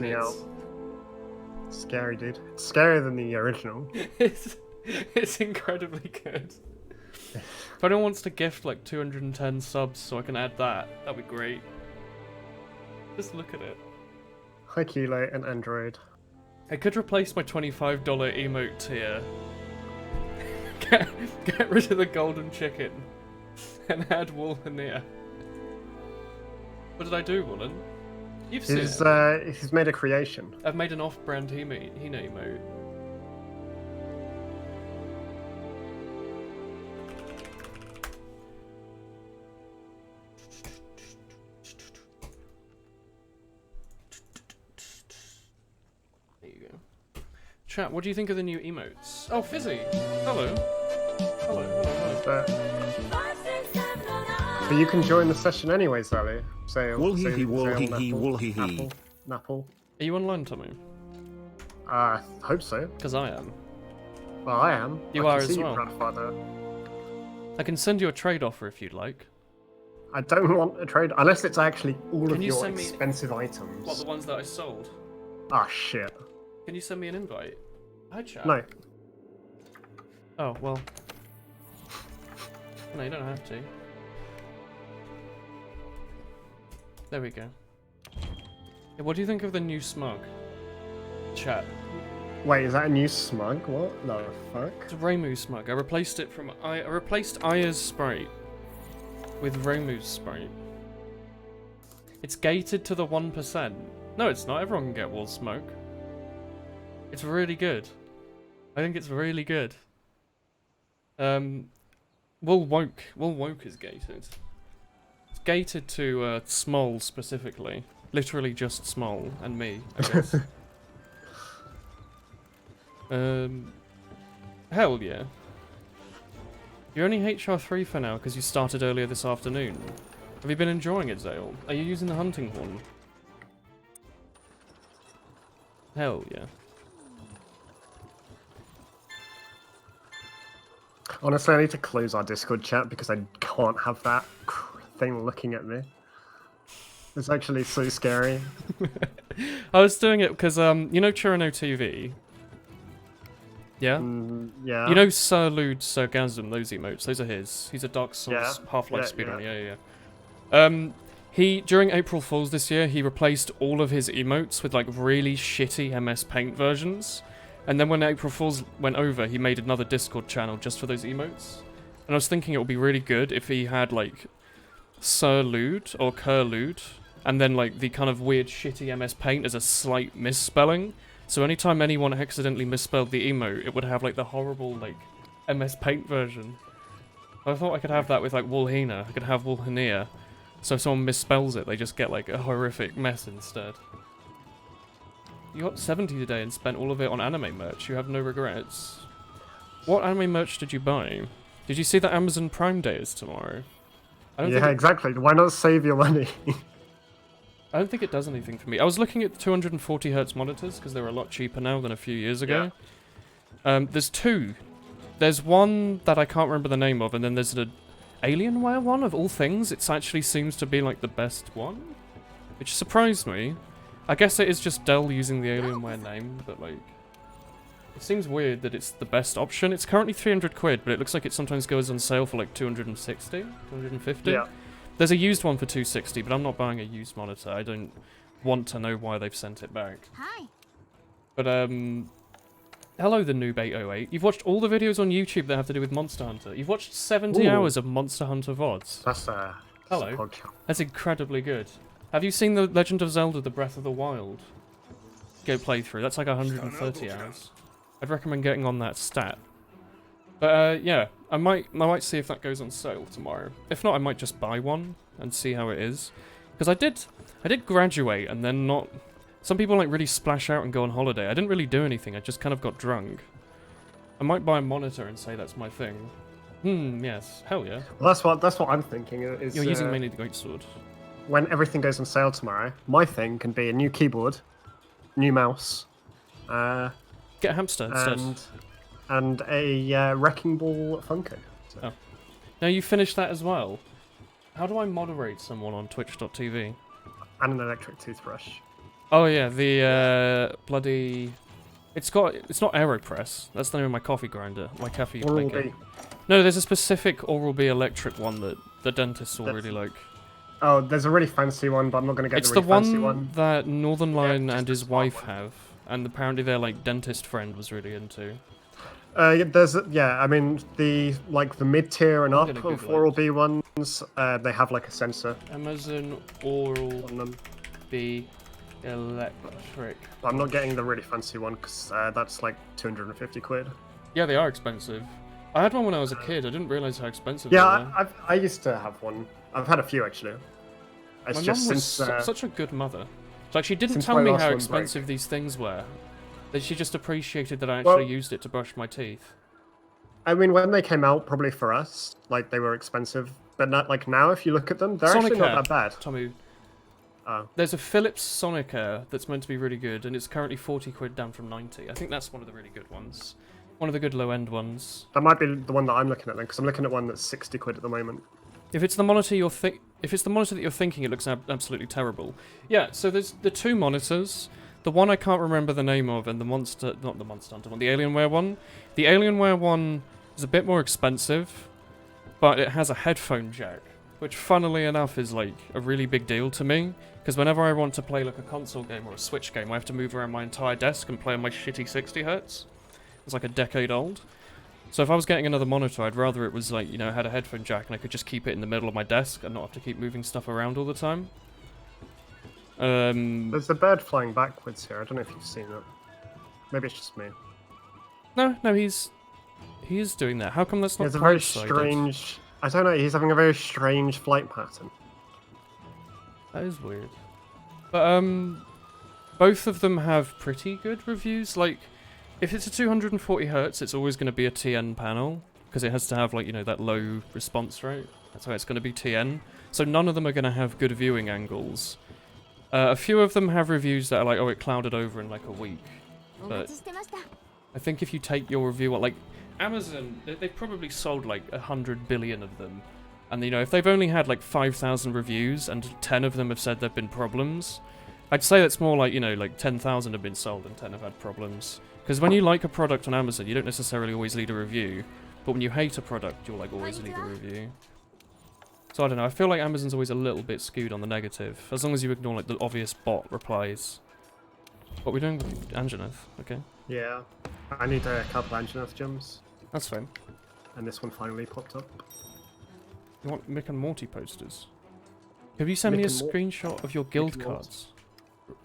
opening out. is. Scary, dude. It's scarier than the original. It's incredibly good. If anyone wants to gift like 210 subs so I can add that, that'd be great. Just look at it. Hi, Kilo and Android. I could replace my $25 emote tier. Get rid of the golden chicken and add Wolfenir. What did I do, Woolen? You've seen it. He's made a creation. I've made an off-brand Hina emote. There you go. Chat, what do you think of the new emotes? Oh, Fizzy! Hello. Hello. But you can join the session anyways, Sally. Wool-hee-hee. Napple. Are you online, Tommy? I hope so. Because I am. Well, I am. You I are can as see well. You, grandfather. I can send you a trade offer if you'd like. I don't want a trade unless it's actually all Can of you your send me- expensive items. What, the ones that I sold? Ah, shit. Can you send me an invite? Hi, chat. No. Oh, well. No, you don't have to. There we go. Yeah, what do you think of the new smug? Chat. Wait, is that a new smug? What the fuck? It's a Ramu smug. I replaced it from... I replaced Aya's sprite with Ramu's sprite. It's gated to the 1%. No, it's not. Everyone can get wall smoke. It's really good. I think it's really good. Will Woke is gated. It's gated to Smol specifically. Literally just Smol and me, I guess. Hell yeah. You're only HR3 for now because you started earlier this afternoon. Have you been enjoying it, Zale? Are you using the hunting horn? Hell yeah. Honestly, I need to close our Discord chat because I can't have that thing looking at me. It's actually so scary. I was doing it because, you know Chirano TV? Yeah? Yeah. You know Sir Lude Sargasm, those emotes, those are his. He's a Dark Souls Yeah. Half-Life Yeah, speedrunner, yeah. He, during April Fool's this year, he replaced all of his emotes with, like, really shitty MS Paint versions. And then when April Fool's went over, he made another Discord channel just for those emotes. And I was thinking it would be really good if he had, like, Sir Lude or Kerr Lude, and then, like, the kind of weird shitty MS Paint as a slight misspelling. So anytime anyone accidentally misspelled the emote, it would have, like, the horrible, like, MS Paint version. I thought I could have that with, like, Wolhina. I could have Wolhenir. So if someone misspells it, they just get, like, a horrific mess instead. You got 70 today and spent all of it on anime merch. You have no regrets. What anime merch did you buy? Did you see that Amazon Prime Day is tomorrow? I don't Yeah, think it, exactly. Why not save your money? I don't think it does anything for me. I was looking at 240Hz monitors because they're a lot cheaper now than a few years ago. There's two. There's one that I can't remember the name of, and then there's an Alienware one of all things. It actually seems to be like the best one, which surprised me. I guess it is just Dell using the Alienware name, but like, it seems weird that it's the best option. It's currently 300 quid, but it looks like it sometimes goes on sale for like 260, 250. Yeah. There's a used one for 260, but I'm not buying a used monitor. I don't want to know why they've sent it back. Hi. But hello the Noob 808. You've watched all the videos on YouTube that have to do with Monster Hunter. You've watched 70 Ooh. hours of Monster Hunter VODs. That's Hello. a podcast. That's incredibly good. Have you seen the Legend of Zelda: The Breath of the Wild go playthrough? That's like 130 hours. I'd recommend getting on that stat. But yeah, I might see if that goes on sale tomorrow. If not, I might just buy one and see how it is. Because I did graduate and then not. Some people like really splash out and go on holiday. I didn't really do anything. I just kind of got drunk. I might buy a monitor and say that's my thing. Yes, hell yeah. Well, that's what I'm thinking. Is You're using mainly the Great Sword. when everything goes on sale tomorrow, my thing can be a new keyboard, new mouse, Get a hamster instead. and a Wrecking Ball Funko. So. Oh. Now you finished that as well. How do I moderate someone on Twitch.tv? And an electric toothbrush. Oh yeah, the bloody. It's not AeroPress. That's the name of my coffee grinder. My coffee Oral maker. B. No, there's a specific Oral-B electric one that the dentists all That's- really like. Oh, there's a really fancy one, but I'm not going to get It's the the really fancy one one. that Northern Lion just and the his smart wife one. have, and apparently their like dentist friend was really into. I mean the mid-tier and I'm up gonna of Google it. Oral B ones, they have like a sensor Amazon on them. Oral-B electric. But I'm not getting the really fancy one because that's like 250 quid. Yeah, they are expensive. I had one when I was a kid. I didn't realize how expensive Yeah, they were. I used to have one. I've had a few actually. It's My just mum was since such a good mother. Like she didn't since tell my me last how one expensive these things were. That she just appreciated that I Well- actually used it to brush my teeth. I mean, when they came out, probably for us, like they were expensive. But not like now, if you look at them, they're actually Sonicare. not that bad. Tommy, Oh. there's a Philips Sonicare that's meant to be really good, and it's currently 40 quid down from 90. I think that's one of the really good ones. One of the good low-end ones. That might be the one that I'm looking at then, because I'm looking at one that's 60 quid at the moment. If it's the monitor if it's the monitor that you're thinking, it looks absolutely terrible. Yeah, so there's the two monitors. The one I can't remember the name of, and the Monster... Not the Monster Hunter one, the Alienware one. The Alienware one is a bit more expensive, but it has a headphone jack, which funnily enough is like a really big deal to me, because whenever I want to play like a console game or a Switch game, I have to move around my entire desk and play on my shitty 60 Hz. It's like a decade old. So if I was getting another monitor, I'd rather it was like, you know, had a headphone jack and I could just keep it in the middle of my desk and not have to keep moving stuff around all the time. There's a bird flying backwards here. I don't know if you've seen it. Maybe it's just me. No, he is doing that. How come that's not It's a very coincided? strange... I don't know, he's having a very strange flight pattern. That is weird. But, both of them have pretty good reviews. Like, if it's a 240 Hz, it's always going to be a TN panel, because it has to have, like, you know, that low response rate. That's why it's going to be TN. So none of them are going to have good viewing angles. A few of them have reviews that are like, oh, it clouded over in, like, a week. But I think if you take your review, like, Amazon, they've probably sold, like, 100 billion of them. And, you know, if they've only had, like, 5,000 reviews and 10 of them have said there have been problems, I'd say that's more like, you know, like 10,000 have been sold and 10 have had problems. Because when you like a product on Amazon, you don't necessarily always lead a review. But when you hate a product, you'll, like, always lead a review. So I don't know, I feel like Amazon's always a little bit skewed on the negative. As long as you ignore, like, the obvious bot replies. What are we doing with Anjanath? Okay. Yeah. I need a couple Anjanath gems. That's fine. And this one finally popped up. You want Mick and Morty posters? Have you sent me a Mick and Mor- screenshot of your guild and Morty. cards?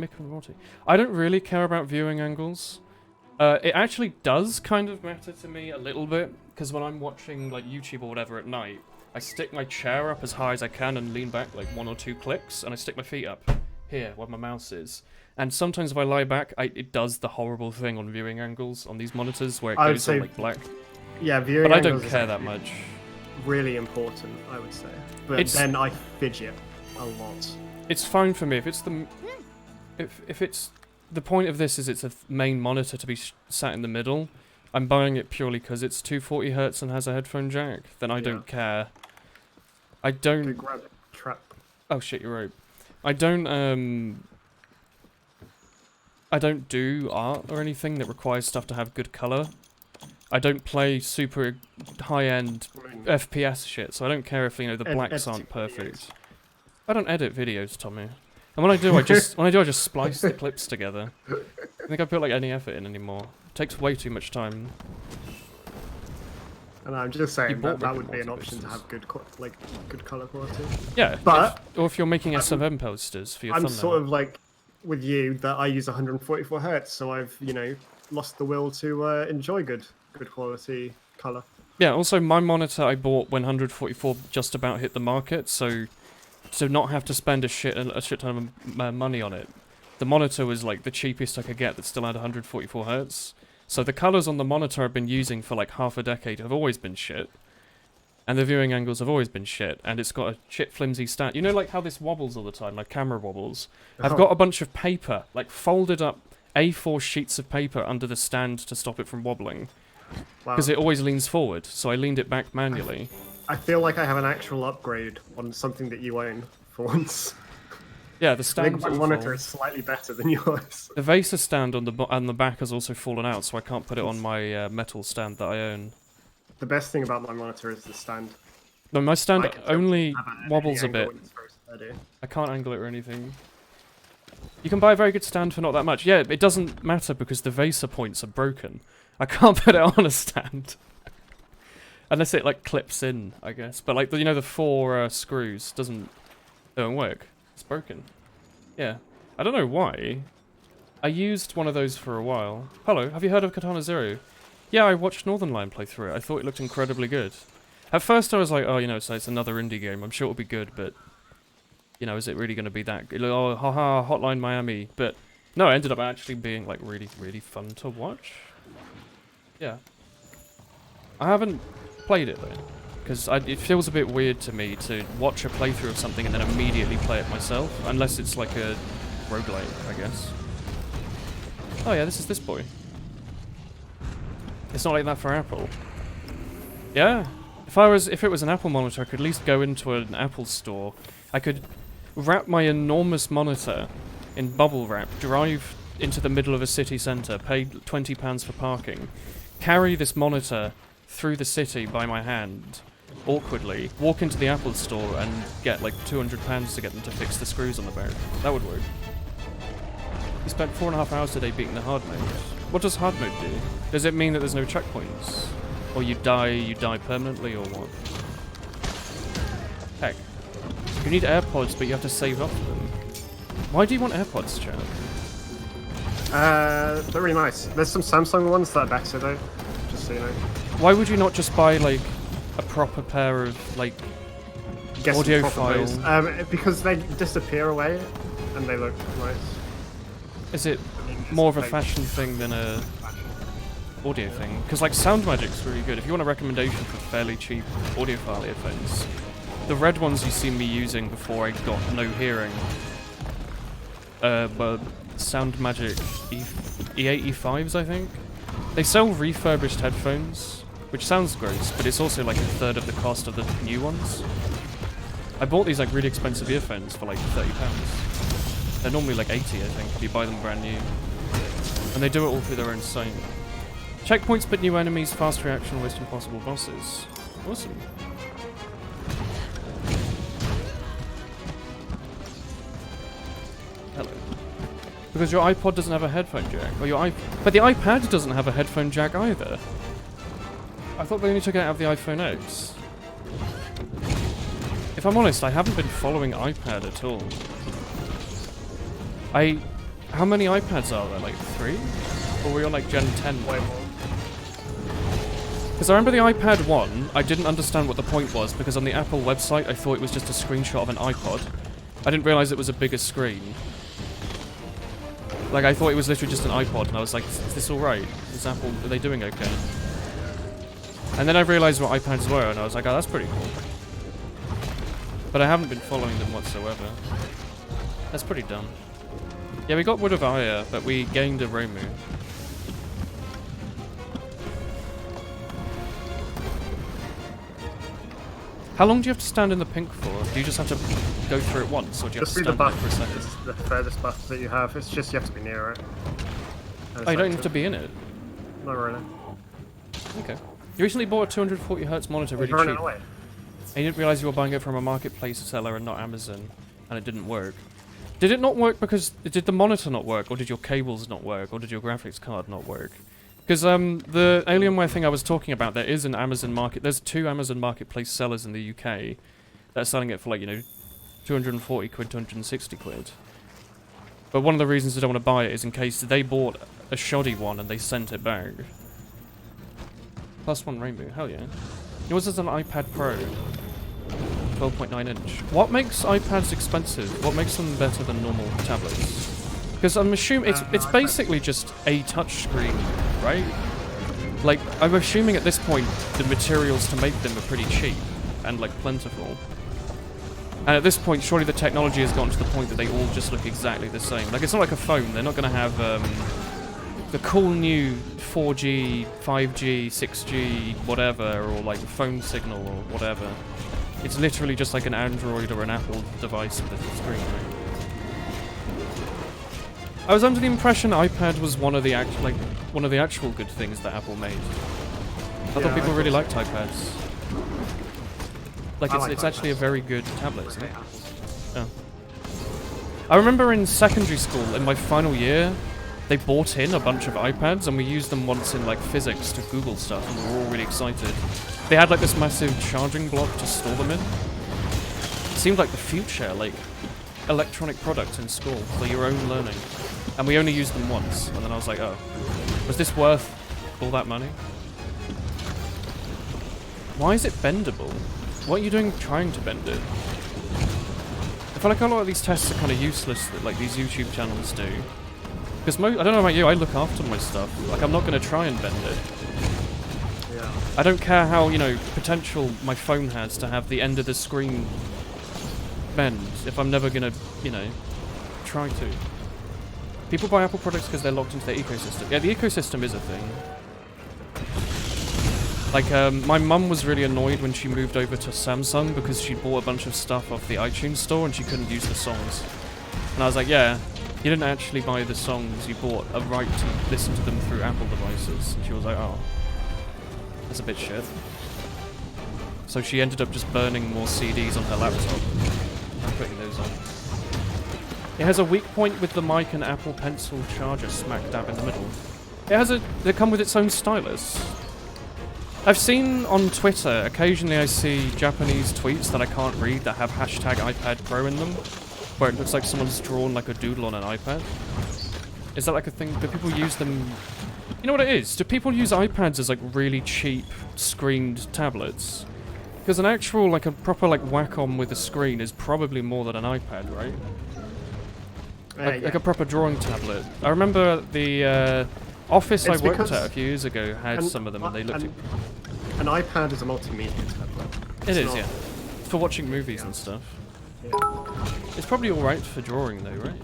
Mick and Morty. I don't really care about viewing angles. It actually does kind of matter to me a little bit, because when I'm watching like YouTube or whatever at night, I stick my chair up as high as I can and lean back like 1 or 2 clicks, and I stick my feet up here where my mouse is. And sometimes if I lie back, it does the horrible thing on viewing angles on these monitors where it I would goes say all like black. Yeah, viewing But I don't angles is care that much. really important, I would say. But It's- then I fidget a lot. It's fine for me if it's the if it's the point of this is it's a main monitor to be sat in the middle. I'm buying it purely because it's 240 Hz and has a headphone jack. Then I don't care. I Go don't. grab it. Trap. Oh shit, you're right. I don't do art or anything that requires stuff to have good color. I don't play super high-end I mean, FPS shit, so I don't care if, you know, the blacks edit aren't perfect. videos. I don't edit videos, Tommy. And when I do, I just splice the clips together. I think I put like any effort in anymore. It takes way too much time. And I'm just saying bought that Rick would and be an Morty option to posters. have good color quality. Yeah, But or if you're making SFM posters for your I'm thumbnail. sort of like with you that I use 144 Hz, so I've lost the will to enjoy good quality color. Yeah, also my monitor I bought when 144 just about hit the market, so to not have to spend a shit ton of money on it. The monitor was like the cheapest I could get that still had 144 Hz. So the colors on the monitor I've been using for like half a decade have always been shit. And the viewing angles have always been shit, and it's got a shit flimsy stand. You know like how this wobbles all the time, like camera wobbles? I've Oh. got a bunch of paper, like folded up A4 sheets of paper under the stand to stop it from wobbling. Wow. Because it always leans forward, so I leaned it back manually. I feel like I have an actual upgrade on something that you own for once. Yeah, the I stand's think my monitor awful. is slightly better than yours. The Vaser stand on the back has also fallen out, so I can't put it on my metal stand that I own. The best thing about my monitor is the stand. No, my stand I can tilt it only have it at wobbles any a bit. angle and it's very steady. I can't angle it or anything. You can buy a very good stand for not that much. Yeah, it doesn't matter because the Vaser points are broken. I can't put it on a stand. Unless it, like, clips in, I guess. But, like, you know, the 4 screws don't work. It's broken. Yeah. I don't know why. I used one of those for a while. Hello, have you heard of Katana Zero? Yeah, I watched Northern Lion play through it. I thought it looked incredibly good. At first I was like, oh, you know, so it's another indie game. I'm sure it'll be good, but... You know, is it really going to be that good? Oh, haha, Hotline Miami. But, no, it ended up actually being, like, really, really fun to watch. Yeah. I haven't played it, though. Because it feels a bit weird to me to watch a playthrough of something and then immediately play it myself. Unless it's like a roguelite, I guess. Oh yeah, this is this boy. It's not like that for Apple. Yeah. If it was an Apple monitor, I could at least go into an Apple store. I could wrap my enormous monitor in bubble wrap, drive into the middle of a city centre, pay £20 for parking, carry this monitor through the city by my hand, awkwardly, walk into the Apple store and get like £200 to get them to fix the screws on the back. That would work. You spent 4.5 hours today beating the hard mode. What does hard mode do? Does it mean that there's no checkpoints? Or you die permanently, or what? Heck. You need AirPods, but you have to save up them. Why do you want AirPods, Chad? They're really nice. There's some Samsung ones that are better though, just so you know. Why would you not just buy, like, a proper pair of, like, Guess some proper audiophile? those. Because they disappear away, and they look nice. Is it more of a fashion thing than a audio thing? Because, like, SoundMagic's really good. If you want a recommendation for fairly cheap audiophile earphones, the red ones you see me using before I got no hearing, but SoundMagic E8, E5s, I think. They sell refurbished headphones, which sounds gross, but it's also like a third of the cost of the new ones. I bought these like really expensive earphones for like £30. They're normally like 80, I think, if you buy them brand new. And they do it all through their own site. Checkpoints, but new enemies, fast reaction, list impossible bosses. Awesome. Hello. Because your iPod doesn't have a headphone jack, or your but the iPad doesn't have a headphone jack either. I thought they only took it out of the iPhone X. If I'm honest, I haven't been following iPad at all. How many iPads are there? Like 3? Or were we on like Gen 10? Way more. Because I remember the iPad 1, I didn't understand what the point was, because on the Apple website I thought it was just a screenshot of an iPod. I didn't realise it was a bigger screen. Like, I thought it was literally just an iPod, and I was like, is this alright? Is Apple, are they doing okay? And then I realised what iPads were, and I was like, oh, that's pretty cool. But I haven't been following them whatsoever. That's pretty dumb. Yeah, we got rid of Aya, but we gained a Romu. How long do you have to stand in the pink for? Do you just have to go through it once, or do you have Just to see the stand there buff. for a second? It's the furthest buff that you have. It's just you have to be near it. Oh, you don't have to be in it? Not really. Okay. You recently bought a 240Hz monitor really You're running cheap. away. And you didn't realise you were buying it from a marketplace seller and not Amazon, and it didn't work. Did it not work because... Did the monitor not work, or did your cables not work, or did your graphics card not work? Because the Alienware thing I was talking about, there is an Amazon market... There's 2 Amazon marketplace sellers in the UK that are selling it for, like, you know, 240 quid, 260 quid. But one of the reasons I don't want to buy it is in case they bought a shoddy one and they sent it back. +1 Rainbow, hell yeah. Yours is an iPad Pro. 12.9 inch. What makes iPads expensive? What makes them better than normal tablets? Because I'm assuming it's basically just a touchscreen, right? Like, I'm assuming at this point the materials to make them are pretty cheap and like plentiful. And at this point, surely the technology has gotten to the point that they all just look exactly the same. Like, it's not like a phone. They're not going to have the cool new 4G, 5G, 6G, whatever, or like phone signal or whatever. It's literally just like an Android or an Apple device with a screen, right? I was under the impression iPad was one of the actual good things that Apple made. I thought people really liked iPads. Like it's actually a very good tablet, isn't it? Yeah. I remember in secondary school, in my final year, they bought in a bunch of iPads and we used them once in like physics to Google stuff and we were all really excited. They had like this massive charging block to store them in. It seemed like the future, like electronic products in school for your own learning. And we only used them once, and then I was like, oh, was this worth all that money? Why is it bendable? What are you doing trying to bend it? I feel like a lot of these tests are kind of useless that like these YouTube channels do. Because I don't know about you, I look after my stuff. Like I'm not going to try and bend it. Yeah. I don't care how, you know, potential my phone has to have the end of the screen bend if I'm never going to, you know, try to. People buy Apple products because they're locked into their ecosystem. Yeah, the ecosystem is a thing. Like, my mum was really annoyed when she moved over to Samsung because she bought a bunch of stuff off the iTunes store and she couldn't use the songs. And I was like, yeah, you didn't actually buy the songs, you bought a right to listen to them through Apple devices. And she was like, oh, that's a bit shit. So she ended up just burning more CDs on her laptop and putting those on. It has a weak point with the mic and Apple Pencil charger smack dab in the middle. They come with its own stylus. I've seen on Twitter, occasionally I see Japanese tweets that I can't read that have hashtag iPad Pro in them, where it looks like someone's drawn like a doodle on an iPad. Is that like a thing? Do people use them? You know what it is? Do people use iPads as like really cheap screened tablets? Because an actual, like a proper like Wacom with a screen is probably more than an iPad, right? Like a proper drawing tablet. I remember the office I worked at a few years ago had some of them and they looked... An iPad is a multimedia tablet. It is, yeah. For watching movies and stuff. Yeah. It's probably alright for drawing though, right?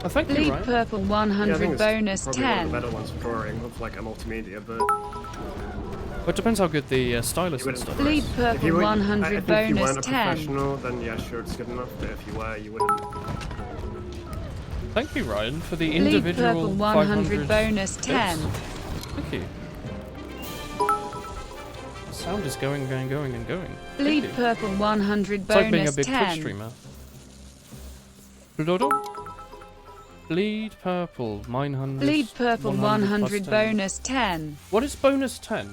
I think you're right. Purple 100 bonus probably 10. one of the better ones for drawing of like a multimedia, but... But it depends how good the stylus and stuff Bleed is. Purple 100 if you weren't bonus a 10. professional, then yeah, sure, it's good enough, but if you were, you wouldn't. Thank you, Ryan, for the Bleed individual Purple 100 500 bonus 10. bits. Thank you. The sound is going. Bleed Thank you. Purple 100 It's like being a bonus big Twitch 10. streamer. Blodo? Bleed Purple 900. Bleed Purple 100 plus 10. bonus 10. What is bonus 10?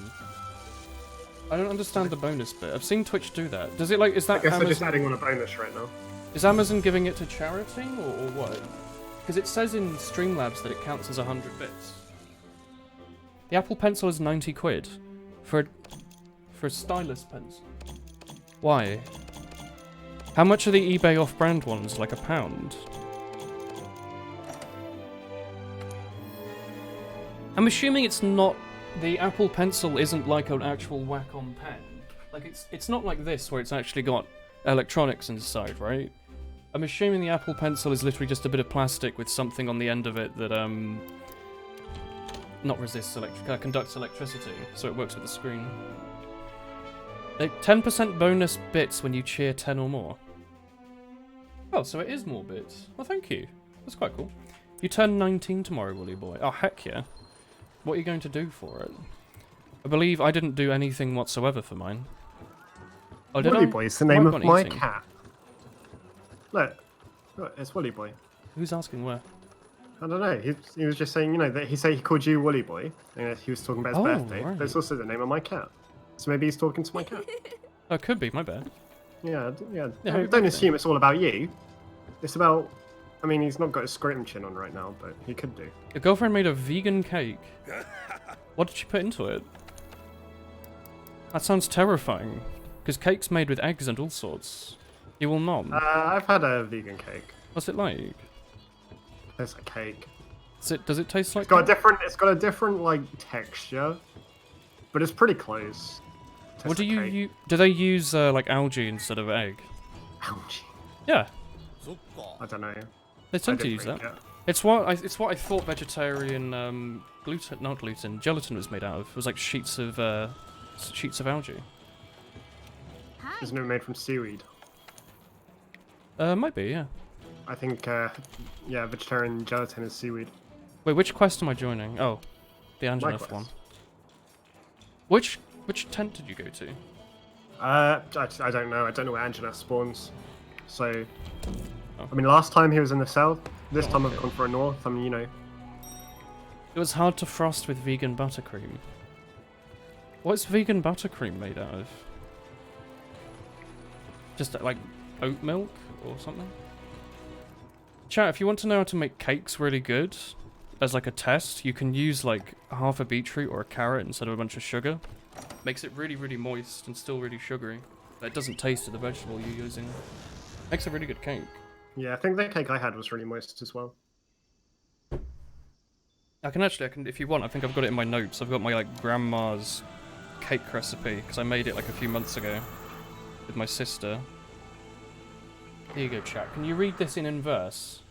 I don't understand the bonus bit. I've seen Twitch do that. Does it like, is I that guess they're just Amazon? adding on a bonus right now. Is Amazon giving it to charity or what? Because it says in Streamlabs that it counts as 100 bits. The Apple Pencil is 90 quid for a stylus pencil. Why? How much are the eBay off-brand ones? Like £1? I'm assuming it's not. The Apple Pencil isn't like an actual Wacom pen. Like it's not like this where it's actually got electronics inside, right? I'm assuming the Apple Pencil is literally just a bit of plastic with something on the end of it that not resists conducts electricity, so it works with the screen. 10% bonus bits when you cheer 10 or more. Oh, so it is more bits. Well, thank you. That's quite cool. You turn 19 tomorrow, Woolly Boy. Oh, heck yeah. What are you going to do for it? I believe I didn't do anything whatsoever for mine. Oh, did Woolly I? Boy is the I might name have of got my anything. cat. Look, it's Woolly Boy. Who's asking where? I don't know. He was just saying, you know, that he said he called you Woolly Boy, and he was talking about his birthday. right. But it's also the name of my cat. So maybe he's talking to my cat. Oh, it could be, my bad. Yeah. Yeah, Don't okay. assume it's all about you. It's about. I mean, he's not got a scrotum chin on right now, but he could do. Your girlfriend made a vegan cake. What did she put into it? That sounds terrifying. Because cake's made with eggs and all sorts. You will not. I've had a vegan cake. What's it like? It's a cake. Does it taste like It's got a cake? different. It's got a different like texture, but it's pretty close. What do you use? Do they use like algae instead of egg? Ouchie. Yeah, I don't know. they tend I to didn't use that. read it. It's what I thought vegetarian gelatin was made out of. It was like sheets of algae. Isn't it made from seaweed? Might be, yeah. I think, yeah, vegetarian gelatin is seaweed. Wait, which quest am I joining? Oh, the Anjanath quest. one. Which tent did you go to? I don't know. I don't know where Anjanath spawns. So, Oh. I mean, last time he was in the south. This Oh, time okay. I've gone for a north. I mean, you know. It was hard to frost with vegan buttercream. What's vegan buttercream made out of? Just like oat milk or something? Chat, if you want to know how to make cakes really good, as like a test, you can use like half a beetroot or a carrot instead of a bunch of sugar. Makes it really, really moist and still really sugary. But it doesn't taste of the vegetable you're using. Makes a really good cake. Yeah, I think the cake I had was really moist as well. I can, if you want, I think I've got it in my notes. I've got my like grandma's cake recipe, because I made it like a few months ago with my sister. Here you go, chat. Can you read this in inverse?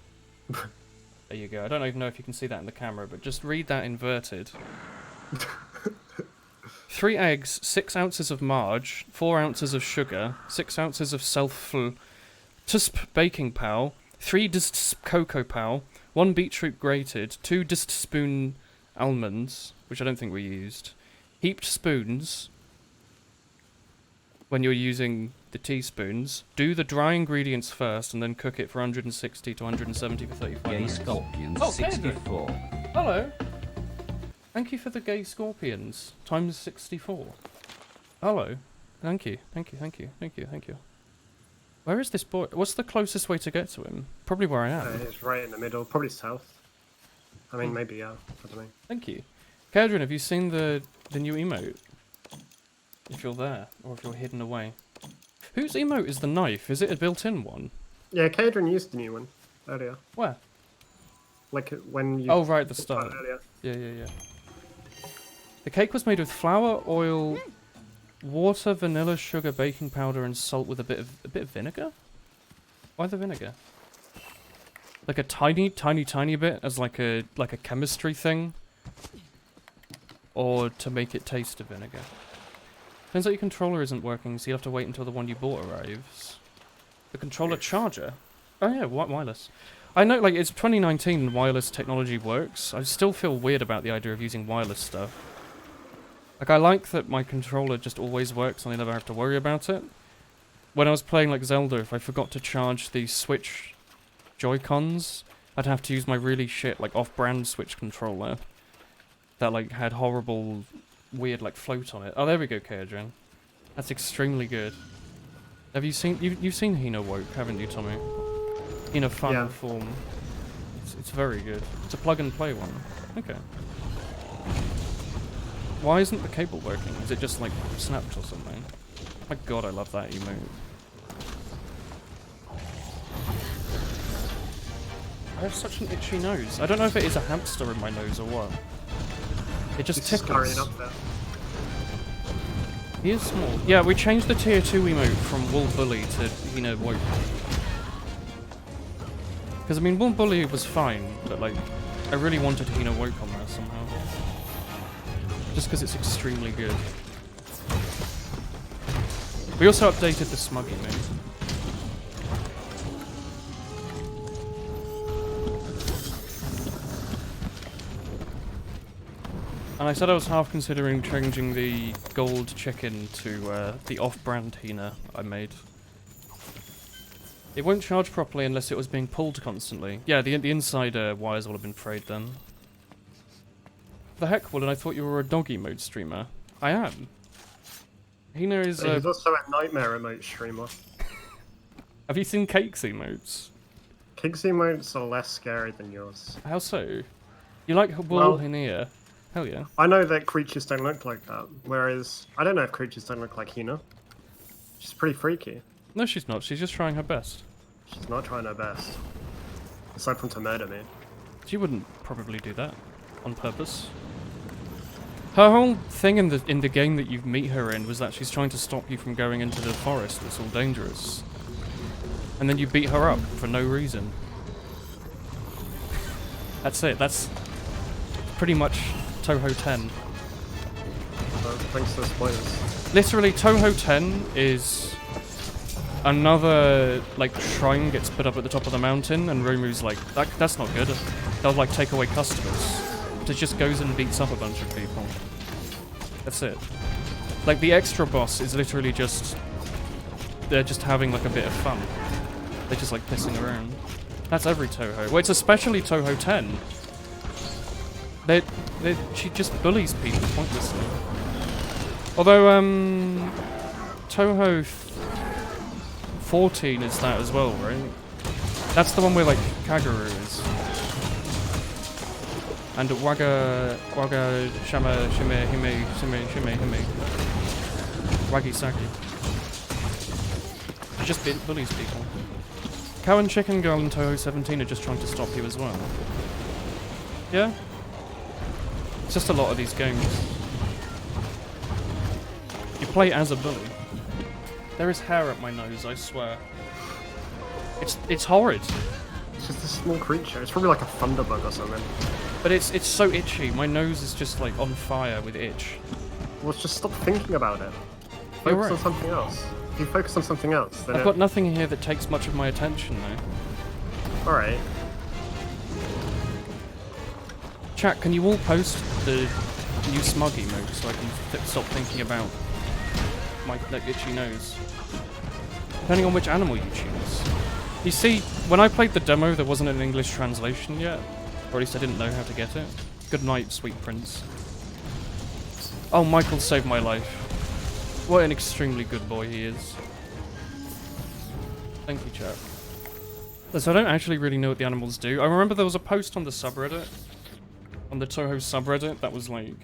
There you go. I don't even know if you can see that in the camera, but just read that inverted. 3 eggs, 6 ounces of marge, 4 ounces of sugar, 6 ounces of tusp baking powder, 3 cocoa powder, 1 beetroot grated, 2 spoon almonds, which I don't think we used, heaped spoons when you're using the teaspoons. Do the dry ingredients first and then cook it for 160 to 170 for 35 Gay minutes. Scorpion Oh, 64. Hello. Thank you for the gay scorpions times 64. Hello. Thank you. Thank you. Thank you. Thank you. Thank you. Where is this boy? What's the closest way to get to him? Probably where I am. It's right in the middle, probably south. I mean, maybe, yeah. I don't know. Thank you. Kadrin, have you seen the new emote? If you're there, or if you're hidden away. Whose emote is the knife? Is it a built-in one? Yeah, Kadrin used the new one earlier. Where? Like when you. Oh, right at the start. Earlier. Yeah. The cake was made with flour, oil, water, vanilla, sugar, baking powder, and salt with a bit of vinegar. Why the vinegar? Like a tiny bit as like a chemistry thing, or to make it taste of vinegar. Turns out your controller isn't working, so you have to wait until the one you bought arrives. The controller charger. Oh yeah, wireless. I know, like, it's 2019 and wireless technology works. I still feel weird about the idea of using wireless stuff. Like, I like that my controller just always works and I never have to worry about it. When I was playing, like, Zelda, if I forgot to charge the Switch Joy-Cons, I'd have to use my really shit, like, off-brand Switch controller that, like, had horrible, weird, like, float on it. Oh, there we go, Kaedrin. That's extremely good. Have you seen... You've seen Hino Woke, haven't you, Tommy? In a final Yeah. form. It's very good. It's a plug-and-play one. Okay. Why isn't the cable working? Is it just, like, snapped or something? My god, I love that emote. I have such an itchy nose. I don't know if it is a hamster in my nose or what. It just It's scurrying tickles. up there. He is small. Yeah, we changed the tier 2 emote from Wool Bully to Hino Woke. Because, I mean, Wool Bully was fine, but, like, I really wanted Hino Woke on there somehow. Just because it's extremely good. We also updated the smug emote. And I said I was half considering changing the gold chicken to the off-brand Hina I made. It won't charge properly unless it was being pulled constantly. Yeah, the inside wires will have been frayed then. The heck, Woolen, I thought you were a doggy mode streamer. I am. Hina is... He's also a nightmare emote streamer. Have you seen Cake's emotes? Kig's emotes are less scary than yours. How so? You like Wool Well- Hina? Hell yeah. I know that creatures don't look like that, whereas I don't know if creatures don't look like Hina. She's pretty freaky. No, she's not. She's just trying her best. She's not trying her best. Aside from to murder me. She wouldn't probably do that on purpose. Her whole thing in the game that you meet her in was that she's trying to stop you from going into the forest that's all dangerous. And then you beat her up for no reason. That's it. That's pretty much Touhou 10. So thanks for the spoilers. Literally, Touhou 10 is another like shrine gets put up at the top of the mountain, and Romu's like, that's not good. They'll like take away customers. So it just goes and beats up a bunch of people. That's it. Like the extra boss is literally just they're just having like a bit of fun. They're just like pissing around. That's every Touhou. Well, it's especially Touhou 10. She just bullies people pointlessly. Although, Touhou 14 is that as well, right? That's the one where, like, Kaguru is. And Waga, Shama, Shime, Hime. Wagi Saki. She just bullies people. Cow and Chicken Girl and Touhou 17 are just trying to stop you as well. Yeah? It's just a lot of these games. You play as a bully. There is hair up my nose, I swear. It's horrid. It's just a small creature. It's probably like a thunderbug or something. But it's so itchy. My nose is just like on fire with itch. Well, just stop thinking about it. You're Focus right. on something else. If you focus on something else, then I've got nothing here that takes much of my attention though. Alright. Chat, can you all post the new smug emote so I can stop thinking about my itchy nose? Depending on which animal you choose. You see, when I played the demo, there wasn't an English translation yet. Or at least I didn't know how to get it. Good night, sweet prince. Oh, Michael saved my life. What an extremely good boy he is. Thank you, chat. So I don't actually really know what the animals do. I remember there was a post on the subreddit. On the Touhou subreddit that was like...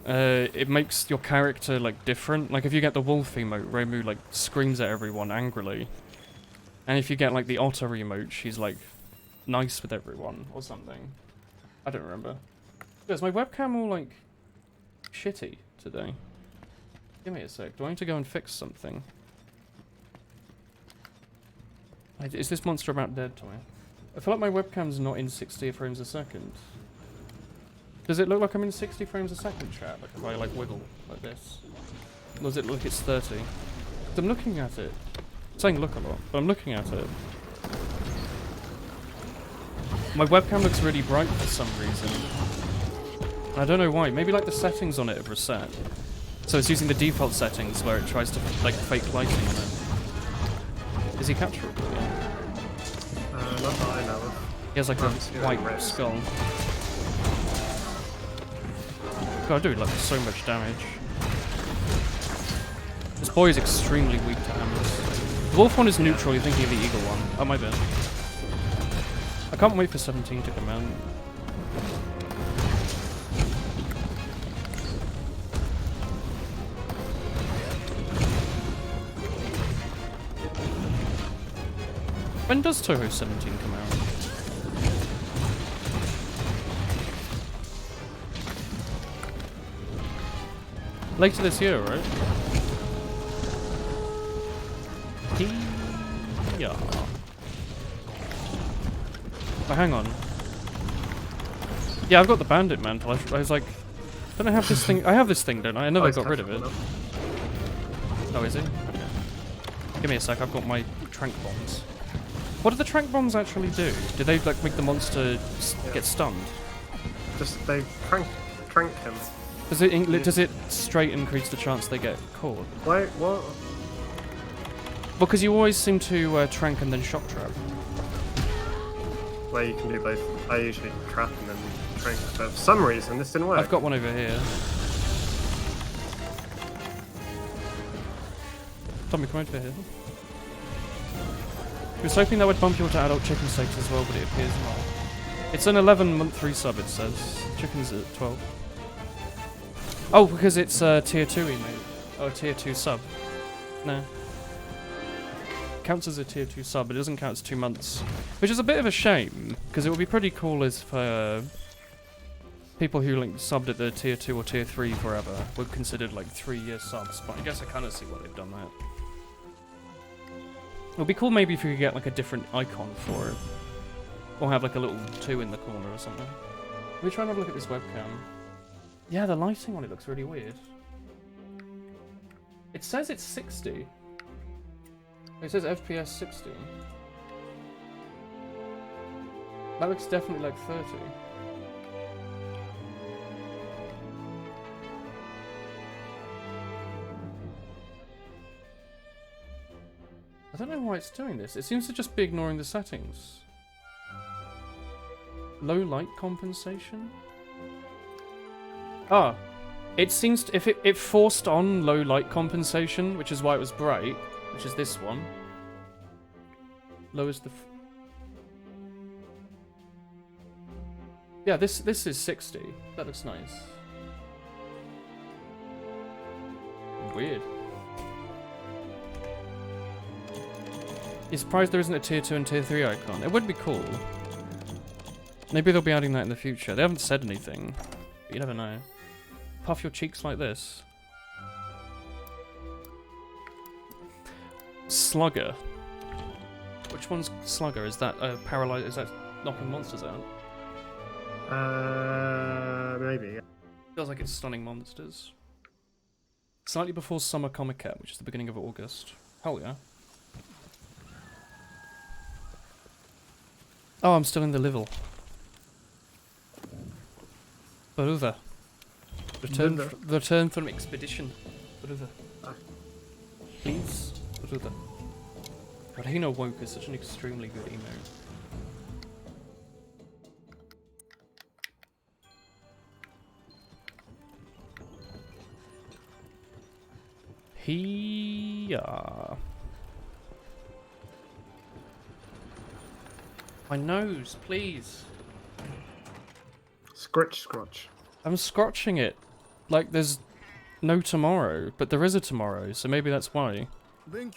it makes your character like different. Like if you get the wolf emote, Reimu like screams at everyone angrily. And if you get like the otter emote, she's like nice with everyone or something. I don't remember. Is my webcam all like shitty today? Give me a sec. Do I need to go and fix something? Is this monster about dead to me? I feel like my webcam's not in 60 frames a second. Does it look like I'm in 60 frames a second, chat? Like if I like wiggle like this? Or does it look like it's 30? 'Cause I'm looking at it. I'm saying look a lot, but I'm looking at it. My webcam looks really bright for some reason. I don't know why. Maybe like the settings on it have reset. So it's using the default settings where it tries to like fake lighting on it. Is he capturable? Yeah. Not that I know of. He has like a white red. skull. God, I do like so much damage. This boy is extremely weak to hammers. The wolf one is neutral, you're thinking of the eagle one. Oh, my bad. I can't wait for 17 to come out. When does Touhou 17 come out? Later this year, right? Yeah. Oh, hang on. Yeah, I've got the bandit mantle. I was like, don't I have this thing? I have this thing, don't I? I know I got rid of it. Oh, is it? Okay. Give me a sec. I've got my trank bombs. What do the trank bombs actually do? Do they like make the monster get stunned? Just they trank him. Does it straight increase the chance they get caught? Wait, what? Because you always seem to trank and then shock trap. Well, you can do both. I usually trap and then trank, but for some reason this didn't work. I've got one over here. Tommy, come over here. I was hoping that would bump you to adult chicken steaks as well, but it appears not. It's an 11-month resub, it says. Chicken's at 12. Oh, because it's tier 2 mate. Oh, tier 2 sub. No. Counts as a tier 2 sub, but it doesn't count as 2 months. Which is a bit of a shame, because it would be pretty cool if people who like subbed at the tier 2 or tier 3 forever were considered like 3-year subs, but I guess I kind of see why they've done that. It would be cool maybe if you could get like a different icon for it. Or have like a little 2 in the corner or something. Let me try and have a look at this webcam. Yeah, the lighting on it looks really weird. It says it's 60. It says FPS 60. That looks definitely like 30. I don't know why it's doing this. It seems to just be ignoring the settings. Low light compensation? Ah. It seems to, if it forced on low light compensation, which is why it was bright, which is this one. Lowers the... Yeah, this is 60. That looks nice. Weird. You're surprised there isn't a tier 2 and tier 3 icon? It would be cool. Maybe they'll be adding that in the future. They haven't said anything. But you never know. Puff your cheeks like this. Slugger. Which one's Slugger? Is that paralyzed? Is that knocking monsters out? Maybe. Feels like it's stunning monsters. Slightly before Summer Comiket, which is the beginning of August. Hell yeah. Oh, I'm still in the level. Baruda. Return from expedition. Baruda. Please. Baruda. God, Hino Woke is such an extremely good emote. My nose, please. Scratch, scratch. I'm scratching it. Like there's no tomorrow, but there is a tomorrow, so maybe that's why. Bring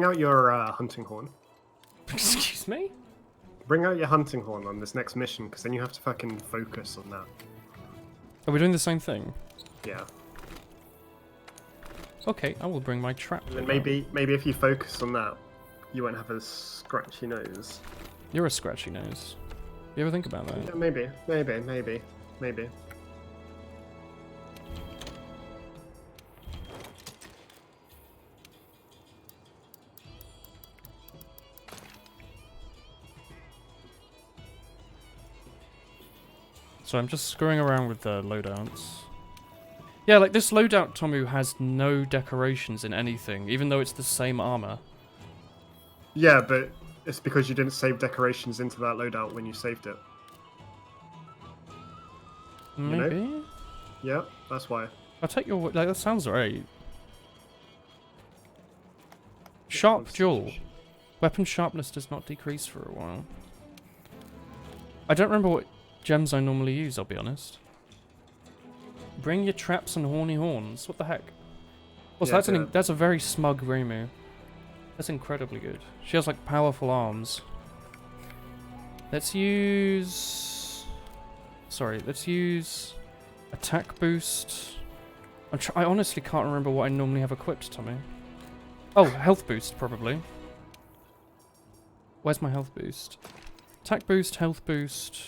out your hunting horn. Excuse me? Bring out your hunting horn on this next mission, because then you have to fucking focus on that. Are we doing the same thing? Yeah. Okay, I will bring my trap. And then maybe if you focus on that, you won't have a scratchy nose. You're a scratchy nose. You ever think about that? Yeah, maybe. So I'm just screwing around with the loadouts. Yeah, like this loadout Tomu has no decorations in anything, even though it's the same armor. Yeah, but it's because you didn't save decorations into that loadout when you saved it. Maybe? You know? Yeah, that's why. I'll take your... Like, that sounds right. Sharp Jewel. Weapon sharpness does not decrease for a while. I don't remember what gems I normally use, I'll be honest. Bring your traps and horny horns. What the heck? Also, Yeah, that's a very smug Reimu. That's incredibly good. She has like powerful arms. Let's use... Sorry, let's use attack boost. I honestly can't remember what I normally have equipped, Tommy. Oh, health boost, probably. Where's my health boost? Attack boost, health boost.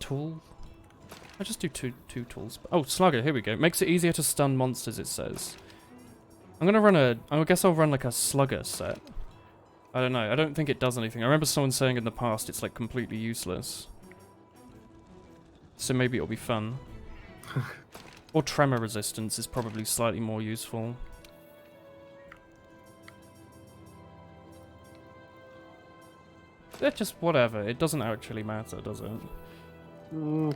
Tool? I just do two tools. Oh, Slugger, here we go. Makes it easier to stun monsters, it says. I'm gonna run I guess I'll run like a Slugger set. I don't know, I don't think it does anything. I remember someone saying in the past it's like completely useless. So maybe it'll be fun. Or tremor resistance is probably slightly more useful. It's just whatever, it doesn't actually matter, does it?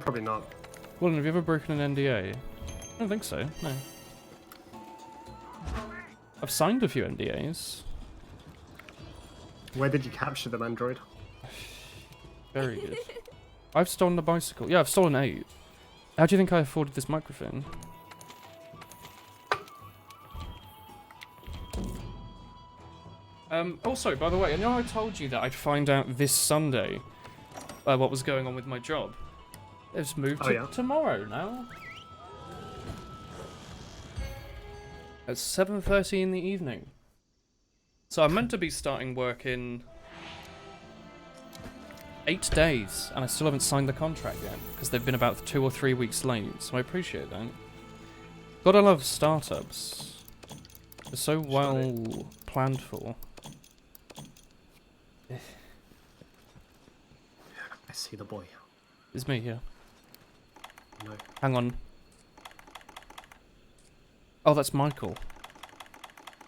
Probably not. Well, have you ever broken an NDA? I don't think so, no. I've signed a few NDAs. Where did you capture them, Android? Very good. I've stolen a bicycle. Yeah, I've stolen 8. How do you think I afforded this microphone? Also, by the way, I know I told you that I'd find out this Sunday what was going on with my job. It's moved to tomorrow now. At 7:30 in the evening. So I'm meant to be starting work in 8 days, and I still haven't signed the contract yet, because they've been about 2 or 3 weeks late, so I appreciate that. Gotta love startups. They're so well planned for. I see the boy. It's me here. No. Hang on. Oh, that's Michael.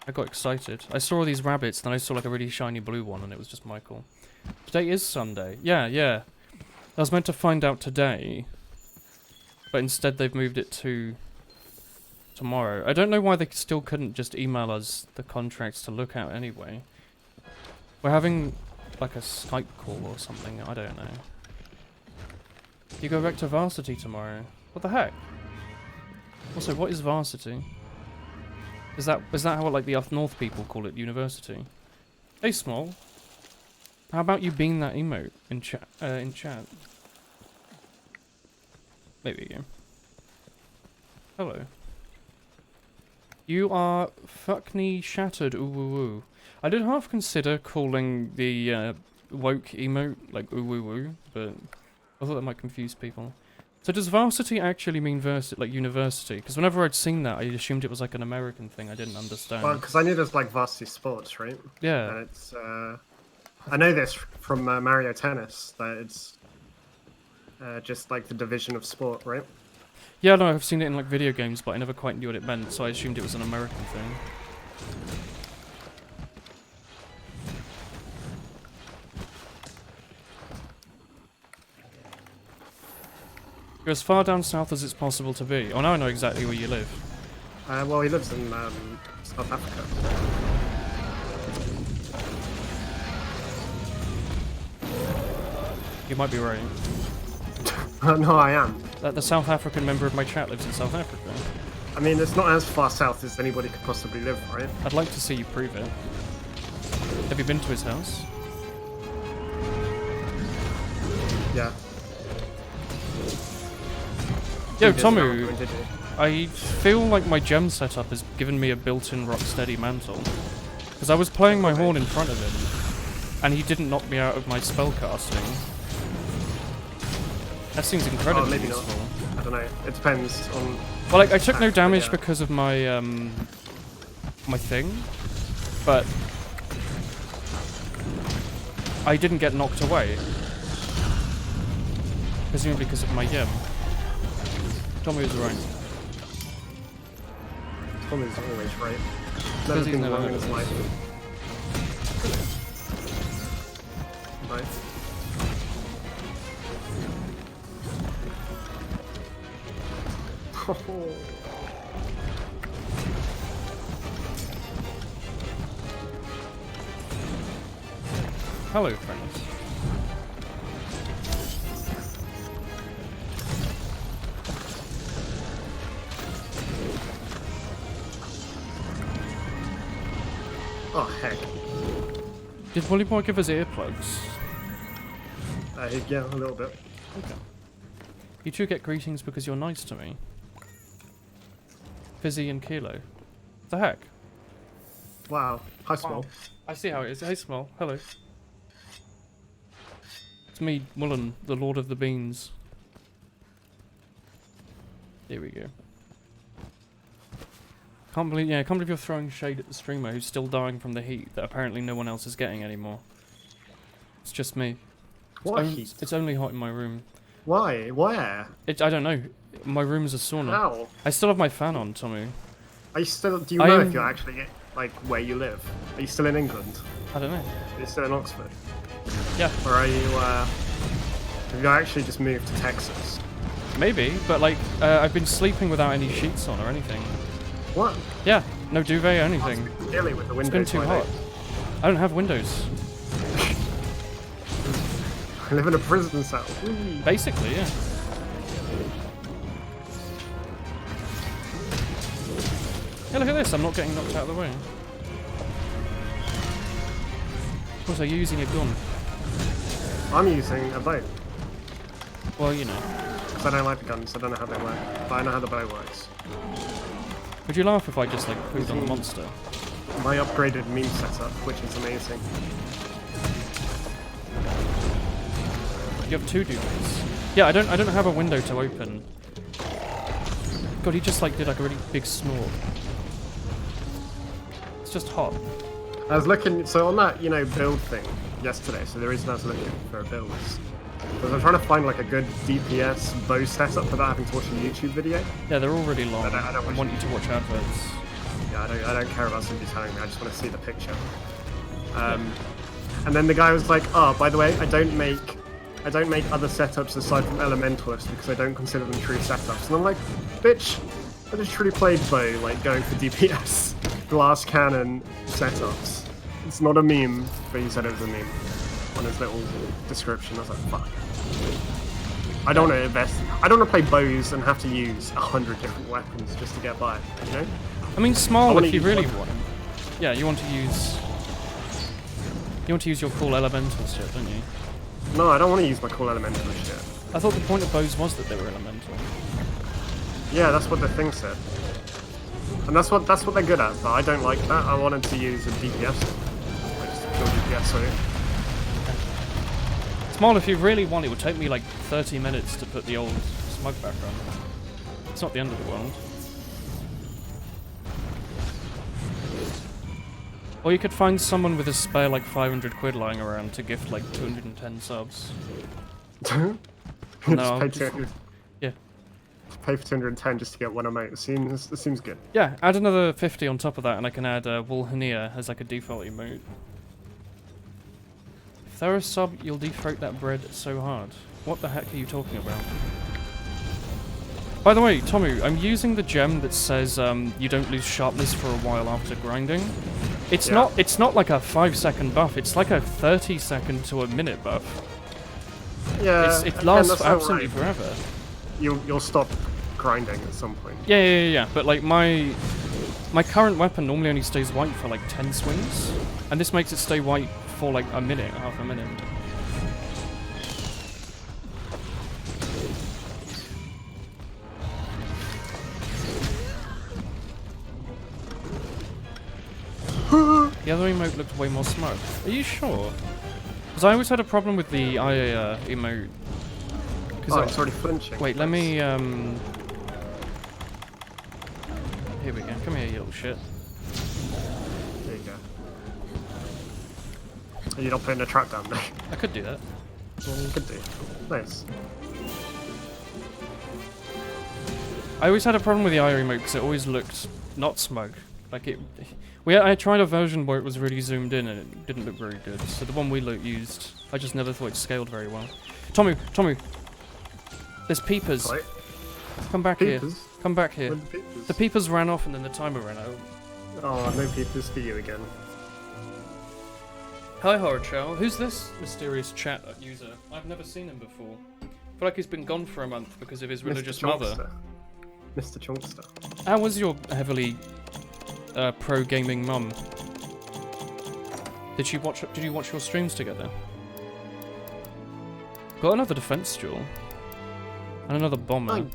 I got excited. I saw all these rabbits, then I saw like a really shiny blue one, and it was just Michael. Today is Sunday. Yeah. I was meant to find out today, but instead they've moved it to tomorrow. I don't know why they still couldn't just email us the contracts to look at anyway. We're having like a Skype call or something, I don't know. You go back to varsity tomorrow. What the heck? Also, what is varsity? Is that how like the up north people call it, university? Hey, Small. How about you being that emote in chat? There we go. Hello. You are fuckney shattered. Ooh woo woo. I did half consider calling the woke emote like ooh woo woo, but I thought that might confuse people. So does varsity actually mean like university? Because whenever I'd seen that, I assumed it was like an American thing. I didn't understand. Well, because I knew there's like varsity sports, right? Yeah. And it's I know this from Mario Tennis that it's just like the division of sport, right? Yeah, no, I've seen it in like video games, but I never quite knew what it meant, so I assumed it was an American thing. You're as far down south as it's possible to be. Oh, now I know exactly where you live. Well, he lives in South Africa. You might be right. No, I am. The South African member of my chat lives in South Africa. I mean, it's not as far south as anybody could possibly live, right? I'd like to see you prove it. Have you been to his house? Yeah. Yo, You did Tomu, not, did you? I feel like my gem setup has given me a built-in Rocksteady mantle. Because I was playing my horn in front of him, and he didn't knock me out of my spellcasting. That seems incredibly maybe not. useful. I don't know. It depends on. Well, like, I took no damage yeah. because of my, my thing, but I didn't get knocked away. Presumably because of my gem. Tommy was right. Tommy's always right. Because Never he's been never wrong in heard his of life. Right. Hello, friends. Oh heck. Did Volleyball give us earplugs? Yeah, a little bit. Okay. You two get greetings because you're nice to me. Fizzy and Kilo. The heck? Wow. Hi, Small. I see how it is. Hey, Small. Hello. It's me, Mullen, the Lord of the Beans. Here we go. Can't believe you're throwing shade at the streamer who's still dying from the heat that apparently no one else is getting anymore. It's just me. What heat? It's only hot in my room. Why? Where? I don't know. My room's a sauna. How? I still have my fan on, Tommy. Are you still? Do you I know am- if you're actually like where you live? Are you still in England? I don't know. Are you still in Oxford? Yeah, Or are you? Have you actually just moved to Texas? maybe, but like, I've been sleeping without any sheets on or anything. What? Yeah, no duvet or Must anything. be chilly with the It's windows been too wide hot. open. I don't have windows. I live in a prison cell. Basically, yeah. Hey, look at this. I'm not getting knocked out of the way. Of course, are you using a gun? I'm using a bow. Well, you know. Because I don't like the guns. I don't know how they work. But I know how the bow works. Would you laugh if I just, like, pooed on the monster? My upgraded meme setup, which is amazing. You have 2 duvets. Yeah, I don't have a window to open. God, he just like did like a really big snort. It's just hot. I was looking, so on that, you know, build thing yesterday, so the reason I was looking for a build was I'm trying to find like a good DPS bow setup without having to watch a YouTube video. Yeah, they're all really long. I don't want you to watch adverts. Yeah, I don't care about somebody telling me, I just want to see the picture. And then the guy was like, oh, by the way, I don't make other setups aside from Elementalist because I don't consider them true setups. And I'm like, bitch, I just truly played bow, like going for DPS, glass cannon setups. It's not a meme, but he said it was a meme on his little description. I was like, fuck. I don't want to invest. I don't want to play bows and have to use 100 different weapons just to get by, you know? I mean, small wanna if you use really one. want. Yeah, you want to use your cool elemental shit, don't you? No, I don't want to use my cool elemental shit. I thought the point of bows was that they were elemental. Yeah, that's what the thing said. And that's what they're good at, but I don't like that. I wanted to use a DPS. Like just a pure DPS, sorry. Small, if you really want, it would take me like 30 minutes to put the old smug back on. It's not the end of the world. Or you could find someone with a spare like 500 quid lying around to gift like 210 subs. Just No, pay just- 200 yeah. pay for 210 just to get one emote. It seems good. Yeah, add another 50 on top of that and I can add Wulhania as like a default emote. If they're a sub, you'll defroat that bread so hard. What the heck are you talking about? By the way, Tomu, I'm using the gem that says you don't lose sharpness for a while after grinding. It's Yeah. not like a 5-second buff, it's like a 30-second to a minute buff. Yeah, It again, lasts that's for not absolutely right. forever. You'll stop grinding at some point. Yeah. But like my current weapon normally only stays white for like 10 swings, and this makes it stay white for like a minute, half a minute. The other emote looked way more smug. Are you sure? Because I always had a problem with the IA emote. Oh, it's already flinching. Wait, let me Here we go. Come here, you little shit. There you go. You're not putting a trap down there. I could do that. Well, you could do. Nice. I always had a problem with the IA emote because it always looked not smug. Like it. I tried a version where it was really zoomed in and it didn't look very good. So the one we used, I just never thought it scaled very well. Tomu, there's peepers. Right. Come back here. Peepers? Come back here. Where's the peepers? The peepers ran off and then the timer ran out. Oh, no peepers for you again. Hi, Horror Chow. Who's this mysterious chat user? I've never seen him before. I feel like he's been gone for a month because of his religious mother. Mr. Chunkster. How was your heavily pro gaming mum? Did you watch your streams together? Got another defense jewel. And another bomber.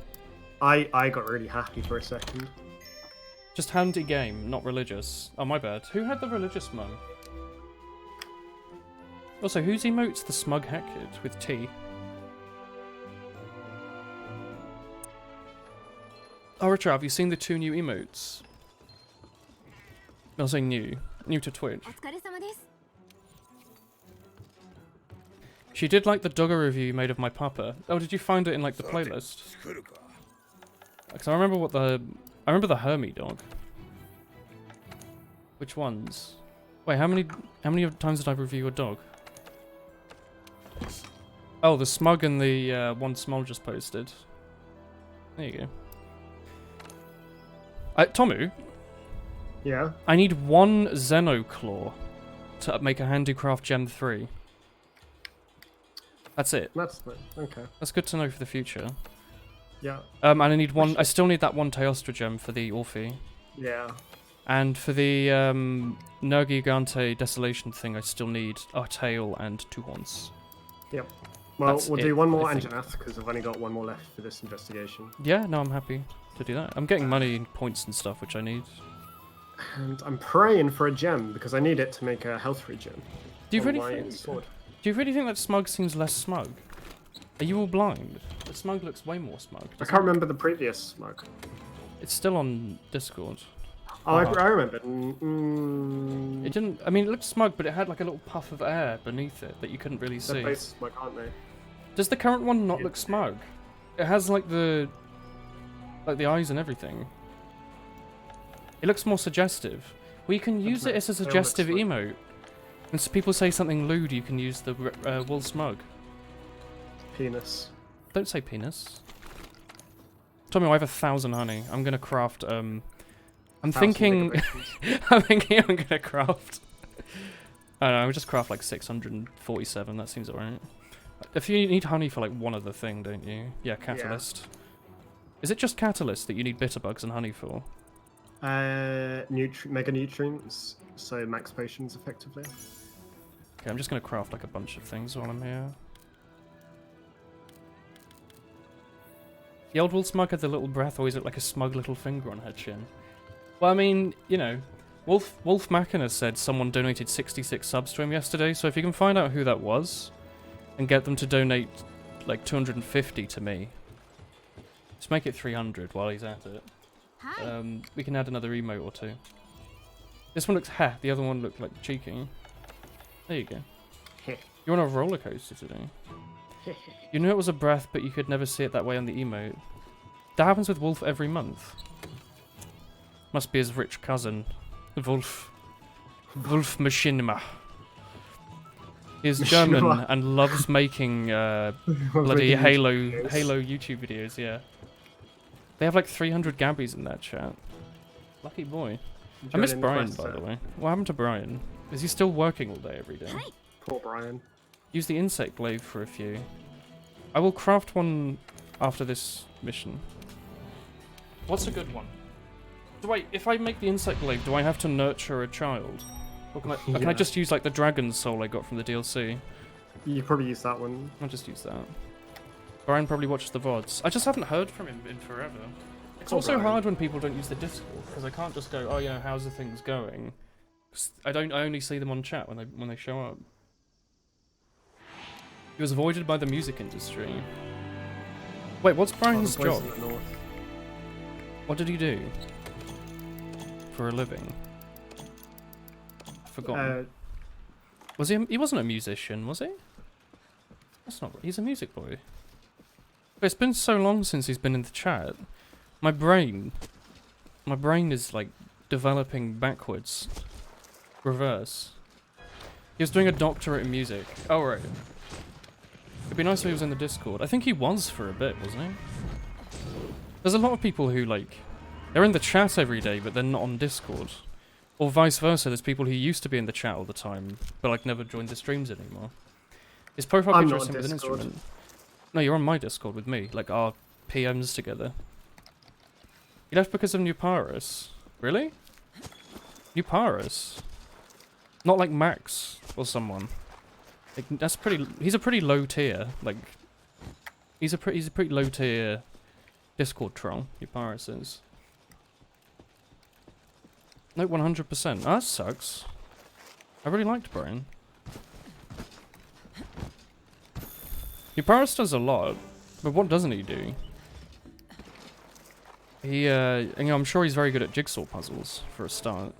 I got really happy for a second. Just handy game, not religious. Oh, my bad. Who had the religious mum? Also, whose emote's the smug hack kid with T? Oh, Richard, have you seen the 2 new emotes? I'll say new. New to Twitch. She did like the Dogger review you made of my papa. Oh, did you find it in like the playlist? Because I remember I remember the Hermie dog. Which ones? Wait, how many times did I review a dog? Oh, the Smug and the one Small just posted. There you go. Tomu? Yeah? I need 1 Xenoclaw to make a Handicraft Gem 3. That's it. That's okay. That's good to know for the future. Yeah. And I need one. I still need that 1 Teostra gem for the Orphe. Yeah. And for the Nergigante Desolation thing, I still need a tail and 2 horns. Yep. Well, That's we'll it, do one more I think. Anjanath because I've only got 1 more left for this investigation. Yeah, no, I'm happy to do that. I'm getting money and points and stuff, which I need. And I'm praying for a gem because I need it to make a health regen. Do you on really my think? sword. Do you really think that Smug seems less smug? Are you all blind? The smug looks way more smug. I can't remember the previous smoke. It's still on Discord. Oh, Uh-huh. I remember. It didn't. I mean, it looked smug, but it had like a little puff of air beneath it that you couldn't really They're see. both smoke, aren't they? Does the current one not Yeah. look smug? It has like the eyes and everything. It looks more suggestive. Well, you can use it as a They all look suggestive smug. emote. When people say something lewd, you can use the wool smug. Penis. Don't say penis. Tommy, I have 1,000 honey. I'm gonna craft. I'm 1,000 thinking. megabytes. I'm thinking I'm gonna craft. I don't know. I'll just craft like 647. That seems alright. If you need honey for like one other thing, don't you? Yeah, catalyst. Is it just catalyst that you need bitter bugs and honey for? Mega nutrients, so max potions effectively. Okay, I'm just gonna craft like a bunch of things while I'm here. The old wool smug had the little breath always looked like a smug little finger on her chin. Well, I mean, you know, Wolf Machina said someone donated 66 subs to him yesterday, so if you can find out who that was, and get them to donate like 250 to me, just make it 300 while he's at it. We can add another emote or two. This one looks the other one looked like cheeky. There you go. You're on a roller coaster today. You knew it was a breath, but you could never see it that way on the emote. That happens with Wolf every month. Must be his rich cousin, Wolf Machinima. He is German Machinima. and loves making bloody Halo YouTube videos, yeah. They have like 300 Gabbies in that chat. Lucky boy. I miss Brian, by the way. What happened to Brian? Is he still working all day, every day? Poor Brian. Use the insect glaive for a few. I will craft one after this mission. What's a good one? Wait, if I make the insect glaive, do I have to nurture a child? Or can I Yeah. just use like the dragon soul I got from the DLC? You probably use that one. I'll just use that. Brian probably watches the VODs. I just haven't heard from him in forever. It's Poor also Brian. hard when people don't use the Discord, because I can't just go, oh yeah, how's the things going? 'Cause I only see them on chat when they show up. He was avoided by the music industry. Wait, what's Brian's Well, the job? place in the north. What did he do for a living? Forgotten. Was he? He wasn't a musician, was he? That's not. He's a music boy. But it's been so long since he's been in the chat. My brain is like developing backwards, reverse. He was doing a doctorate in music. Oh right. It'd be nice if he was in the Discord. I think he was for a bit, wasn't he? There's a lot of people who like, they're in the chat every day, but they're not on Discord. Or vice versa, there's people who used to be in the chat all the time, but like never joined the streams anymore. His profile I'm picture not is him on with an Discord. instrument. No, you're on my Discord with me, like our PMs together. You left because of New Paris. Really? New Paris? Not like Max or someone. Like, that's pretty. He's a pretty low tier. Like, he's a pretty low tier Discord troll. New Paris is. No, 100%. Oh, that sucks. I really liked Brian. New Paris does a lot, but what doesn't he do? He, you know, I'm sure he's very good at jigsaw puzzles for a start.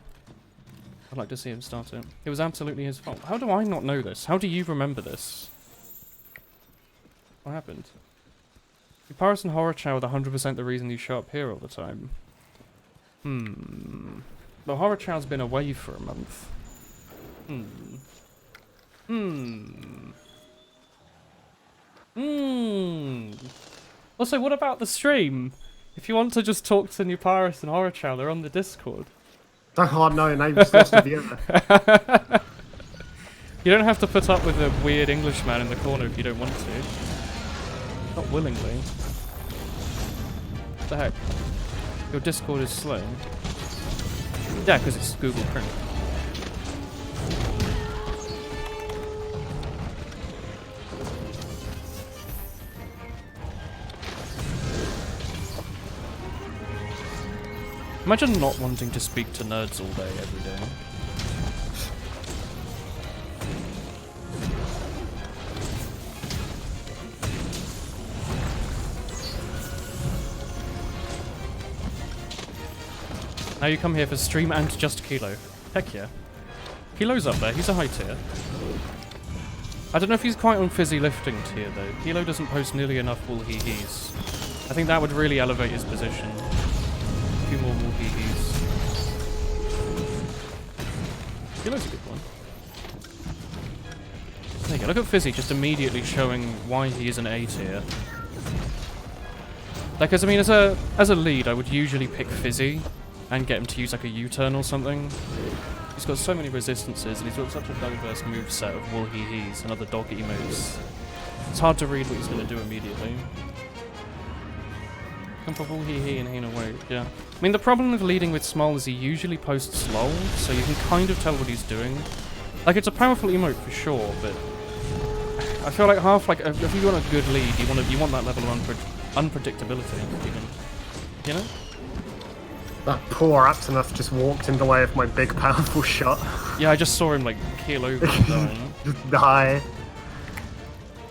I'd like to see him start it. It was absolutely his fault. How do I not know this? How do you remember this? What happened? New Paris and Horror Chow are 100% the reason you show up here all the time. But Horror Chow's been away for a month. Also, what about the stream? If you want to just talk to New Paris and Horror Chow, they're on the Discord. Oh no, now you've just lost a viewer. You don't have to put up with a weird Englishman in the corner if you don't want to. Not willingly. What the heck? Your Discord is slow. Yeah, because it's Google Chrome. Imagine not wanting to speak to nerds all day, every day. Now you come here for stream and just Kilo. Heck yeah. Kilo's up there, he's a high tier. I don't know if he's quite on fizzy lifting tier though. Kilo doesn't post nearly enough wool hee-hees. I think that would really elevate his position. A few more wool hee-hees. Kilo's a good one. There you go, look at Fizzy just immediately showing why he is an A tier. Like, as a lead, I would usually pick Fizzy and get him to use like a U-turn or something. He's got so many resistances and he's got such a diverse moveset of wool hee-hees and other dog emotes. It's hard to read what he's going to do immediately. Come for wool hee-hee and Hina wait, yeah. I mean, the problem with leading with Small is he usually posts lol, so you can kind of tell what he's doing. Like, it's a powerful emote for sure, but I feel like if you want a good lead, you want that level of unpredictability, even. You know? That poor Aptonuff just walked in the way of my big powerful shot. Yeah, I just saw him like keel over and dying. Just die.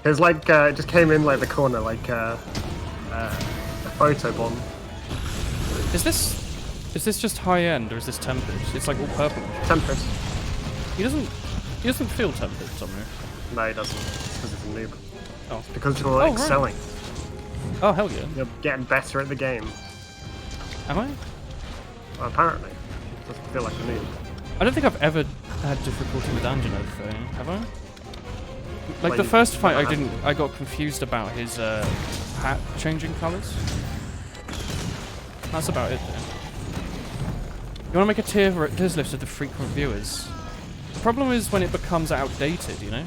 It was like, it just came in like the corner, like a photo bomb. Is this just high end or is this tempered? It's like all purple. Tempered. He doesn't feel tempered somewhere. No, he doesn't. Because it's a noob. Oh. It's because you're Right. excelling. Oh hell yeah. You're getting better at the game. Am I? Well, apparently. It doesn't feel like a noob. I don't think I've ever had difficulty with Angenov though, have I? Like the you first fight never I got confused about his hat changing colours. That's about it then. You wanna make a tier list of the frequent viewers. The problem is when it becomes outdated, you know?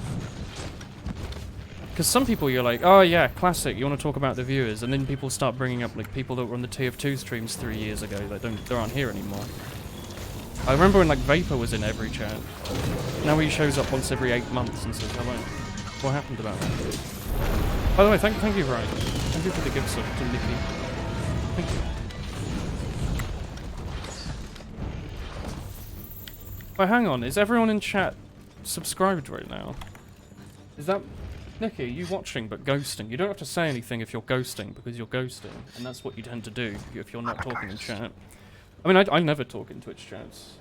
Because some people you're like, oh yeah, classic, you want to talk about the viewers, and then people start bringing up like people that were on the TF2 streams 3 years ago that aren't here anymore. I remember when like Vapor was in every chat. Now he shows up once every 8 months and says hello. What happened about that? By the way, thank you, Ryan. Thank you for the gift sub to Nicky. Thank you. But hang on, is everyone in chat subscribed right now? Is that... Nicky, you watching but ghosting? You don't have to say anything if you're ghosting, because you're ghosting. And that's what you tend to do if you're not talking in chat. I mean, I never talk in Twitch chats.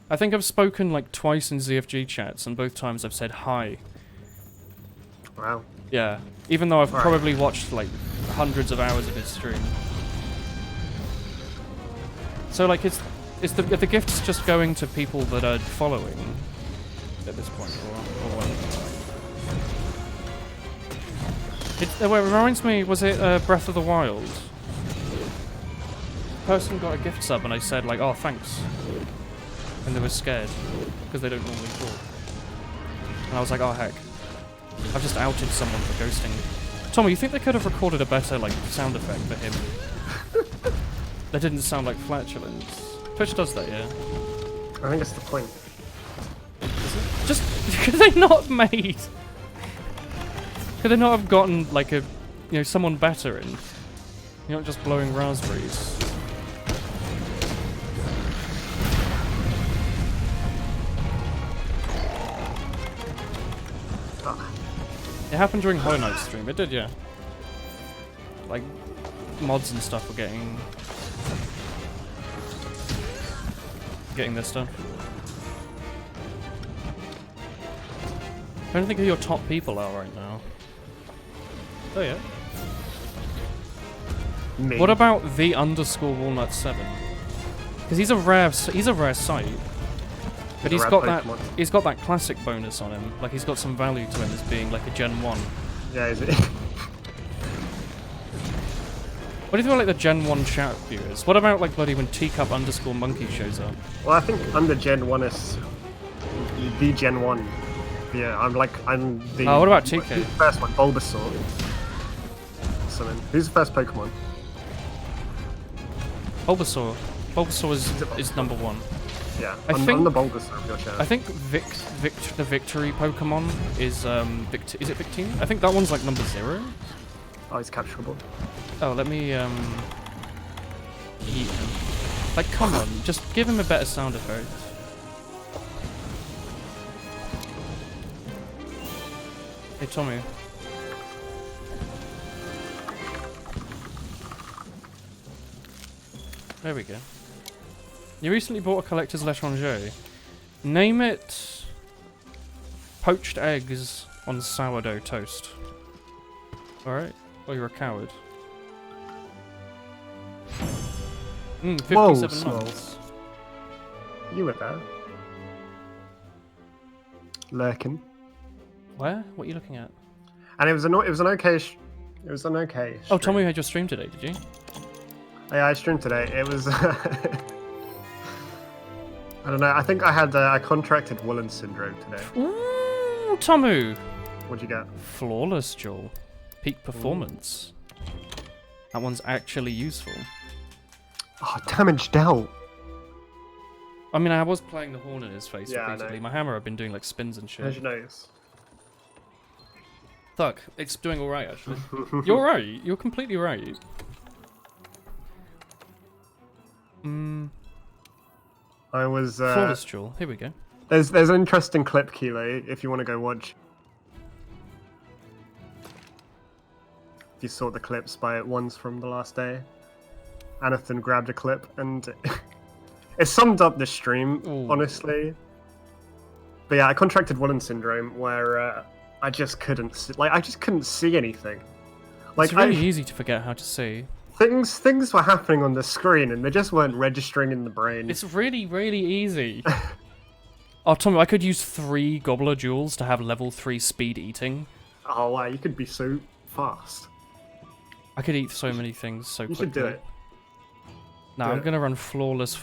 I think I've spoken like twice in ZFG chats, and both times I've said hi. Wow. Yeah. Even though I've Right. probably watched like hundreds of hours of his stream. So like, is the gift's just going to people that are following at this point, or what? Well, it reminds me, was it Breath of the Wild? Person got a gift sub and I said like, oh thanks. And they were scared, because they don't normally talk. And I was like, oh heck. I've just outed someone for ghosting. Tommy, you think they could have recorded a better like sound effect for him? That didn't sound like flatulence. Twitch does that, yeah? I think it's the point. Just, could they not have made... Could they not have gotten, like, someone better in? You're not just blowing raspberries. It happened during Hollow Knight stream, it did, yeah. Like, mods and stuff were getting their stuff. I don't think who your top people are right now. Oh yeah. Me. What about the _Walnut7? Because he's a rare sight. But He's he's a got rare that Pokemon. he's got that classic bonus on him. Like he's got some value to him as being like a Gen 1. Yeah, is it? What do you feel like the Gen 1 chat viewers? What about like bloody when Teacup_Monkey shows up? Well, I think I'm the Gen 1 is the Gen 1. Yeah, I'm the... Oh, what about TK? Who's the first one? Bulbasaur. Something. Who's the first Pokemon? Bulbasaur. Bulbasaur is number 1. Yeah, I I'm think- the Bulbasaur of your chat. I think the victory Pokemon is is it Victini? I think that one's like number 0. Oh, he's capturable. Oh, let me eat him. Like, come on, just give him a better sound effect. Hey, Tommy. There we go. You recently bought a collector's L'Étranger. Name it poached eggs on sourdough toast. Alright? Or you're a coward. 57 Whoa, months. You were there. Lurking. Where? What are you looking at? And it was an okay Oh, stream. Tommy had your stream today, did you? Yeah, I streamed today. It was I don't know. I think I contracted Woolen syndrome today. Ooh, Tomu! What'd you get? Flawless, Joel. Peak performance. That one's actually useful. Oh, damage dealt. I mean, I was playing the horn in his face Yeah, I know. repeatedly. My hammer, I've been doing like spins and How's shit. your nose? Fuck, it's doing alright actually. You're right, you're completely right. I was. Flawless, Joel. Here we go. There's an interesting clip, Kilo, if you want to go watch. If you saw the clips by ones from the last day, Anathan grabbed a clip and it summed up the stream, Ooh. honestly. But yeah, I contracted Woolen syndrome where I just couldn't see anything. Like It's really easy to forget how to see. things were happening on the screen and they just weren't registering in the brain. It's really, really easy. Oh, Tommy, I could use 3 Gobbler Jewels to have level 3 speed eating. Oh wow, you could be so fast. I could eat so many things so You quickly. should do it. Now Do I'm it. gonna run flawless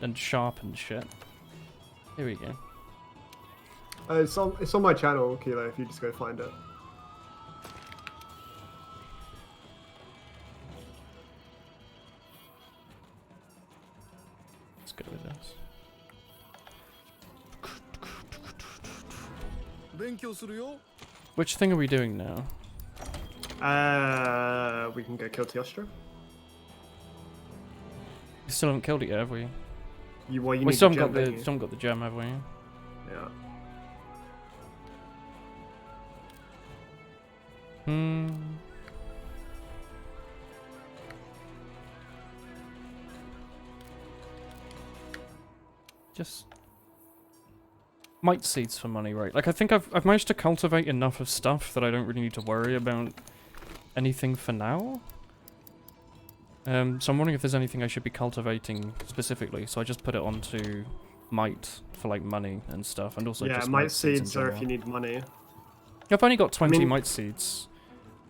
and sharp and shit. Here we go. It's on my channel, Kilo. If you just go find it. Let's go with this. 勉強するよ Which thing are we doing now? We can go kill Teostra. We still haven't killed it yet, have we? You We need still the haven't got gem, the don't you? still haven't got the gem, have we? Yeah. Hmm. Just mite seeds for money, right? Like I think I've managed to cultivate enough of stuff that I don't really need to worry about anything for now. So I'm wondering if there's anything I should be cultivating specifically. So I just put it onto mite for like money and stuff, and also Yeah, just mite in seeds are if general. you need money. I've only got 20 mean- mite seeds.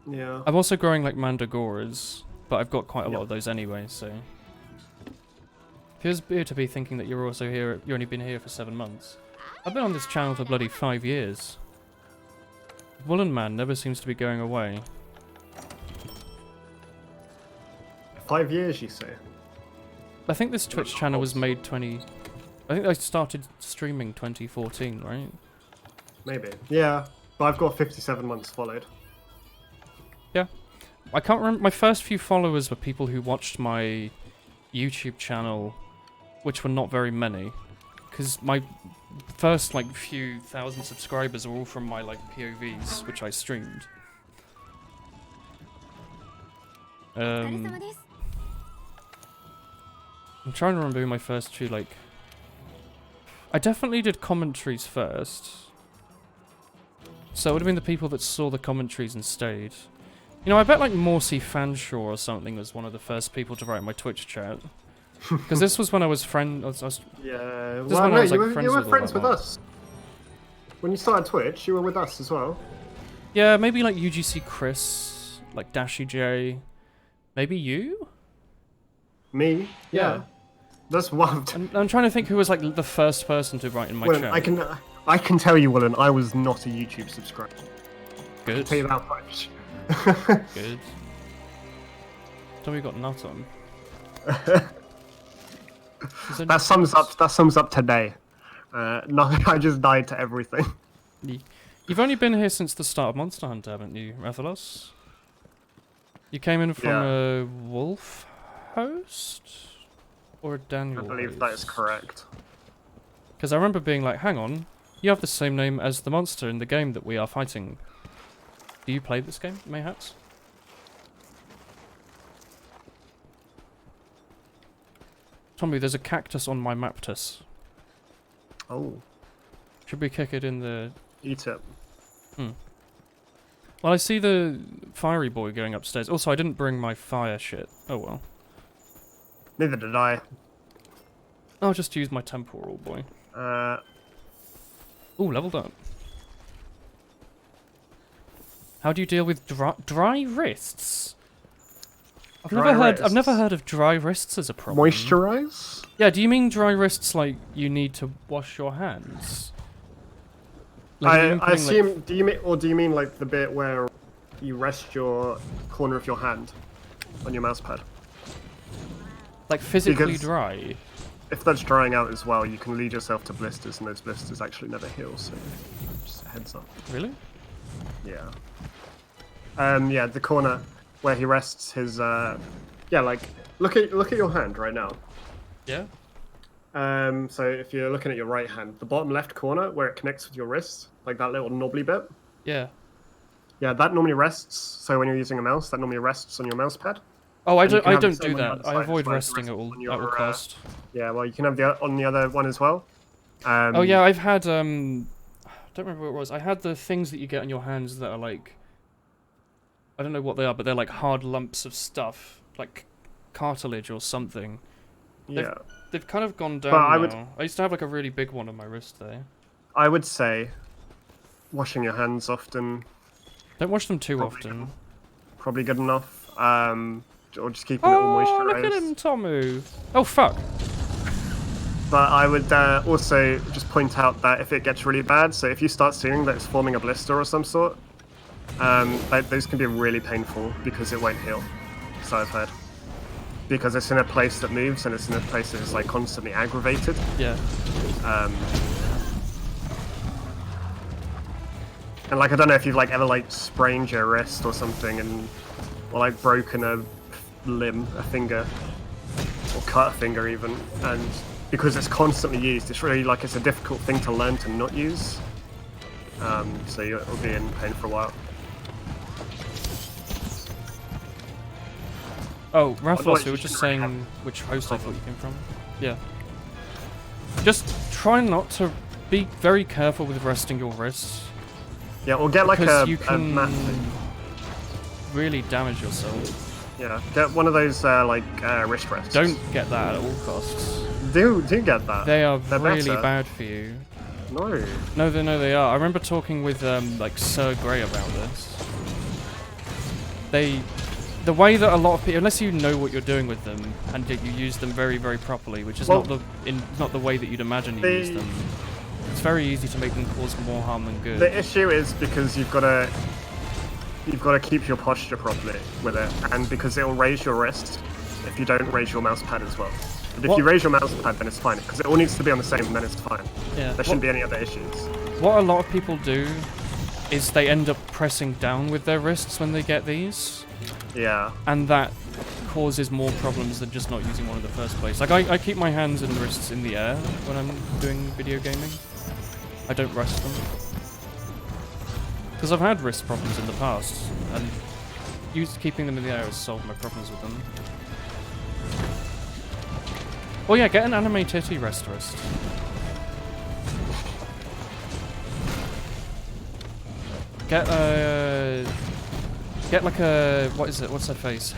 Yeah. I'm also growing like mandragoras, but I've got quite a lot Yep. of those anyway, so. Feels weird to be thinking that you're also here, you've only been here for 7 months. I've been on this channel for bloody 5 years. Woolen Man never seems to be going away. 5 years, you say? I think this Twitch channel was made I think I started streaming 2014, right? Maybe. Yeah, but I've got 57 months followed. I can't remember, my first few followers were people who watched my YouTube channel, which were not very many. Because my first like few thousand subscribers were all from my like POVs, which I streamed. お疲れ様 Um, です I'm trying to remember who my first few like... I definitely did commentaries first. So it would have been the people that saw the commentaries and stayed. You know, I bet like Morsey Fanshaw or something was one of the first people to write in my Twitch chat. Because this was when I was Yeah, This well, when I no, was, like, you friends were with all friends that with lot. us. When you started Twitch, you were with us as well. Yeah, maybe like UGC Chris, like Dashy J, maybe you? Me? Yeah. That's wild. I'm trying to think who was like the first person to write in my Well, chat. I can tell you, Willen, I was not a YouTube subscriber. Good, Tell you that much. good. So we got nut on. Is there That sums up today. No, I just died to everything. You've only been here since the start of Monster Hunter, haven't you, Rathalos? You came in from Yeah. a wolf host? Or a I Daniel believe that is correct. Because I remember being like, hang on, you have the same name as the monster in the game that we are fighting. Do you play this game, mayhaps? Tommy, there's a cactus on my Maptus. Oh, Should we kick it in the... eat it. Well, I see the fiery boy going upstairs. Also, I didn't bring my fire shit. Oh well. Neither did I. I'll just use my temporal boy. Ooh, leveled up. How do you deal with dry wrists? I've never heard of dry wrists as a problem. Moisturize? Yeah, do you mean dry wrists like you need to wash your hands? Like, are you I putting, like, assume. Do you mean like the bit where you rest your corner of your hand on your mouse pad? like physically because- dry? If that's drying out as well, you can lead yourself to blisters, and those blisters actually never heal. So, just a heads up. Really? Yeah. Yeah, the corner where he rests his. Yeah, like look at your hand right now. Yeah. So if you're looking at your right hand, the bottom left corner where it connects with your wrist, like that little knobbly bit. Yeah. Yeah, that normally rests. So when you're using a mouse, that normally rests on your mouse pad. Oh, I And you don't. can I have the don't same do on the that. other I side as avoid well, resting rest at all on your, cost. Yeah, well, you can have the on the other one as well. Oh yeah, I've had I don't remember what it was. I had the things that you get on your hands that are like, I don't know what they are, but they're like hard lumps of stuff, like cartilage or something. Yeah, They've kind of gone down But now. I used to have like a really big one on my wrist there. I would say washing your hands often, Don't wash them too Probably often. probably good enough. Or just keeping it all Oh, moisturized. look at him, Tomu. Oh fuck. But I would also just point out that if it gets really bad, so if you start seeing that it's forming a blister or some sort, those can be really painful because it won't heal. So I've heard. Because it's in a place that moves and it's in a place that is like constantly aggravated. Yeah. And like I don't know if you've like ever like sprained your wrist or something or like broken a limb, a finger, or cut a finger even, and because it's constantly used, it's really like it's a difficult thing to learn to not use. So you'll be in pain for a while. Oh, Rathlos, Otherwise you were you just shouldn't saying which host I thought you came from. Yeah. Just try not to be very careful with resting your wrists. Yeah, or get like Because a, you a can mat thing. really damage yourself. Yeah, get one of those wrist rests. Don't get that at all costs. do get that. They are They're really better. bad for you. No. No, they are. I remember talking with like Sir Grey about this. The way that a lot of people, unless you know what you're doing with them and that you use them very, very properly, which is Well, not the way that you'd imagine you use them. It's very easy to make them cause more harm than good. The issue is because you've got to keep your posture properly with it, and because it'll raise your wrist if you don't raise your mouse pad as well. But if What- you raise your mouse pad, then it's fine, because it all needs to be on the same, and then it's fine. Yeah. There shouldn't be any other issues. What a lot of people do is they end up pressing down with their wrists when they get these, Yeah. and that causes more problems than just not using one in the first place. Like, I keep my hands and wrists in the air when I'm doing video gaming. I don't rest them. Because I've had wrist problems in the past, and keeping them in the air has solved my problems with them. Oh yeah, get an anime titty rest wrist. Get like a, what is it? What's her face?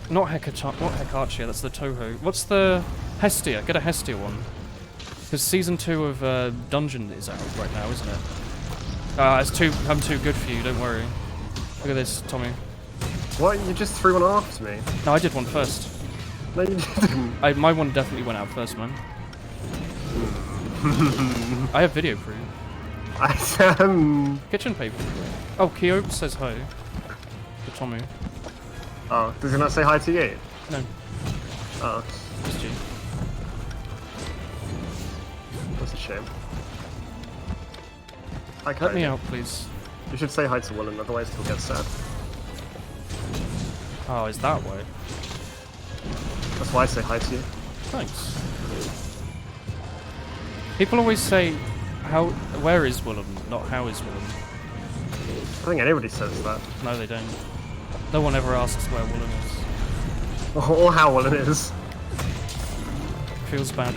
Not Hecarchia, that's the Toho. What's the Hestia? Get a Hestia one. Because season 2 of Dungeon is out right now, isn't it? I'm too good for you, don't worry. Look at this, Tommy. What? You just threw one after me? No, I did one first. No, you didn't. My one definitely went out first, man. I have video proof. Kitchen paper. Oh, Kyo says hi. To Tommy. Oh, does he not say hi to you? No, Oh, just you. that's a shame. Hi, Let me Cody. out, please. You should say hi to Willen, otherwise he'll get sad. Oh, is that way? That's why I say hi to you. Thanks. People always say, where is Willem, not how is Willem. I think anybody says that. No, they don't. No one ever asks where Willem is. Or how Willen is. feels bad.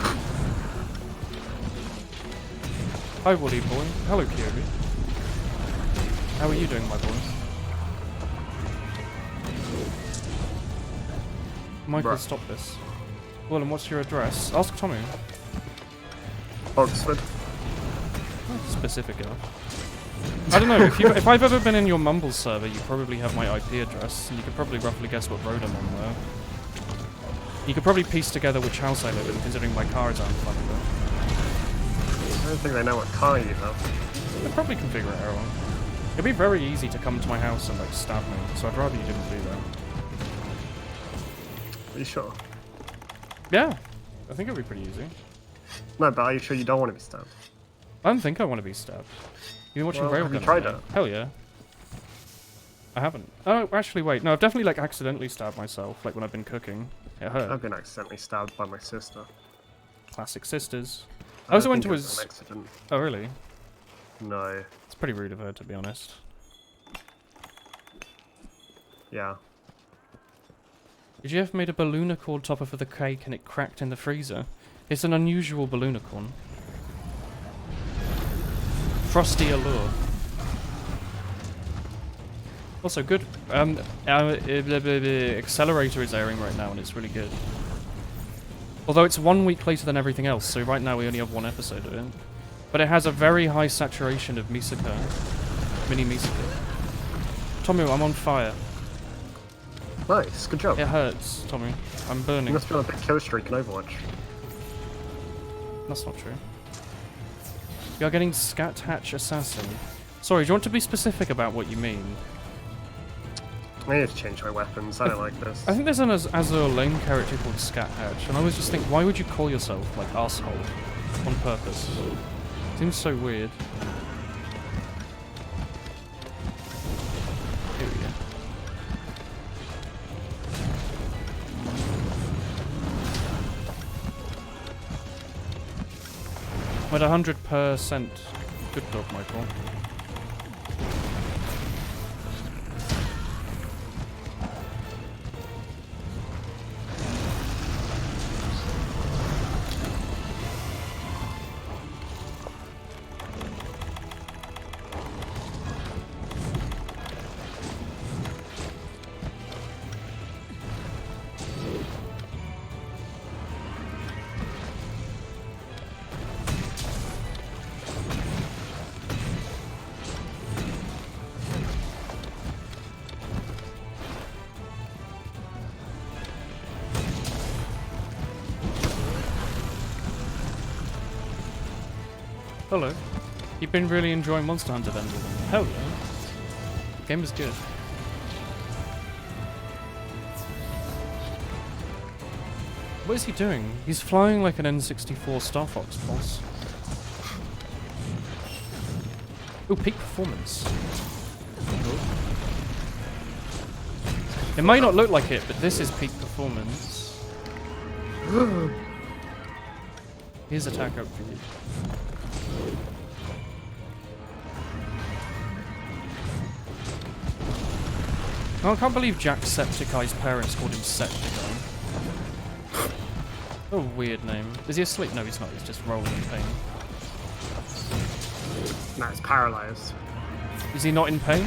Hi, Woolly boy. Hello, Kyobi. How are you doing, my boy? Michael, Bruh. stop this. Well, and what's your address? Ask Tommy. Oxford. Specific enough. I don't know, if I've ever been in your Mumble server, you probably have my IP address, and you could probably roughly guess what road I'm on there. You could probably piece together which house I live in, considering my car is out in front of it. I don't think they know what car you have. I probably can figure it out. It'd be very easy to come to my house and like stab me, so I'd rather you didn't do that. Are you sure? Yeah, I think it'd be pretty easy. No, but are you sure you don't want to be stabbed? I don't think I want to be stabbed. You've been watching Well, have you Railgun? tried today? it? Hell yeah. I haven't. Oh, actually, wait. No, I've definitely like accidentally stabbed myself, like when I've been cooking. It hurt. I've been accidentally stabbed by my sister. Classic sisters. I also don't went think to it was his. an accident. Oh, really? No. It's pretty rude of her, to be honest. Yeah. Did you ever made a balloonacorn topper for the cake and it cracked in the freezer? It's an unusual balloonacorn. Frosty Allure. Also good. Accelerator is airing right now and it's really good. Although it's 1 week later than everything else, so right now we only have 1 episode of it. But it has a very high saturation of Misaka. Mini Misaka. Tommy, I'm on fire. Nice, good job. It hurts, Tommy. I'm You burning. must be on a big kill streak in Overwatch. That's not true. You're getting Scat Hatch Assassin. Sorry, do you want to be specific about what you mean? I need to change my weapons, I don't like this. I think there's an Azure Lane character called Scat Hatch, and I always just think, why would you call yourself, like, arsehole? On purpose. Seems so weird. Here we go. I'm at 100%. Good dog, Michael. Hello. You've been really enjoying Monster Hunter then? Hell yeah. Game is good. What is he doing? He's flying like an N64 Star Fox boss. Ooh, peak performance. It may not look like it, but this is peak performance. Here's attack up for you. Oh, I can't believe Jacksepticeye's parents called him Septiceye. Oh, weird name. Is he asleep? No, he's not. He's just rolling in pain. Nah, it's paralyzed. Is he not in pain?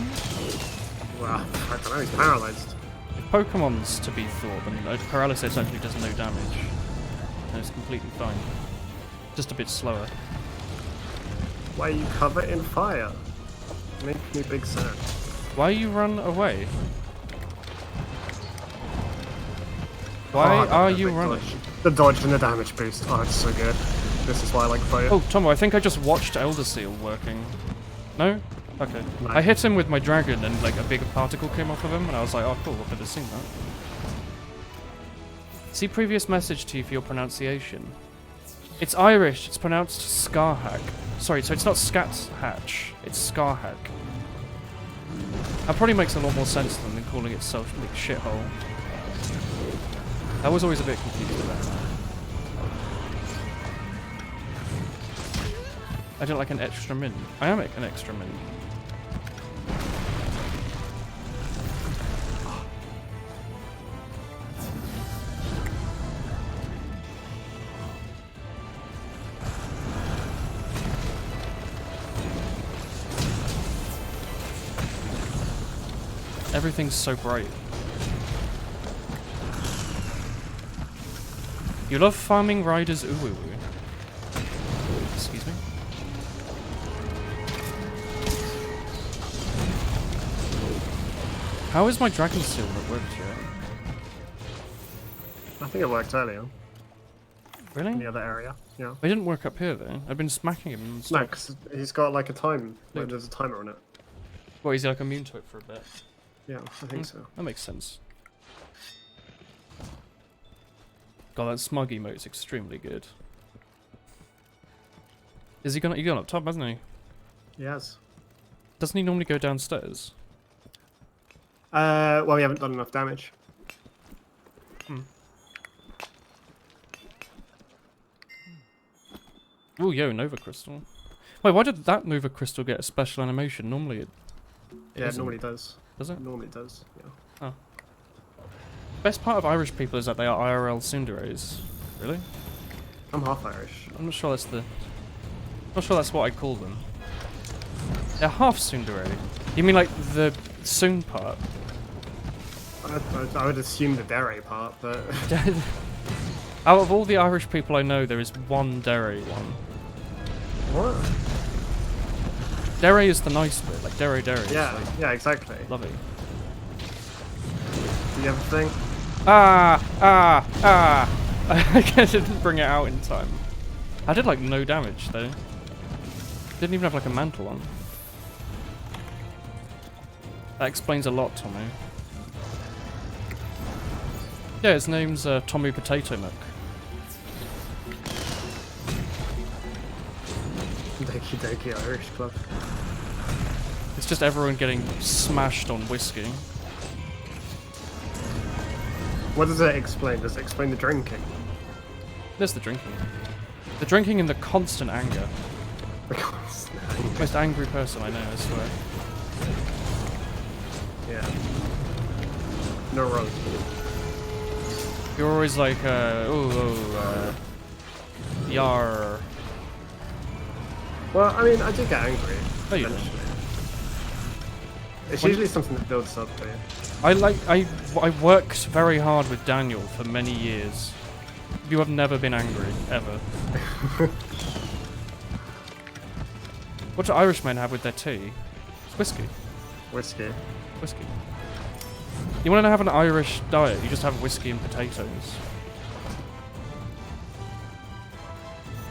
Well, I don't know, he's paralyzed. If Pokemon's to be thought, then paralysis actually does no damage. And it's completely fine. Just a bit slower. Why are you covered in fire? Make me big sad. Why you run away? Why Oh, are the you big running? dodge. The dodge and the damage boost. Oh, it's so good. This is why I like fire. Oh, Tomo, I think I just watched Elder Seal working. No? Okay. No. I hit him with my dragon and like a big particle came off of him and I was like, oh cool, I've never seen that. See previous message to you for your pronunciation. It's Irish, it's pronounced Scarhack. Sorry, so it's not Scat Hatch, it's Scarhack. That probably makes a lot more sense than calling it self-made shithole. I was always a bit confused about that. I don't like an extra min. I am an extra min. Everything's so bright. You love farming riders uwu. Excuse me. How is my dragon seal not worked yet? I think it worked earlier in Really? the other area. Yeah. It didn't work up here though. I've been smacking him and No, stuff. because he's got like a time. Like, Look. there's a timer on it. Well, he's like immune to it for a bit. Yeah, I think so. That makes sense. God, that smug emote's extremely good. Is he gone up top, hasn't he? Yes. Doesn't he normally go downstairs? Well, we haven't done enough damage. Oh, yo, Nova Crystal. Wait, why did that Nova Crystal get a special animation? Normally it Yeah, it doesn't. normally does. Does it? It normally does. Yeah. Best part of Irish people is that they are IRL tsunderes. Really? I'm half Irish. I'm not sure that's the... Not sure that's what I call them. They're half tsundere. You mean like the soon part? I would assume the dere part, but Out of all the Irish people I know, there is one dere one. what? Dere is the nice bit, like dere dere. is Yeah, like, yeah, exactly. love it. Do you ever think? Ah! I didn't bring it out in time. I did like no damage though. Didn't even have like a mantle on. That explains a lot, Tommy. Yeah, his name's Tommy Potato Milk. Doki Doki Irish Club. It's just everyone getting smashed on whiskey. What does it explain? Does it explain the drinking? There's the drinking. The drinking and the constant anger. Because Most angry person I know, I swear. yeah. No road. You're always like, yar. Well, I mean, I do get angry. No, you don't. eventually. It's When- usually something that builds up to you. I worked very hard with Daniel for many years. You have never been angry, ever. What do Irishmen have with their tea? It's whiskey. Whiskey. Whiskey. You want to have an Irish diet, you just have whiskey and potatoes.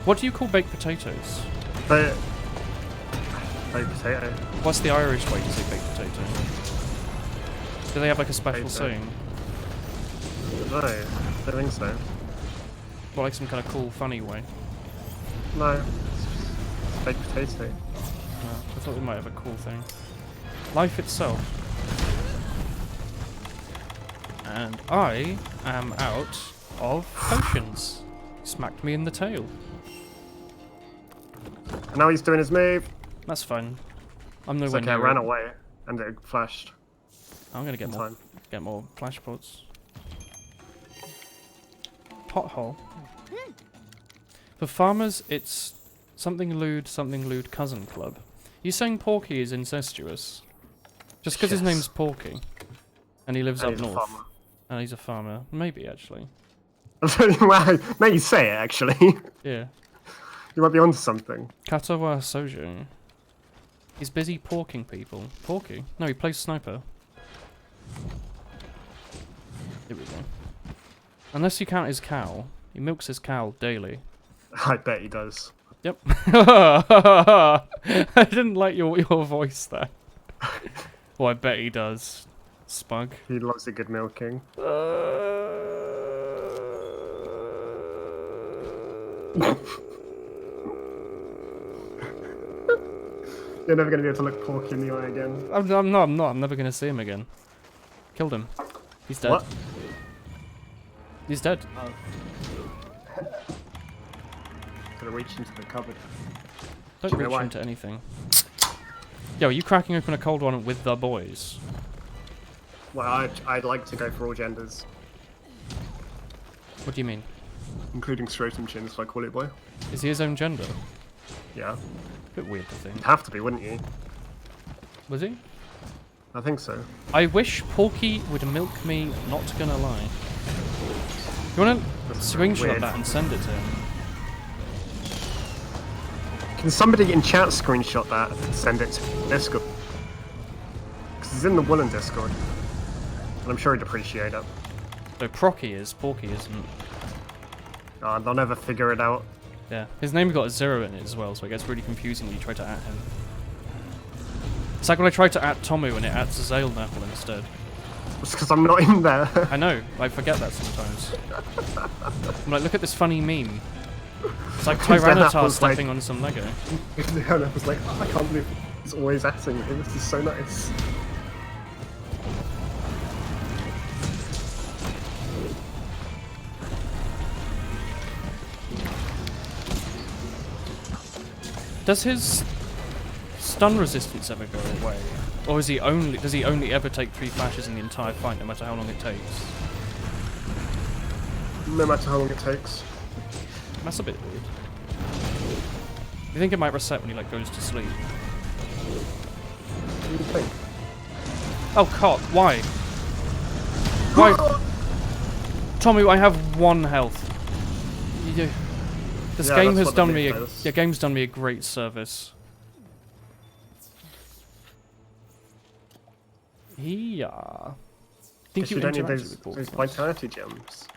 What do you call baked potatoes? But baked potato. What's the Irish way to say baked potato? Do they have like a special Potato. saying? No, I don't think so. Or like some kind of cool, funny way? No, it's baked potato. I thought we might have a cool thing. Life itself. And I am out of potions. Smacked me in the tail. And now he's doing his move. That's fine. I'm It's nowhere like I near ran it. away and it flashed I'm gonna get in more. time. Get more flash pots. Pothole. For farmers, it's something lewd cousin club. You saying Porky is incestuous? Just because his Yes. name's Porky, and he lives And up he's a north, farmer. and he's a farmer. Maybe actually. Wow, now you say it actually. Yeah. You might be onto something. Katawa Soju. He's busy porking people. Porky? No, he plays sniper. Here we go. Unless you count his cow. He milks his cow daily. I bet he does. Yep. I didn't like your voice there. Well, I bet he does. Spug. He loves a good milking. You're never going to be able to look Porky in the eye again. I'm not. I'm never gonna see him again. Killed him. He's dead. What? He's dead. Gonna reach into the cupboard. Don't Do you know reach why? into anything. Yo, are you cracking open a cold one with the boys? Well, I'd like to go for all genders, What do you mean? including scrotum chins, if I call it boy. Is he his own gender? Yeah. Bit weird to think. You'd have to be, wouldn't you? Was he? I think so. I wish Porky would milk me, not gonna lie. You wanna screenshot weird. that and send it to him? Can somebody in chat screenshot that and send it to Discord? Because it's in the Woolen Discord. And I'm sure he'd appreciate it. So Procky is, Porky isn't. They'll never figure it out. Yeah, his name got a 0 in it as well, so it gets really confusing when you try to at him. It's like when I tried to at Tomu and it adds Zale Knuckle instead. It's because I'm not in there. I know, I forget that sometimes. I'm like, look at this funny meme. It's like Then that Tyranitar was like- stepping on some Lego. And I was like, oh, I can't believe it's always atting me. This is so nice. Does his stun resistance ever go away? Or is he only does he only ever take 3 flashes in the entire fight, no matter how long it takes? No matter how long it takes. That's a bit weird. You think it might reset when he like goes to sleep? What do you think? Oh God, why? Why? Tommy, I have 1 health. This Yeah, game that's has what the done meme me does. the game's done me a great service. Yeah. Think You don't need interacted those with Porky. vitality gems.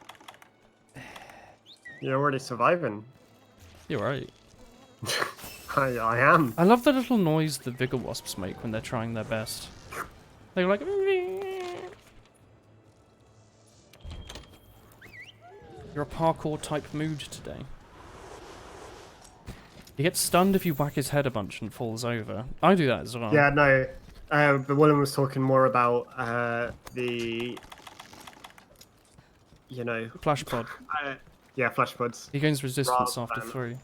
You're already surviving. You're right. I am. I love the little noise the Vigor Wasps make when they're trying their best. They're like... You're a parkour type mood today. He gets stunned if you whack his head a bunch and falls over. I do that as well. Yeah, no. The woman was talking more about the, you know, Flash pod. yeah, flash pods. He gains resistance Rather after than- 3.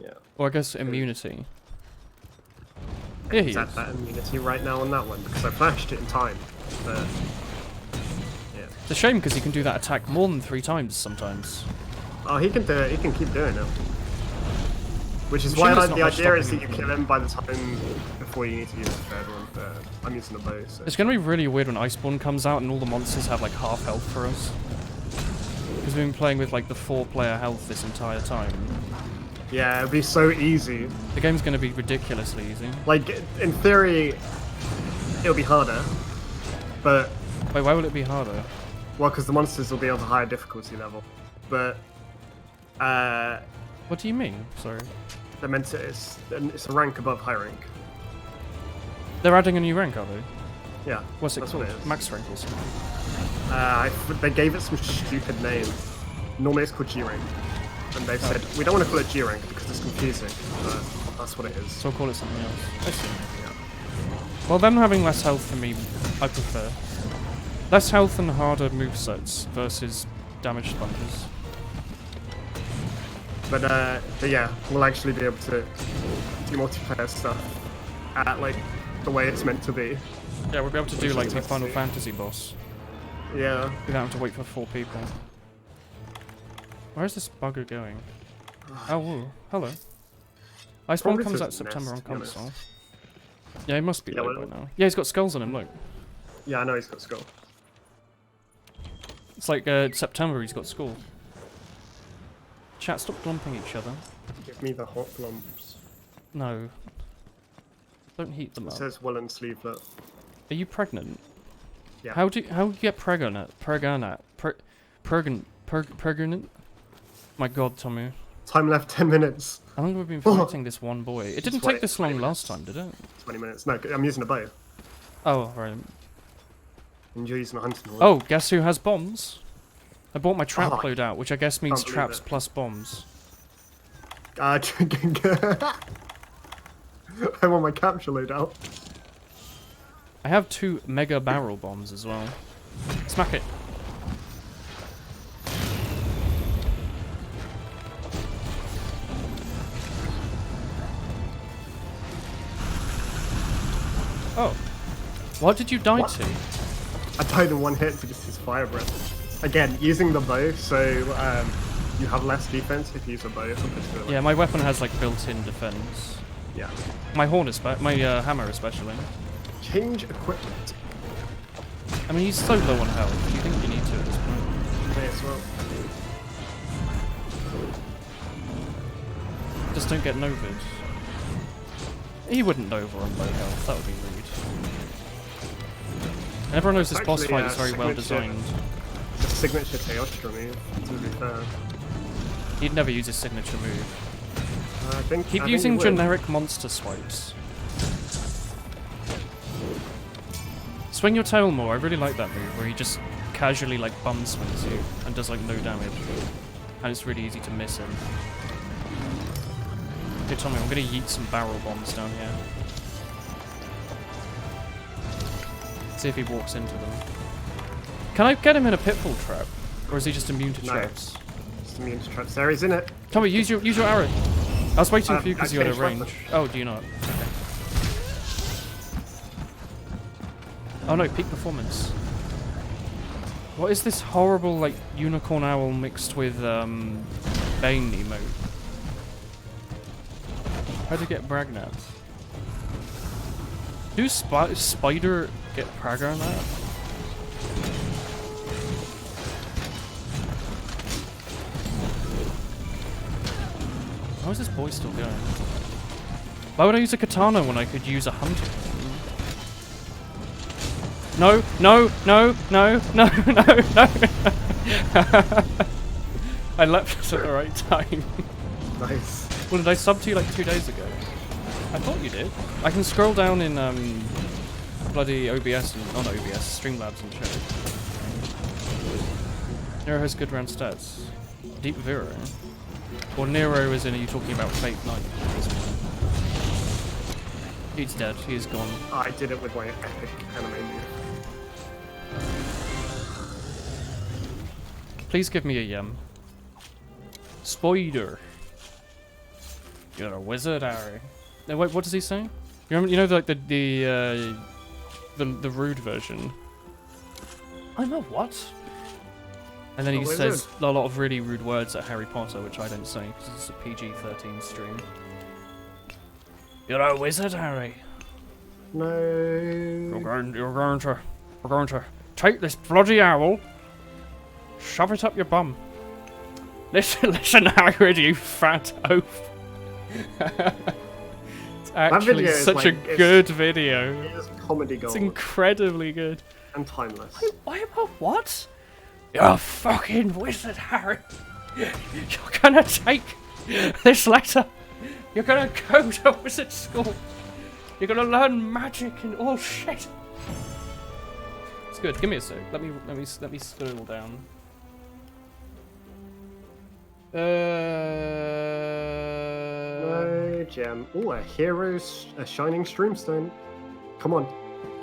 Yeah. Or I guess immunity. Here he He's is. at that immunity right now on that one because I flashed it in time. But yeah. It's a shame because he can do that attack more than 3 times sometimes. Oh, he can do it. He can keep doing it. Which is I'm why sure there's the not much idea is that stopping you him kill him by the time before you need to use the third one. But I'm using the bow, so. It's gonna be really weird when Iceborne comes out and all the monsters have like half health for us. Because we've been playing with like the 4-player health this entire time. Yeah, it'd be so easy. The game's gonna be ridiculously easy. Like, in theory, it'll be harder. But, Wait, why will it be harder? well, because the monsters will be of a higher difficulty level. But, What do you mean? Sorry. they're meant to, it's a rank above high rank. They're adding a new rank, are they? Yeah. What's it that's called? what it is. Max rank or something? They gave it some stupid name. Normally it's called G rank. And they've said, we don't want to call it G rank because it's confusing. But that's what it is. So I'll call it something else. I see. Yeah. Well, them having less health for me, I prefer. Less health and harder movesets versus damage sponges. But yeah, we'll actually be able to do multiplayer stuff at like the way it's meant to be. Yeah, we'll be able to do Which like is the nice to Final see. Fantasy boss Yeah. without having to wait for 4 people. Where is this bugger going? Oh, whoa. Hello. Iceborne Probably comes to out his September on nest, to be honest. console. Yeah, he must be Yeah, low well- by now. Yeah, he's got skulls on him, look. Yeah, I know he's got skull. It's like September, he's got skull. Chat, stop glumping each other. Give me the hot lumps. No. Don't heat them It up. says woolen sleevelet. Are you pregnant? Yeah. How do you get pregnant? Pregnant? My God, Tommy. Time left 10 minutes. How long have we been fighting this one boy? It didn't take wait, this long 20 last time, did it? 20 minutes. No, I'm using a bow. Oh, right. And you're using a hunting horn. Oh, guess who has bombs? I bought my trap Oh, load out, which I guess means can't believe traps it. plus bombs. I want my capture load out. I have 2 mega barrel bombs as well. Smack it. Oh. What did you die What? to? I died in one hit to just his fire breath. Again, using the bow, so you have less defense if you use a bow compared to like, Yeah, my weapon has like built-in defense. yeah. My horn my hammer especially. Change equipment. I mean, he's so low on health. Do you think you need to at this point? May as well. Just don't get Novid. He wouldn't Nova on low health. That would be rude. And everyone knows this boss Actually, fight is very well signature. designed. The signature Teostra move, to be fair. He'd never use his signature move. I think Keep I think using he would. generic monster swipes. Swing your tail more. I really like that move where he just casually like bum swings you and does like no damage. And it's really easy to miss him. Okay, Tommy, I'm gonna yeet some barrel bombs down here. See if he walks into them. Can I get him in a pitfall trap? Or is he just immune to No. traps? Just immune to traps. There he's in it. Tommy, use your arrow. I was waiting for you because I you had a changed range. weapon. Oh, do you not? Okay. Oh no, peak performance. What is this horrible, like, unicorn owl mixed with, Bane emote? How to get Bragnat? Do Spider get Praga on that? How is this boy still going? Why would I use a katana when I could use a hunter? No, no, no, no, no, no, no. I leapt at the right time. Nice. Well, did I sub to you like 2 days ago? I thought you did. I can scroll down in bloody OBS and not OBS, Streamlabs and shit. Nero has good round stats. Deep Vero. Or Nero is in, are you talking about Fate Knight? He's dead, he is gone. I did it with my epic anime move. Please give me a yum. Spider. You're a wizard, Harry. No, wait, what does he say? You know like the rude version. I'm a what? And then he wizard. says a lot of really rude words at Harry Potter, which I don't say because it's a PG-13 stream. You're a wizard, Harry. No. We're going to take this bloody owl, shove it up your bum. Listen, Hagrid, you fat oaf. It's actually video is such a like- good video. It is comedy gold It's incredibly good. and timeless. Why about what? You're a fucking wizard, Harry. You're gonna take this letter. You're gonna go to wizard school. You're gonna learn magic and all shit. It's good. Give me a sec. Let me scroll down. No gem. Oh, a shining streamstone. Come on,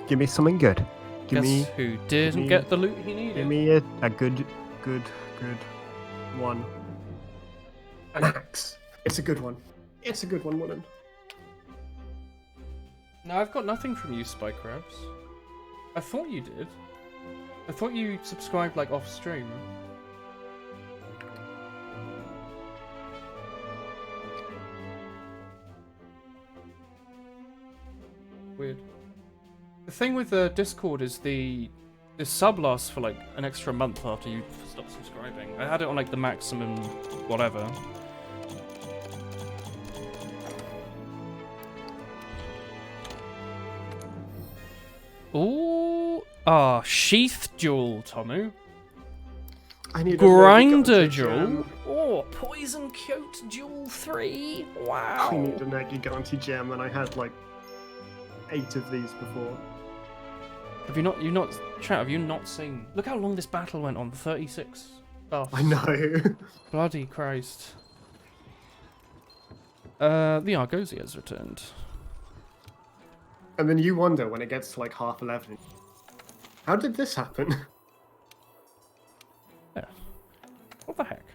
give me something good. Give Guess who didn't me- get the loot he needed? me a good one. An axe. It's a good one. It's a good one, woman. No, I've got nothing from you, Spike Crabs. I thought you did. I thought you subscribed like off stream. Weird. The thing with the Discord is the sub lasts for like an extra month after you stop subscribing. I had it on like the maximum whatever. Ooh, Sheath Jewel, Tomu. I need Grinder a Jewel. Oh, Poison Coat Jewel 3. Wow. I need a Nergigante gem, and I had like 8 of these before. Have you not, chat, have you not seen? Look how long this battle went on, 36. Oh, I know. bloody Christ. The Argosy has returned. And then you wonder when it gets to like 11:30. How did this happen? Yeah. What the heck?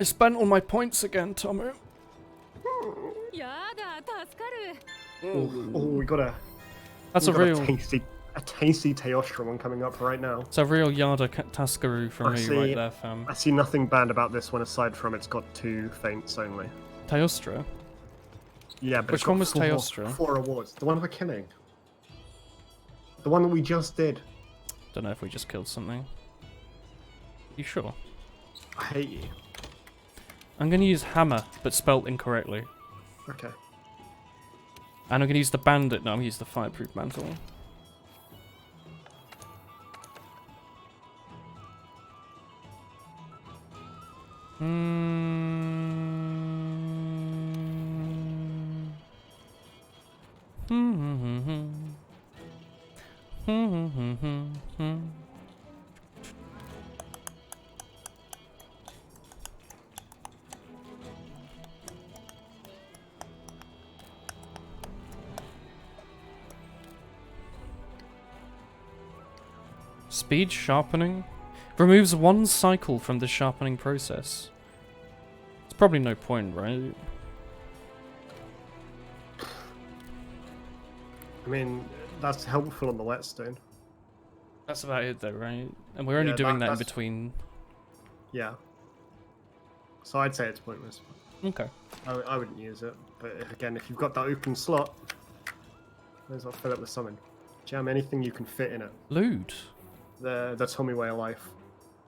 I spent all my points again, Tomu. Oh, we got a That's we a got real... a tasty Teostra one coming up right now. It's a real Yada Taskaroo from I me see. right there, fam. I see nothing bad about this one aside from it's got 2 feints only. Teostra. Yeah, but Which it's got one was four- Teostra? 4 awards. The one we're killing. The one that we just did. Don't know if we just killed something. You sure? I hate you. I'm gonna use hammer, but spelt incorrectly. Okay. And I'm gonna use the bandit. No, I'm gonna use the fireproof mantle. Speed sharpening removes 1 cycle from the sharpening process. It's probably no point, right? I mean, that's helpful on the whetstone. That's about it though, right? And we're only Yeah, doing that in that's- between. Yeah. So I'd say it's pointless. Okay. I wouldn't use it. But again, if you've got that open slot, may as well fill it with something. Jam anything you can fit in it. Lewd. The Tommy way of life.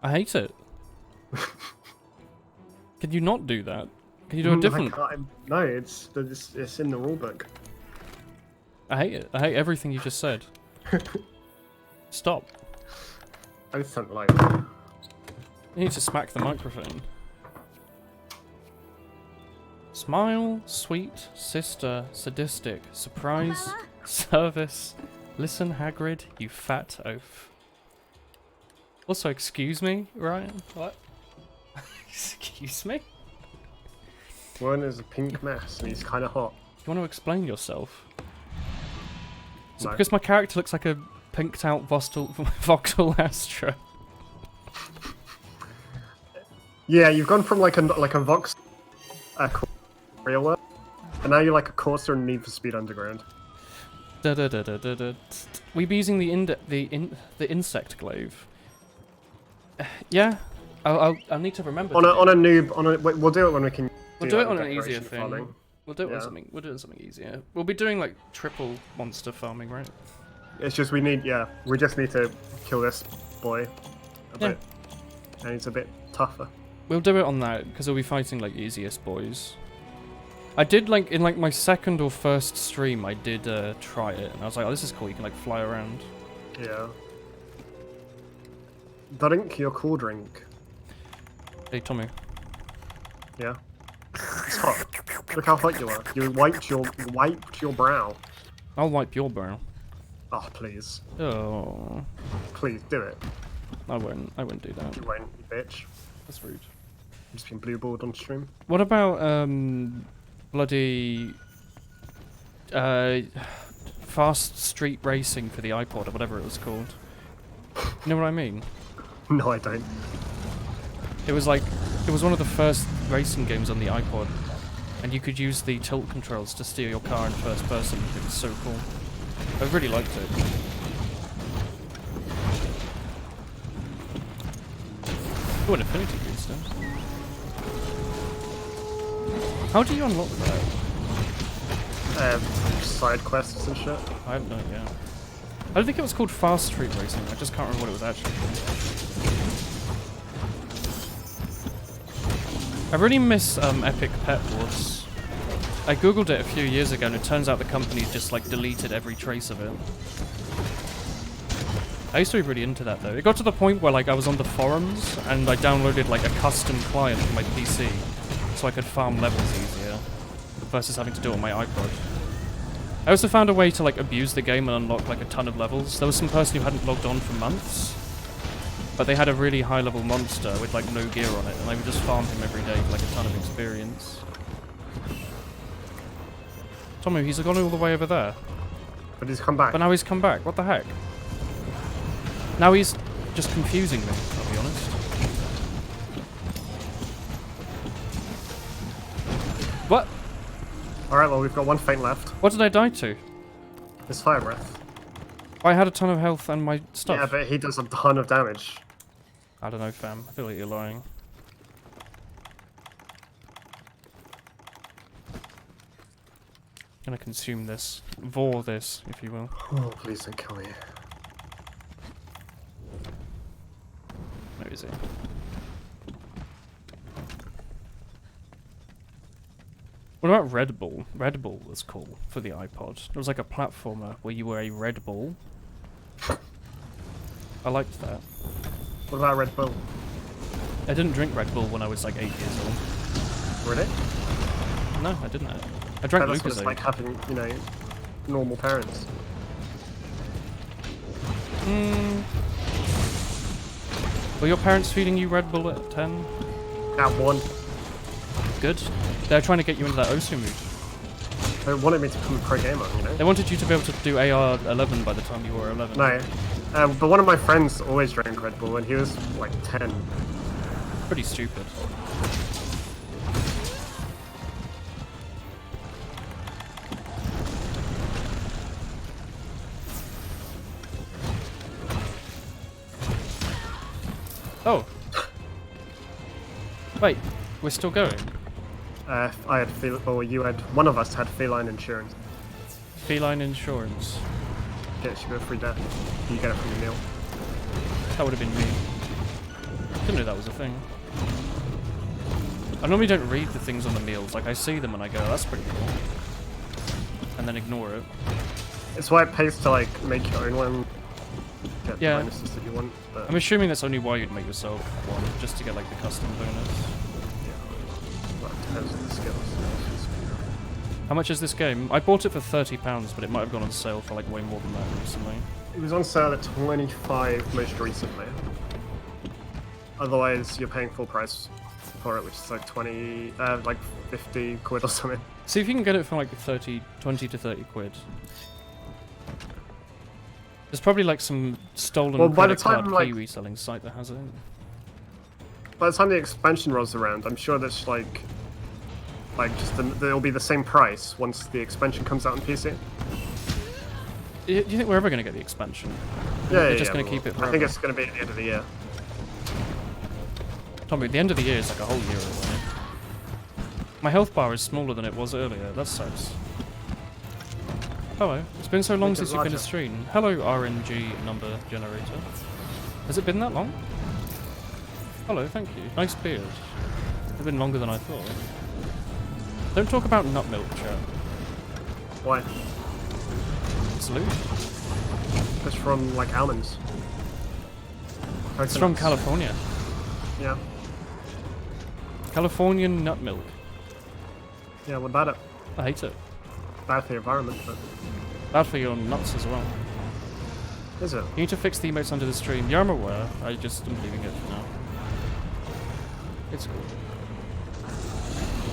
I hate it. Can you not do that? Can you do a different? No, it's in the rulebook. I hate it. I hate everything you just said. Stop. I just don't like it. You need to smack the microphone. Smile, sweet, sister, sadistic, surprise, service. Listen, Hagrid, you fat oaf. Also, excuse me, Ryan? What? Excuse me? One is a pink mess and he's kind of hot. You want to explain yourself? Is it No. because my character looks like a pinked out Voxel Astra? Yeah, you've gone from like a Vox, real world, and now you're like a Corsair and Need for Speed Underground. Da da da da da da. We be using the insect glaive. Yeah, I'll need to remember. On a noob we'll do it when we can. We'll do it like, on an easier decoration thing. farming. We'll do it on Yeah. something. We'll do it on something easier. We'll be doing like triple monster farming, right? It's just we just need to kill this boy a Yeah. bit, and he's a bit tougher. We'll do it on that because we'll be fighting like easiest boys. I did like in like my second or first stream. I did try it, and I was like, "Oh, this is cool. You can like fly around." Yeah. Drink your cool drink. Hey, Tommy. Yeah. It's hot. Look how hot you are. You wiped your brow. I'll wipe your brow. Oh please, Oh, please do it. I won't. I won't do that. You won't, you bitch. That's rude. I'm just being blue balled on stream. What about bloody fast street racing for the iPod or whatever it was called? You know what I mean? No, I don't. It was one of the first racing games on the iPod, and you could use the tilt controls to steer your car in first person. It was so cool. I really liked it. Oh, an affinity booster. How do you unlock that? Side quests and shit. I have no idea. I don't think it was called Fast Street Racing. I just can't remember what it was actually called. I really miss Epic Pet Wars. I googled it a few years ago and it turns out the company just like deleted every trace of it. I used to be really into that though. It got to the point where like I was on the forums and I downloaded like a custom client for my PC so I could farm levels easier versus having to do it on my iPod. I also found a way to like abuse the game and unlock like a ton of levels. There was some person who hadn't logged on for months, but they had a really high level monster with like no gear on it, and I would just farm him every day for like a ton of experience. Tommy, he's gone all the way over there. But he's come back. But now he's come back. What the heck? Now he's just confusing me, I'll be honest. What? Alright, well, we've got one feint left. What did I die to? It's Fire Breath. I had a ton of health and my stuff. Yeah, but he does a ton of damage. I don't know, fam. I feel like you're lying. gonna consume this. Vor this, if you will. Oh, please don't kill me. Where is it? What about Red Bull? Red Bull was cool for the iPod. It was like a platformer where you were a Red Bull. I liked that. What about Red Bull? I didn't drink Red Bull when I was like 8 years old. Really? No, I didn't. I drank That's what it's Lucozade. like having, you know, normal parents. Were your parents feeding you Red Bull at 10? At 1. Good. They're trying to get you into that Osu mood. They wanted me to become a pro gamer, you know? They wanted you to be able to do AR 11 by the time you were 11. No. But one of my friends always drank Red Bull and he was like 10. Pretty stupid. Oh. Wait, we're still going. I had you had, one of us had feline insurance. Feline insurance. Gets you a free death. You get it from your meal. That would have been me. Didn't know that was a thing. I normally don't read the things on the meals. Like, I see them and I go, that's pretty cool. And then ignore it. It's why it pays to like make your own one. Get Yeah. the bonuses that you want. But I'm assuming that's only why you'd make yourself one, just to get like the custom bonus. well, it depends on the skills. How much is this game? I bought it for £30, but it might have gone on sale for like way more than that recently. It was on sale at 25 most recently. Otherwise, you're paying full price for it, which is like 20, like 50 quid or something. See if you can get it for like 20 to 30 quid. There's probably like some stolen Well, by the credit card time, like- Kiwi selling site that has it. By the time the expansion rolls around, I'm sure that's like just there'll be the same price once the expansion comes out on PC. Do you think we're ever going to get the expansion? Yeah, They're yeah, just yeah, going to well, keep it I forever. think it's going to be at the end of the year. Tommy, the end of the year is like a whole year away. My health bar is smaller than it was earlier. That sucks. Hello. It's been so long Make it since you've been to larger. stream. Hello, RNG number generator. Has it been that long? Hello, thank you. Nice beard. It's been longer than I thought. Don't talk about nut milk, chat. Why? It's loot. It's from like almonds. It's from Coconuts. California. Yeah. Californian nut milk. Yeah, what about it? I hate it. Bad for the environment, but Bad for your nuts as well. is it? You need to fix the emotes under the stream. Yeah, I'm aware. I just am leaving it for now. It's cool.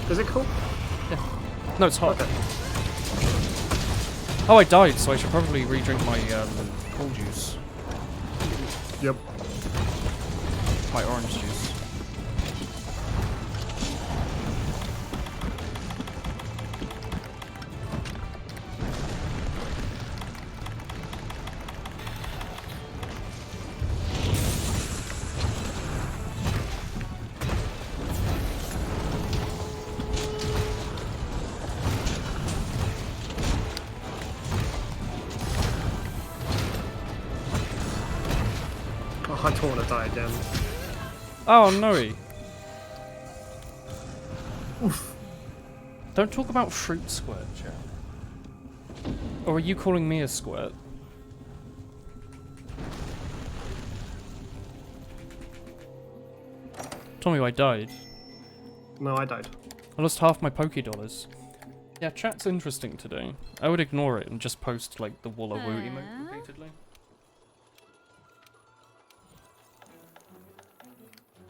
Is it cool? No, it's hot. Okay. Oh, I died, so I should probably re-drink my cool juice. Yep. My orange juice. Oh, I don't want to die again. Oh, no. Don't talk about fruit squirt, chat. Or are you calling me a squirt? Tommy, I died. No, I died. I lost half my Poké-dollars. Yeah, chat's interesting today. I would ignore it and just post, like, the Walla Woo emote repeatedly.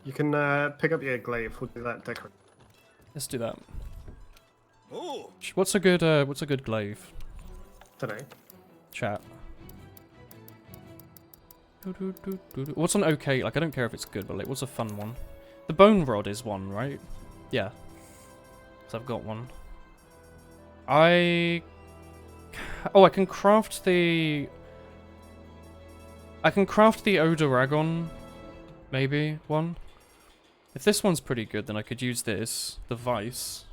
You can pick up your glaive. We'll do that decorate. Let's do that. Oh, What's a good glaive? Don't know. Chat. What's an okay? Like, I don't care if it's good, but like, what's a fun one? The bone rod is one, right? Yeah. So I've got one. I can craft the... I can craft the Odaragon, maybe, one. If this one's pretty good, then I could use this, the Vice.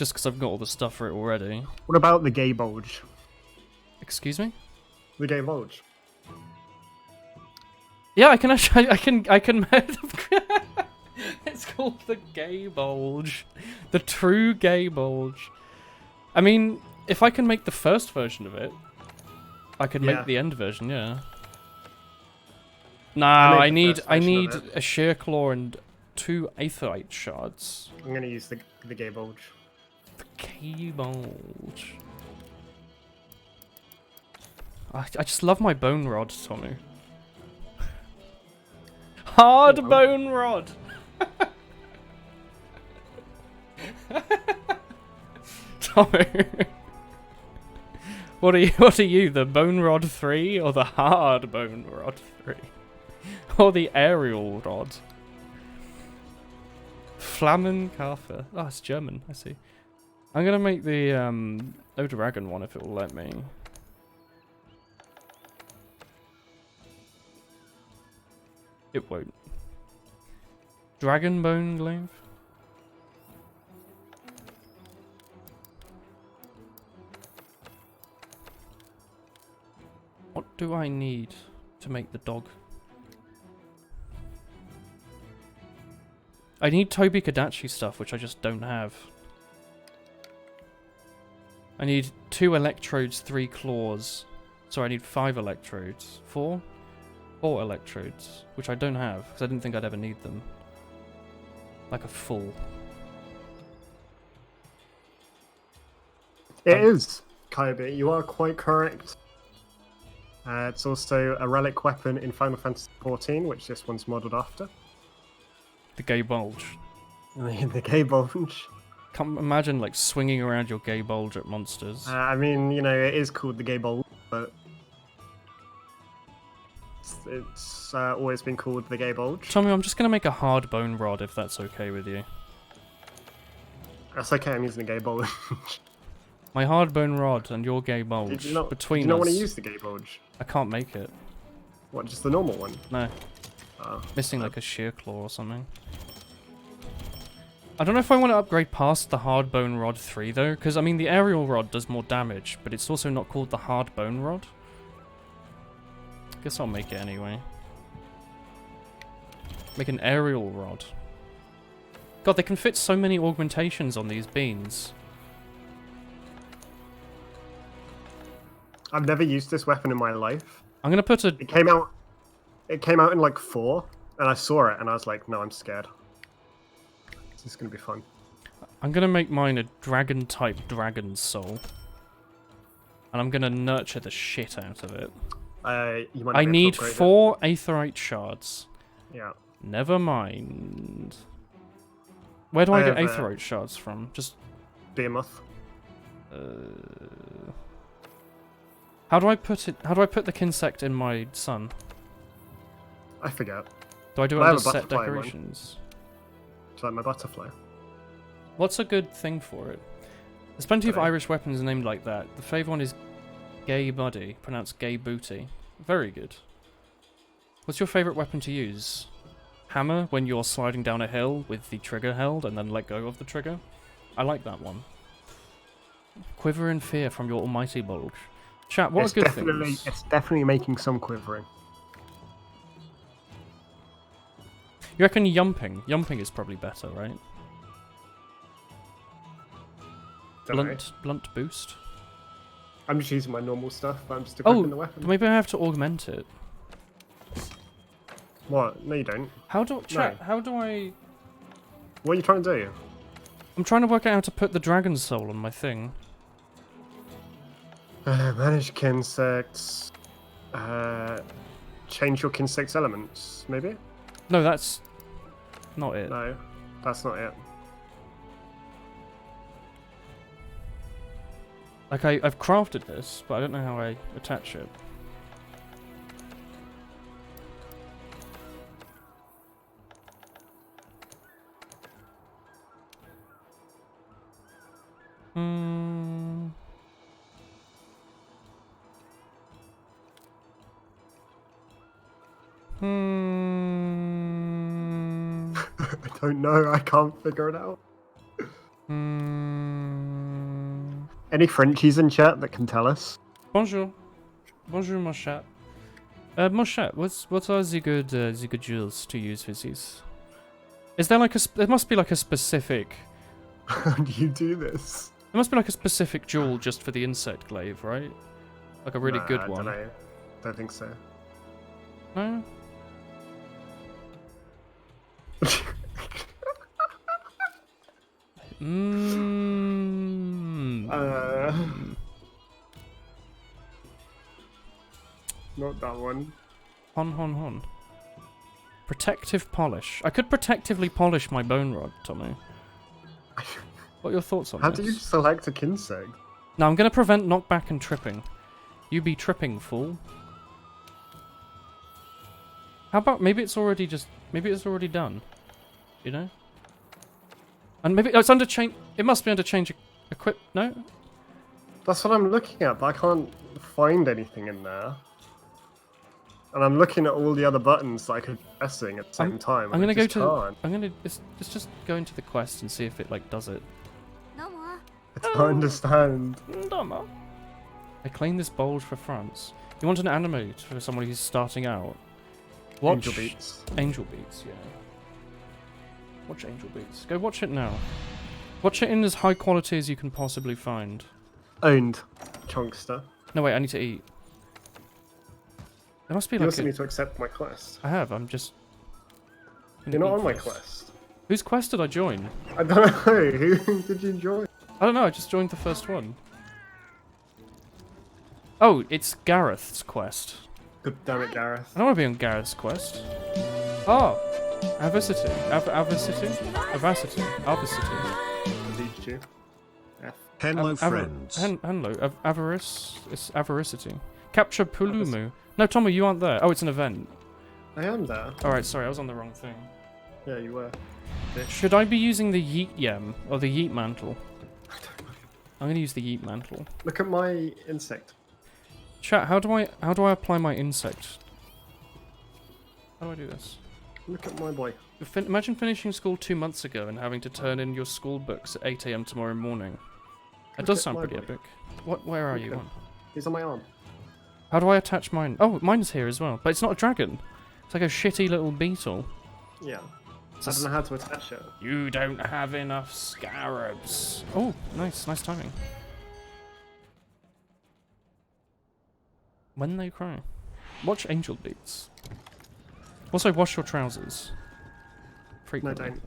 just because I've got all the stuff for it already. What about the gay bulge? Excuse me? The gay bulge. Yeah, I can actually, I can. It's called the gay bulge, the true gay bulge. I mean, if I can make the first version of it, I could make the end version. Yeah. No, I need a sheer claw and 2 aetheryte shards. I'm gonna use the gay bulge. The gay bulge. I just love my bone rod, Tommy. Hard bone rod. Tommy. What are you, the bone rod 3 or the hard bone rod 3? Or the aerial rod? Flammenkafe. Oh, it's German, I see. I'm gonna make the O-Dragon one if it will let me. It won't. Dragon bone glaive? What do I need to make the dog? I need Toby Kadachi stuff, which I just don't have. I need 2 electrodes, 3 claws. So I need 5 electrodes. 4? 4 electrodes, which I don't have, because I didn't think I'd ever need them. Like a fool. It is, Kyber. You are quite correct. It's also a relic weapon in Final Fantasy XIV, which this one's modelled after. The gay bulge. The gay bulge. Can't imagine like swinging around your gay bulge at monsters. I mean, you know, it is called the gay bulge, but it's always been called the gay bulge. Tommy, I'm just gonna make a hard bone rod if that's okay with you. That's okay. I'm using the gay bulge. My hard bone rod and your gay bulge. Did you not between us. want to use the gay bulge? I can't make it. What, just the normal one? No. Oh, Missing like a sheer claw or something. I don't know if I want to upgrade past the hard bone rod 3 though, because I mean the aerial rod does more damage, but it's also not called the hard bone rod. Guess I'll make it anyway. Make an aerial rod. God, they can fit so many augmentations on these beans. I've never used this weapon in my life. I'm gonna put a... It came out in like 4, and I saw it, and I was like, no, I'm scared. This is gonna be fun. I'm gonna make mine a dragon-type dragon soul. And I'm gonna nurture the shit out of it. You might I be able need to upgrade 4 aetheryte shards. it. Yeah. Never mind. Where do I get have, aetheryte shards from? Just... Behemoth. How do I put it? How do I put the Kinsect in my sun? I forget. Do I do it I have under a set butterfly one. decorations? It's like my butterfly. What's a good thing for it? There's plenty of Dunno. Irish weapons named like that. The favourite one is Gay Buddy, pronounced Gay Booty. Very good. What's your favourite weapon to use? Hammer, when you're sliding down a hill with the trigger held and then let go of the trigger? I like that one. Quiver in fear from your almighty bulge. Chat, what are good things? It's definitely making some quivering. You reckon yumping? Yumping is probably better, right? Dunno. Blunt boost? I'm just using my normal stuff, but I'm just equipping the weapon. Maybe I have to augment it. What? No, you don't. How do I... What are you trying to do? I'm trying to work out how to put the dragon soul on my thing. Manage Kinsects. Change your Kinsect's elements, maybe? No, that's not it. No, that's not it. Like, I've crafted this, but I don't know how I attach it. I don't know, I can't figure it out. Any Frenchies in chat that can tell us? Bonjour. Bonjour, mon chat. Mon chat, what are the good jewels to use for these? Is there like there must be like a specific... How do you do this? There must be like a specific jewel just for the insect glaive, right? Like a really Nah, good I one. don't think so. No? Not that one. Hon. Protective polish. I could protectively polish my bone rod, Tommy. What are your thoughts on How this? do you select a Kinsect? Now I'm going to prevent knockback and tripping. You be tripping, fool. How about maybe it's already done? You know? And maybe it's under change. It must be under change equip. No? That's what I'm looking at, but I can't find anything in there. And I'm looking at all the other buttons that I could be pressing at the same time. I'm gonna go to. I'm gonna just go into the quest and see if it like does it. I don't understand. Dumber. I claim this bulge for France. You want an anime for someone who's starting out? Watch Angel Beats. Angel Beats, yeah. Watch Angel Beats. Go watch it now. Watch it in as high quality as you can possibly find. Owned. Chunkster. No wait, I need to eat. There must be You like also need to accept my quest. I have, I'm just... You're not on my quest. Whose quest did I join? I don't know. Who did you join? I don't know, I just joined the first one. Oh, it's Gareth's quest. God damn it, Gareth. I don't want to be on Gareth's quest. Oh! Avacity. Avacity? Avacity. Did you? F. Hello, friends. Hello. Avarice. It's Avaricity. Capture Pulumu. No, Tommy, you aren't there. Oh, it's an event. I am there. Alright, sorry, I was on the wrong thing. Yeah, you were. Should I be using the Yeet Yem or the Yeet Mantle? I'm gonna use the Yeet Mantle. Look at my insect. Chat, how do I apply my insect? How do I do this? Look at my boy. Imagine finishing school 2 months ago and having to turn in your school books at 8 AM tomorrow morning. That Look does at sound my pretty boy. epic. Where are Look you? at him. He's on my arm. How do I attach mine? Oh, mine's here as well. But it's not a dragon. It's like a shitty little beetle. Yeah. It's I don't know how to attach it. You don't have enough scarabs. Oh, nice timing. When they cry. Watch Angel Beats. Also, wash your trousers. No, Frequently. don't.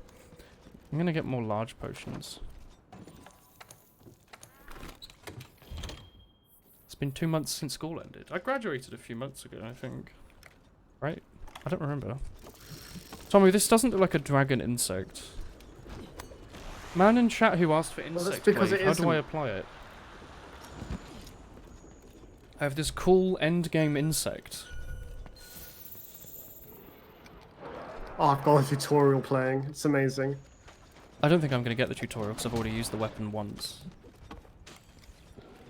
I'm gonna get more large potions. It's been 2 months since school ended. I graduated a few months ago, I think. Right? I don't remember. Tommy, this doesn't look like a dragon insect. Man in chat who asked for insect that's because glaive, it how do I isn't. apply it? I have this cool endgame insect. Oh, I've got a tutorial playing. It's amazing. I don't think I'm going to get the tutorial because I've already used the weapon once.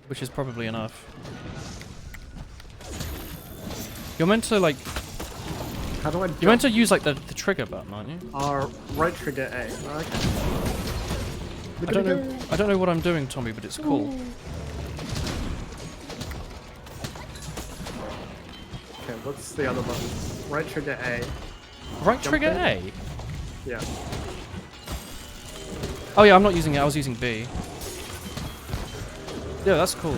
Which is probably enough. You're meant to like... How do I You're meant to use like the trigger button, aren't you? right trigger A. Okay. I don't know what I'm doing, Tommy, but it's cool. Okay, what's the other button? Right trigger A. Right Jump trigger in? A? Yeah. Oh yeah, I'm not using it, I was using B. Yeah, that's cool.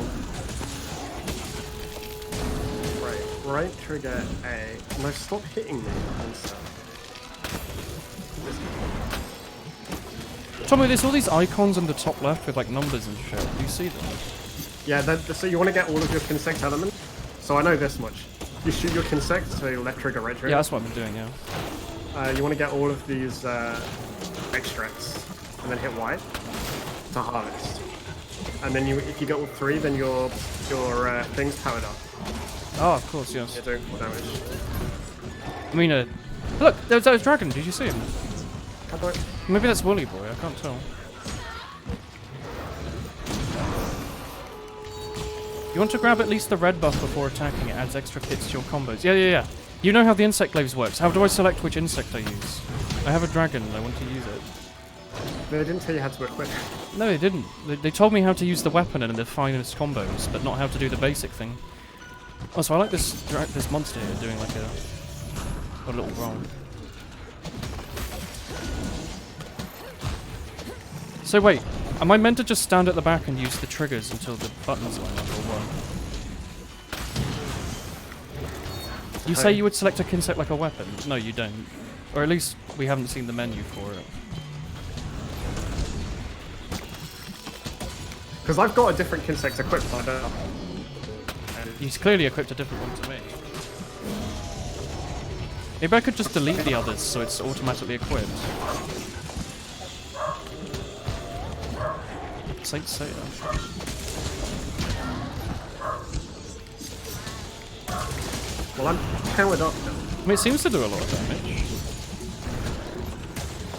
Right trigger A. No, stop hitting me. Tommy, there's all these icons in the top left with like numbers and shit. Do you see them? Yeah, so you want to get all of your Kinsect elements? So I know this much. You shoot your Kinsect, so your left trigger, right trigger. Yeah, that's what I've been doing, yeah. You want to get all of these extracts, and then hit Y to harvest. And then if you get all three, then your thing's powered up. Oh, of course, yes. You're doing full damage. I mean, look, there's a dragon. Did you see him? How do I... Maybe that's Woolly Boy. I can't tell. You want to grab at least the red buff before attacking. It adds extra hits to your combos. Yeah. You know how the insect glaives works. How do I select which insect I use? I have a dragon and I want to use it. They didn't tell you how to equip. No, they didn't. They told me how to use the weapon and the finest combos, but not how to do the basic thing. Oh, so I like this monster here doing like a little roll. So wait, am I meant to just stand at the back and use the triggers until the buttons line up, or what? You say you would select a Kinsect like a weapon? No, you don't. Or at least we haven't seen the menu for it. Because I've got a different Kinsect equipped, I don't know. He's clearly equipped a different one to me. Maybe I could just delete the others so it's automatically equipped. Saint Seiya. Well, I'm powered up now. I mean, it seems to do a lot of damage.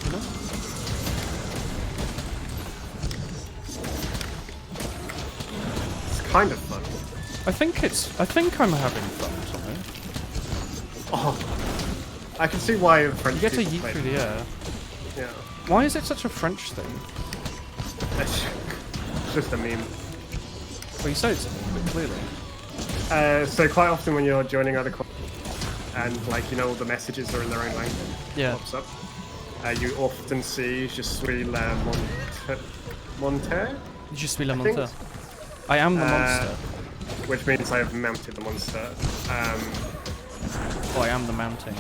You know? It's kind of fun. I think I'm having fun, Tommy. Oh, I can see why the French You get to people yeet play through them. the air. Yeah. Why is it such a French thing? It's just a meme. Well, you say it's a meme, but clearly. So quite often when you're joining other and like, you know, all the messages are in their own language. Yeah. Pops up. You often see Je suis la monteur, Je suis le I think. monster. I am the monster. which means I have mounted the monster. Oh, I am the mounting.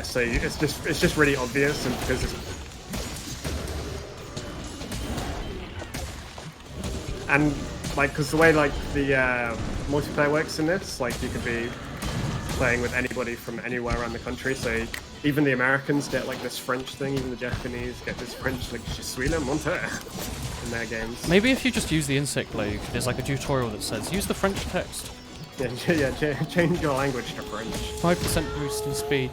So it's just really obvious, and because it's and like because the way like the multiplayer works in this, like you could be playing with anybody from anywhere around the country. So even the Americans get like this French thing, even the Japanese get this French like Je suis le monteur in their games. Maybe if you just use the insect blade, there's like a tutorial that says use the French text. Yeah, change your language to French. 5% boost in speed.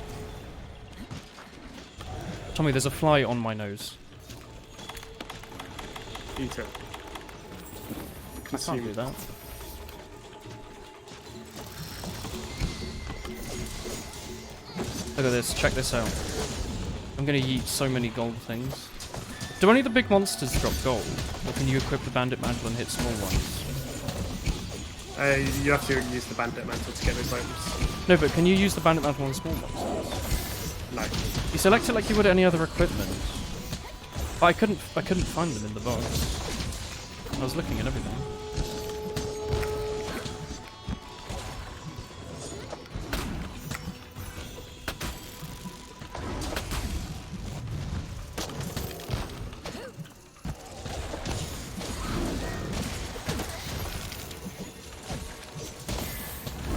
Tommy, there's a fly on my nose. Eat it. I can't do that. Look at this, check this out. I'm gonna yeet so many gold things. Do only the big monsters drop gold? Or can you equip the bandit mantle and hit small ones? You have to use the bandit mantle to get those items. No, but can you use the bandit mantle on small monsters? No. You select it like you would any other equipment. But I couldn't find them in the box. I was looking at everything.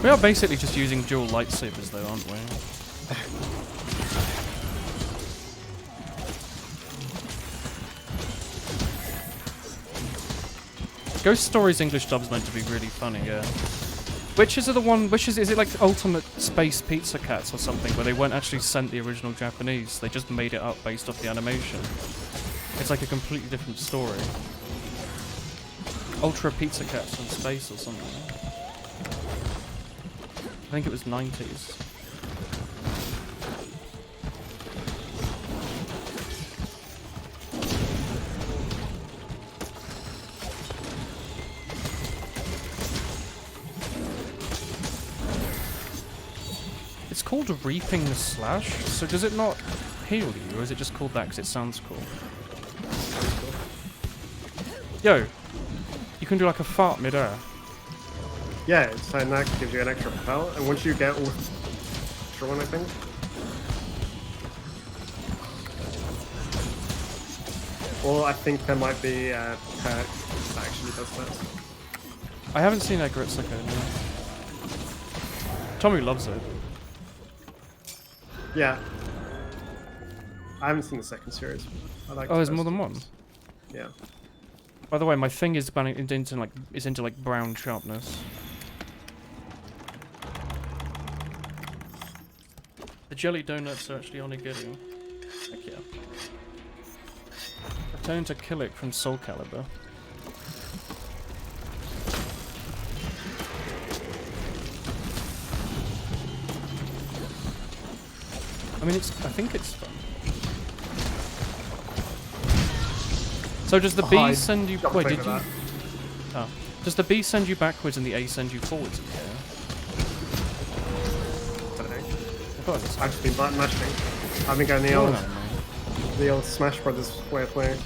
We are basically just using dual lightsabers though, aren't we? Ghost Stories English dub's meant to be really funny, yeah. Witches are the one, is it like Ultimate Space Pizza Cats or something, where they weren't actually sent the original Japanese, they just made it up based off the animation. It's like a completely different story. Ultra Pizza Cats in space or something. I think it was 90s. It's called Reaping the Slash, so does it not heal you, or is it just called that because it sounds cool? Yo, you can do like a fart mid-air. Yeah, so that gives you an extra propel, and once you get all extra one, I think. Or I think there might be a perk that actually does that. I haven't seen that Gritsuko, no. Tommy loves it. Yeah. I haven't seen the second series. I like Oh, the there's first more than one. one. Yeah. By the way, my thing is into like brown sharpness. The jelly donuts are actually onigiri. Heck yeah. Return to Killick from Soul Calibur. I mean, I think it's fun. So does the Oh, B I send you... jumped Wait, over did you... that. Oh. Does the B send you backwards and the A send you forwards in the air? I don't know. I thought it was... I've just been button mashing. I've been going Oh, no. the old Smash Brothers way of playing.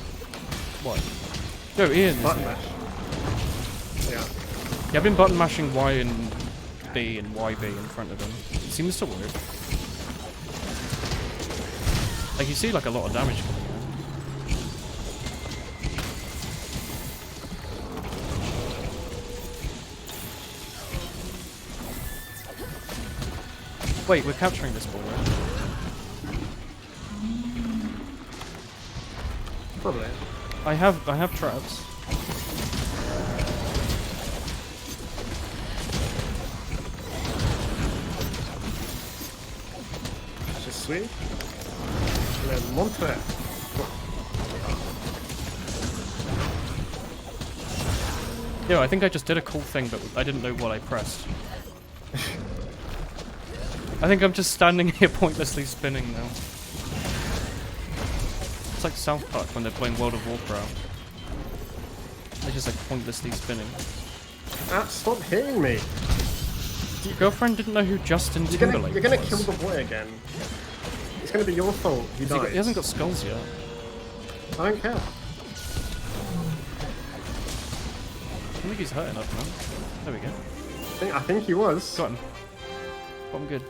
What? Yo, Ian. Button mash. Yeah. Yeah, I've been button mashing Y and B and YB in front of him. It seems to work. Like, you see, like, a lot of damage coming out. Wait, we're capturing this ball, right? Probably. I have traps. Je suis le monteur. Yo, I think I just did a cool thing, but I didn't know what I pressed. I think I'm just standing here pointlessly spinning now. It's like South Park when they're playing World of Warcraft. They're just like pointlessly spinning. Ah, stop hitting me. Your girlfriend didn't know who Justin Timberlake You're gonna was. kill the boy again. It's gonna be your fault. He dies. He hasn't got skulls yet. I don't care. I think he's hurt enough, man. There we go. I think he was. Got him. Got him good.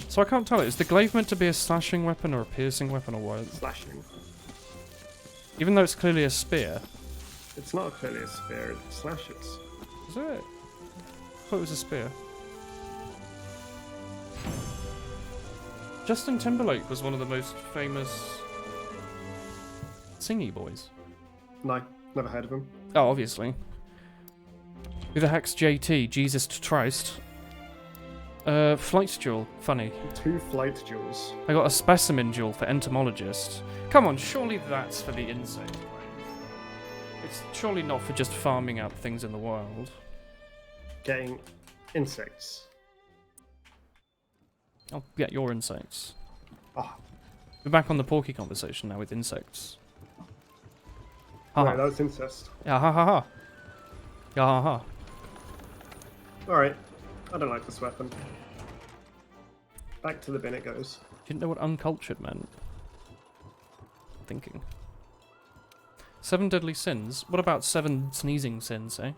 So I can't tell. Is the glaive meant to be a slashing weapon or a piercing weapon or what? Slashing. Even though it's clearly a spear. It's not clearly a spear, it slashes. Is it? I thought it was a spear. Justin Timberlake was one of the most famous singy boys. No, never heard of him. Oh, obviously. Who the heck's JT? Jesus Christ. Flight duel. Funny. 2 flight jewels. I got a specimen duel for entomologist. Come on, surely that's for the insect wave. It's surely not for just farming out things in the wild. Getting insects. I'll get your insects. Oh, We're back on the Porky conversation now with insects. Ha no, ha. that was incest. Yeah, ha ha ha. Yeah, ha ha. Alright, I don't like this weapon. Back to the bin it goes. Didn't know what uncultured meant. Thinking. 7 deadly sins? What about 7 sneezing sins, eh?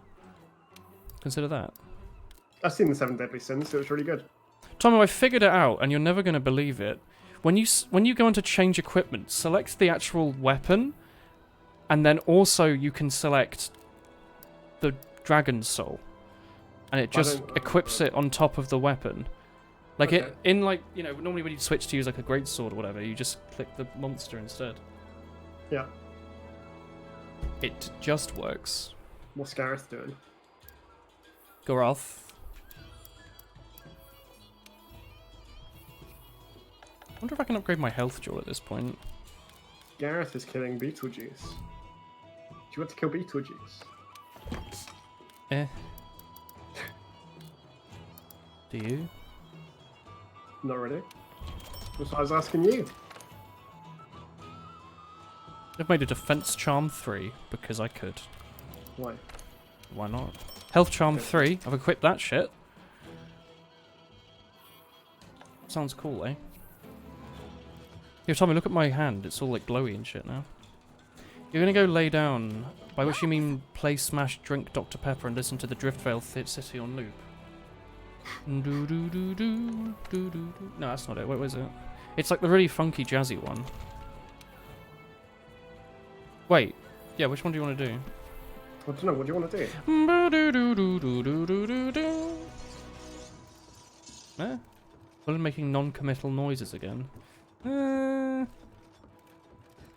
Consider that. I've seen the 7 Deadly Sins, it was really good. Tomo, I figured it out, and you're never going to believe it. When you go on to change equipment, select the actual weapon, and then also you can select the Dragon's Soul. And it just equips it on top of the weapon. Like, Okay. normally when you switch to use like a greatsword or whatever, you just click the monster instead. Yeah. It just works. What's Gareth doing? Goroth. I wonder if I can upgrade my health jewel at this point. Gareth is killing Beetlejuice. Do you want to kill Beetlejuice? Eh. Do you? Not really. That's what I was asking you. I've made a defense charm 3 because I could. Why? Why not? Health charm 3. I've equipped that shit. Sounds cool, eh? Yo, Tommy, look at my hand. It's all like glowy and shit now. You're gonna go lay down, by which you mean play, smash, drink Dr. Pepper, and listen to the Driftvale City on loop. Do do do do do do. No, that's not it. What was it? It's like the really funky, jazzy one. Wait. Yeah, which one do you want to do? I don't know, what do you want to do? Eh? Well, making non-committal noises again.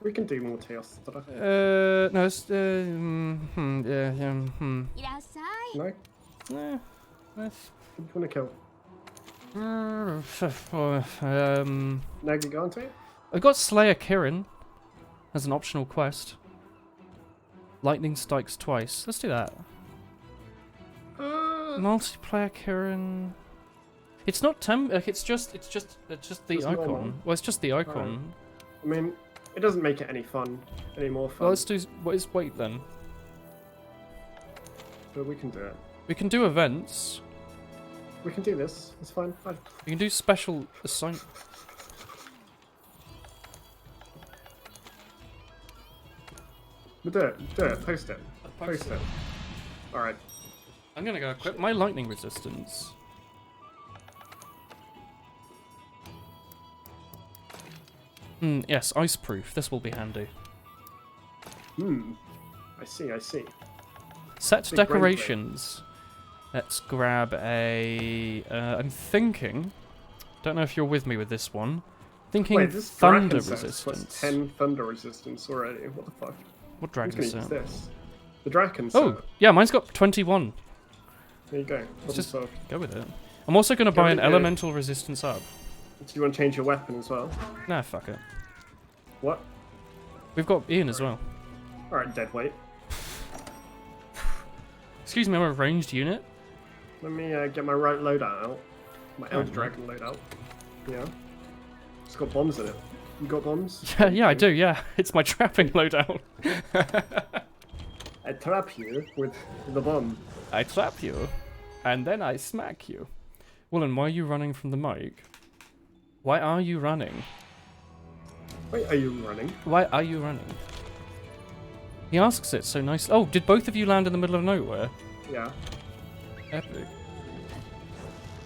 We can do more chaos stuff. No, it's, yeah, No? That's, Who do you want to kill? Nagigante? I got Slayer Kirin as an optional quest. Lightning strikes twice. Let's do that. Multiplayer Kirin. It's not like it's just the Just icon. normal. Well, it's just the icon. I mean, it doesn't make it any more fun. Well, let's do. What is weight then? But we can do it. We can do events. We can do this. It's fine. Fine. We can do special assign. We'll do it. Do it. Post it. Post Post it. Alright. I'm gonna go equip my lightning resistance. Yes, ice proof. This will be handy. I see, I see. Set Big brain decorations. Let's grab a. I'm thinking. Don't know if you're with me with this one. Thinking Wait, this thunder Draken set resistance. plus 10 thunder resistance already. What the fuck? What Who's dragon gonna is use that? this? The Draken set. Oh, yeah, mine's got 21. There you go. Problem just- solved. Go with it. I'm also going to Go buy an with it. elemental resistance up. Do you want to change your weapon as well? Nah, fuck it. What? We've got Ian as well. Alright, dead weight. Excuse me, I'm a ranged unit. Let me get my right loadout out. My Elder Alright, Dragon loadout. Yeah. It's got bombs in it. You got bombs? Yeah, I do, yeah. It's my trapping loadout. I trap you with the bomb. I trap you, and then I smack you. Woolen, why are you running from the mic? Why are you running? Wait, are you running? Why are you running? He asks it so nice. Oh, did both of you land in the middle of nowhere? Yeah. Epic.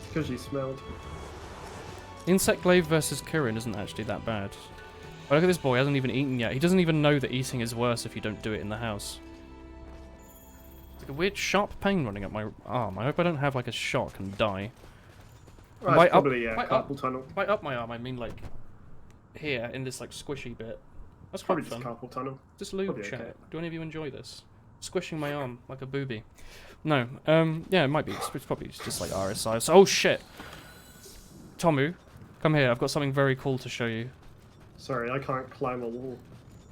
Because you smelled. Insect Glaive versus Kirin isn't actually that bad. But look at this boy, he hasn't even eaten yet. He doesn't even know that eating is worse if you don't do it in the house. It's like a weird sharp pain running up my arm. I hope I don't have like a shock and die. Right, By it's up- probably by carpal tunnel. By up my arm, I mean like here in this like squishy bit. That's Probably quite just fun. carpal tunnel. Just lube probably chat. okay. Do any of you enjoy this? Squishing my arm like a booby. No. Yeah, it might be. It's probably just like RSI. So, oh shit. Tomu, come here. I've got something very cool to show you. Sorry, I can't climb a wall.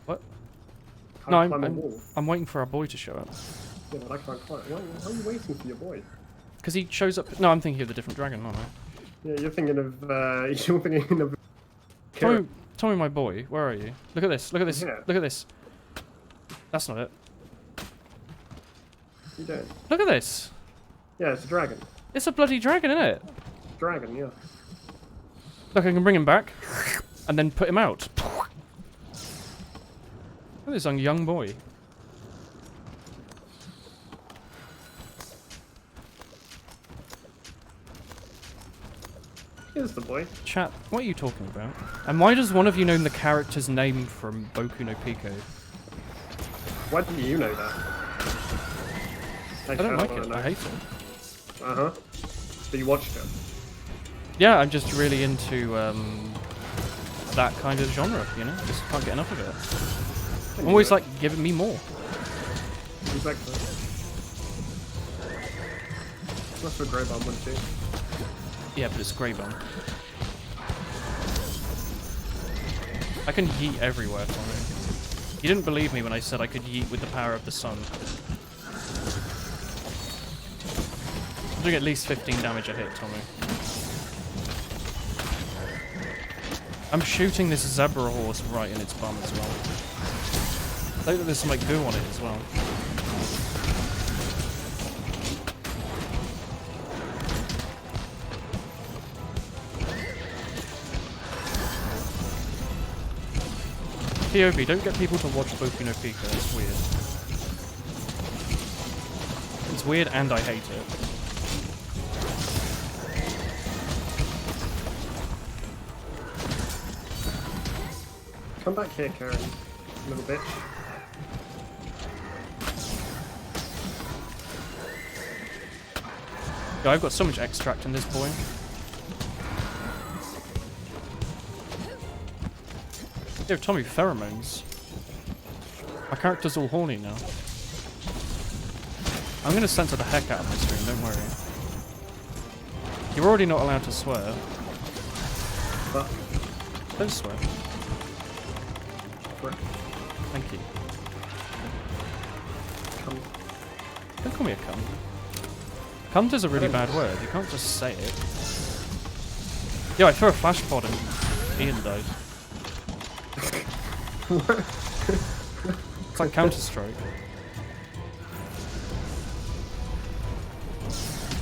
What? Can't No, climb a wall. I'm waiting for our boy to show up. Yeah, but I can't climb. Why are you waiting for your boy? Because he shows up. No, I'm thinking of the different dragon, aren't I? Yeah, you're thinking of you're thinking of. Tomu, my boy, where are you? Look at this. Look at this. Here. Look at this. That's not it. You don't. Look at this. Yeah, it's a dragon. It's a bloody dragon, isn't it? Dragon, yeah. Look, I can bring him back and then put him out. Look at this young boy. Here's the boy. Chat, what are you talking about? And why does one of you know the character's name from Boku no Pico? Why do you know that? I don't like it. I hate it. Uh huh. But you watched it. Yeah, I'm just really into that kind of genre, you know? Just can't get enough of it. I'm always like, giving me more. Exactly. That's what Greybomb would do. Yeah, but it's Greybone. I can yeet everywhere for me. You didn't believe me when I said I could yeet with the power of the sun. I'm doing at least 15 damage a hit, Tommy. I'm shooting this zebra horse right in its bum as well. I think that there's some like goo on it as well. POV, don't get people to watch Boku no Pico, it's weird. It's weird and I hate it. Come back here, Karen. Little bitch. Yeah, I've got so much extract in this boy. Yo, Tommy, pheromones. My character's all horny now. I'm gonna censor the heck out of my stream, don't worry. You're already not allowed to swear. But, Don't swear. frick. Thank you. Come. Don't call me a cunt. Cunt is a really bad word. You can't just say it. Yo, I threw a flash pod and Ian died. It's like Counter-Strike.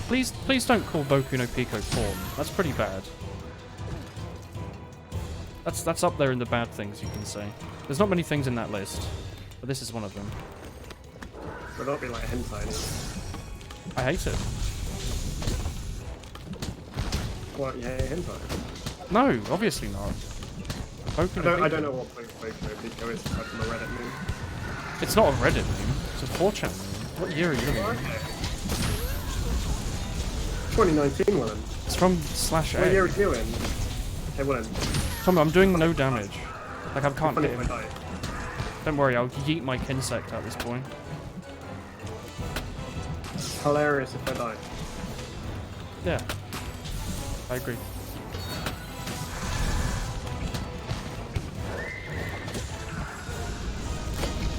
Please don't call Boku no Pico porn. That's pretty bad. That's up there in the bad things you can say. There's not many things in that list, but this is one of them. Would not be like hentai. I hate it. What? Yeah, hentai. No, obviously not. Boku no I Pico. don't know what Boku no Pico is aside from a Reddit meme. It's not a Reddit meme. It's a 4chan meme. What year are you living in? Okay. 2019, Willen. It's from /A. What year are you in? Hey, Willen. Tommy, I'm doing no damage. Like, I can't Funny hit if I him. die. Don't worry, I'll yeet my Kinsect at this point. Hilarious if I die. Yeah. I agree.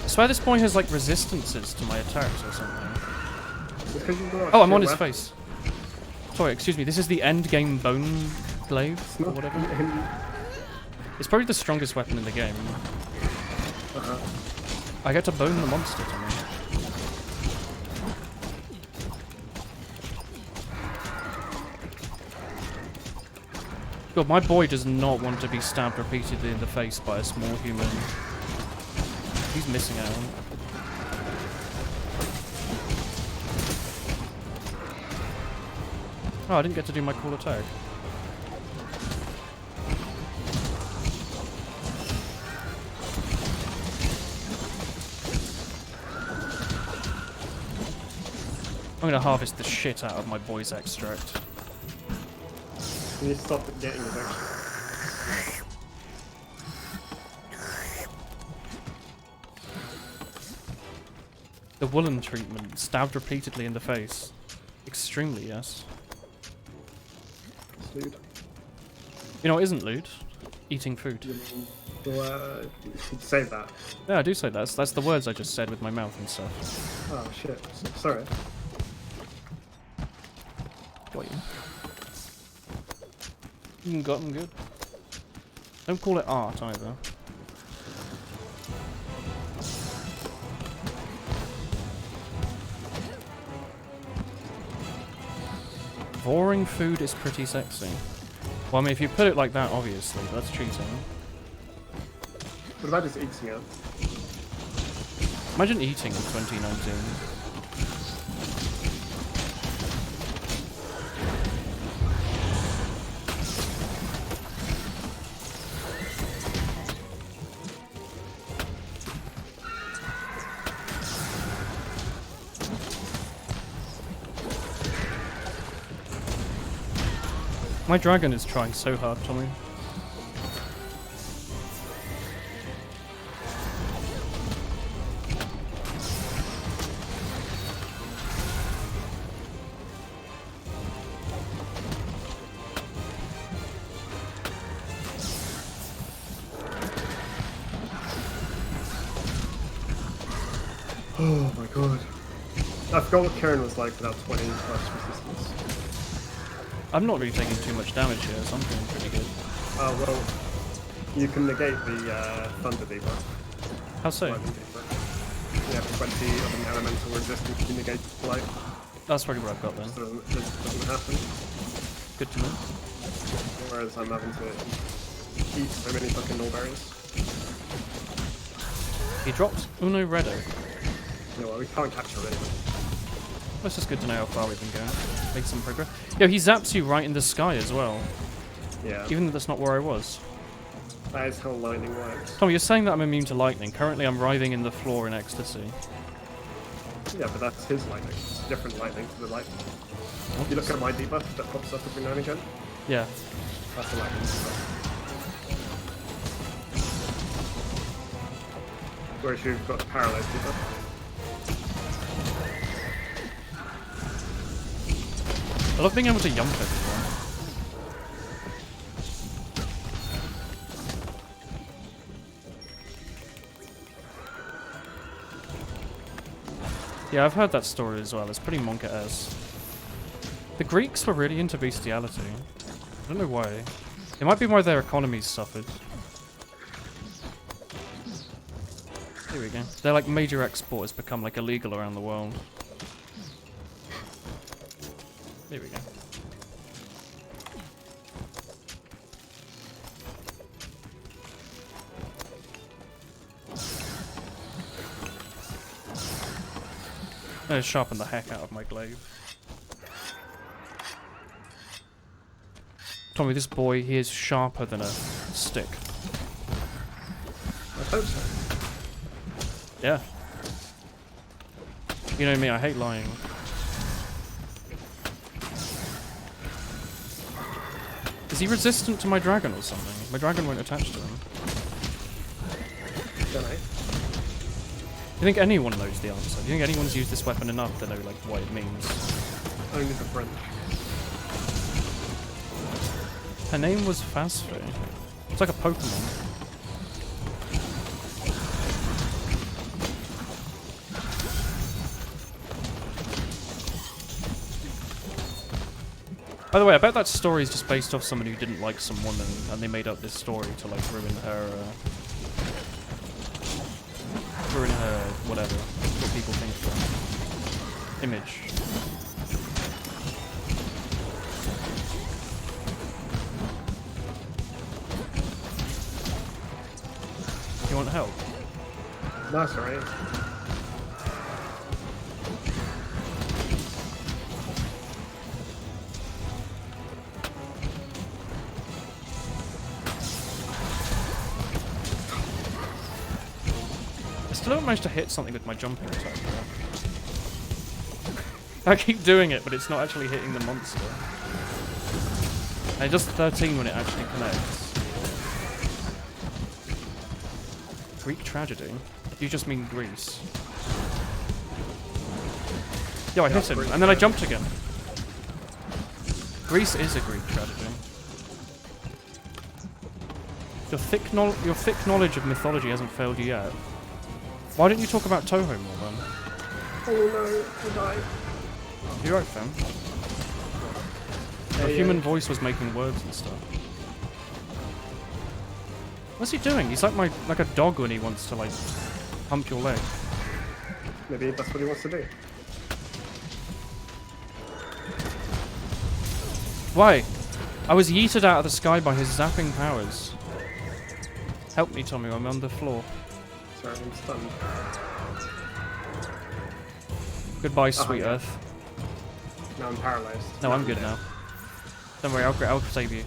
I swear this boy has, like, resistances to my attacks or something. Because you've got Oh, I'm on shit his weapon. face. Sorry, excuse me, this is the end game bone glaive, It's or not whatever. him. It's probably the strongest weapon in the game. I get to bone the monster to me. God, my boy does not want to be stabbed repeatedly in the face by a small human. He's missing out. Oh, I didn't get to do my cool attack. I'm gonna harvest the shit out of my boy's extract. Can you stop getting his action? The woolen treatment, stabbed repeatedly in the face. Extremely, yes. Dude. You know what isn't loot? Eating food. Well, you should say that. Yeah, I do say that. That's the words I just said with my mouth and stuff. Oh shit. Sorry. Got you. You got them good. Don't call it art either. Boring food is pretty sexy. Well, I mean, if you put it like that, obviously, that's cheating. What about just eating it? Imagine eating in 2019. My dragon is trying so hard, Tommy. Oh my god. I forgot what Karen was like without 20 plus resistance. I'm not really taking too much damage here, so I'm feeling pretty good. Oh well, you can negate the Thunder debuff. How so? Lightning debuff. You have 20 of an elemental resistance to negate light. That's probably what I've got then. So it doesn't happen. Good to know. Whereas I'm having to eat so many fucking null berries. He dropped Uno Redo. You know what, we can't capture it anyway. That's just good to know how far we've been going. Make some progress. Yo, he zaps you right in the sky as well. Yeah, Even though that's not where I was. that is how lightning works. Tommy, you're saying that I'm immune to lightning. Currently, I'm writhing in the floor in ecstasy. Yeah, but that's his lightning. It's different lightning to the lightning. If you look at my debuff that pops up every now and again, Yeah. that's the lightning debuff. Whereas you've got the paralyzed debuff. I love being able to jump everywhere. Yeah, I've heard that story as well. It's pretty Monka-esque. The Greeks were really into bestiality. I don't know why. It might be why their economies suffered. Here we go. They're like major exports become like illegal around the world. Here we go. I'm gonna sharpen the heck out of my glaive. Tommy, this boy, he is sharper than a stick. I hope so. Yeah. You know me, I hate lying. Is he resistant to my dragon or something? My dragon won't attach to him. Don't know. Do you think anyone knows the answer? Do you think anyone's used this weapon enough to know like what it means? Only the French. Her name was Phasfo. It's like a Pokemon. By the way, I bet that story is just based off someone who didn't like some woman, and they made up this story to like ruin her whatever, what people think of her image. You want help? That's alright. I still haven't managed to hit something with my jumping attack. I keep doing it, but it's not actually hitting the monster. And it does 13 when it actually connects. Greek tragedy? You just mean Greece. Yo, I hit him, and then I jumped again. Greece is a Greek tragedy. Your thick knowledge of mythology hasn't failed you yet. Why don't you talk about Toho more then? Oh no, I died. You're right, fam. The human voice was making words and stuff. What's he doing? He's like a dog when he wants to like hump your leg. Maybe that's what he wants to do. Why? I was yeeted out of the sky by his zapping powers. Help me, Tommy, I'm on the floor. Sorry, I'm stunned. Goodbye, sweet yeah. Earth. Now I'm paralyzed. No, I'm good now. Don't worry, I'll save you.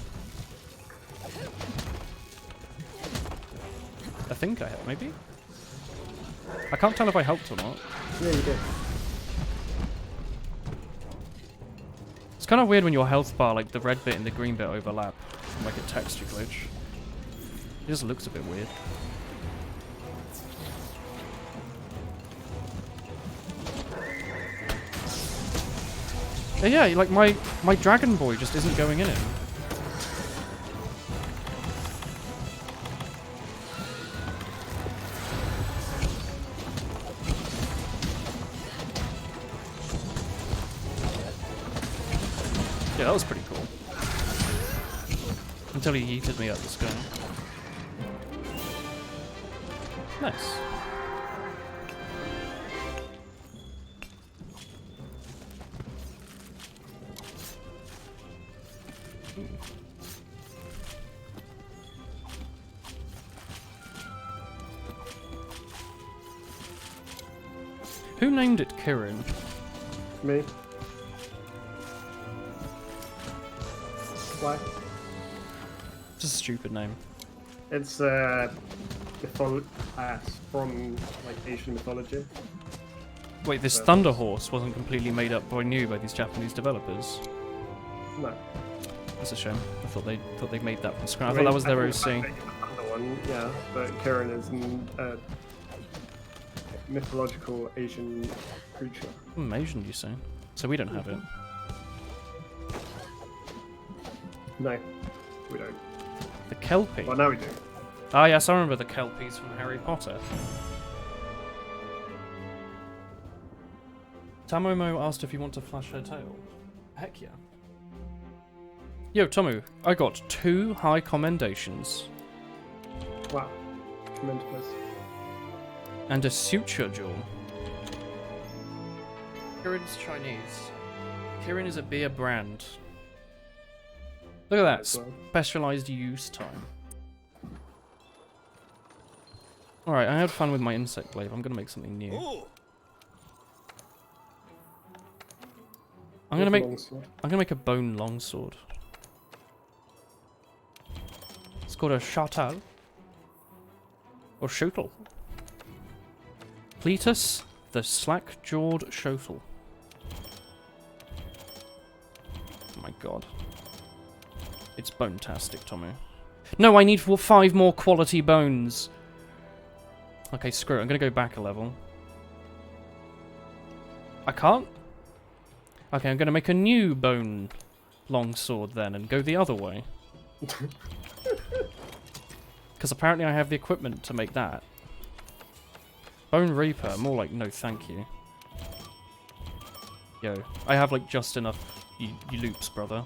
I think I helped, maybe? I can't tell if I helped or not. Yeah, you did. It's kind of weird when your health bar, like the red bit and the green bit overlap. Like a texture glitch. It just looks a bit weird. Yeah, like my dragon boy just isn't going in it. Yeah, that was pretty cool. Until he yeeted me up the sky. Nice. Who named it Kirin? Me. Why? It's a stupid name. It's from like Asian mythology. Wait, this Thunder Horse wasn't completely made up by these Japanese developers. No. That's a shame. I thought they made that from scratch. I thought that was their OC. The one, yeah, but Kirin is a mythological Asian creature. Asian, you say? So we don't have it. No, we don't. The Kelpie. Well, now we do. Ah, yes, I remember the Kelpies from Harry Potter. Tamomo asked if you want to flash her tail. Heck yeah. Yo, Tomu, I got 2 high commendations. Wow. Tremendous. And a suture jewel. Kirin's Chinese. Kirin is a beer brand. Look at that. As well. Specialized use time. Alright, I had fun with my insect glaive. I'm gonna make something new. Oh, I'm gonna Longsword. make a bone longsword. It's called a Chatal. Or Shotel. Cletus, the slack-jawed Shotel. Oh my god. It's bone-tastic, Tommy. No, I need 5 more quality bones. Okay, screw it. I'm gonna go back a level. I can't? Okay, I'm gonna make a new bone longsword then and go the other way. Because apparently I have the equipment to make that. Bone Reaper, more like no thank you. Yo, I have like just enough you loops, brother.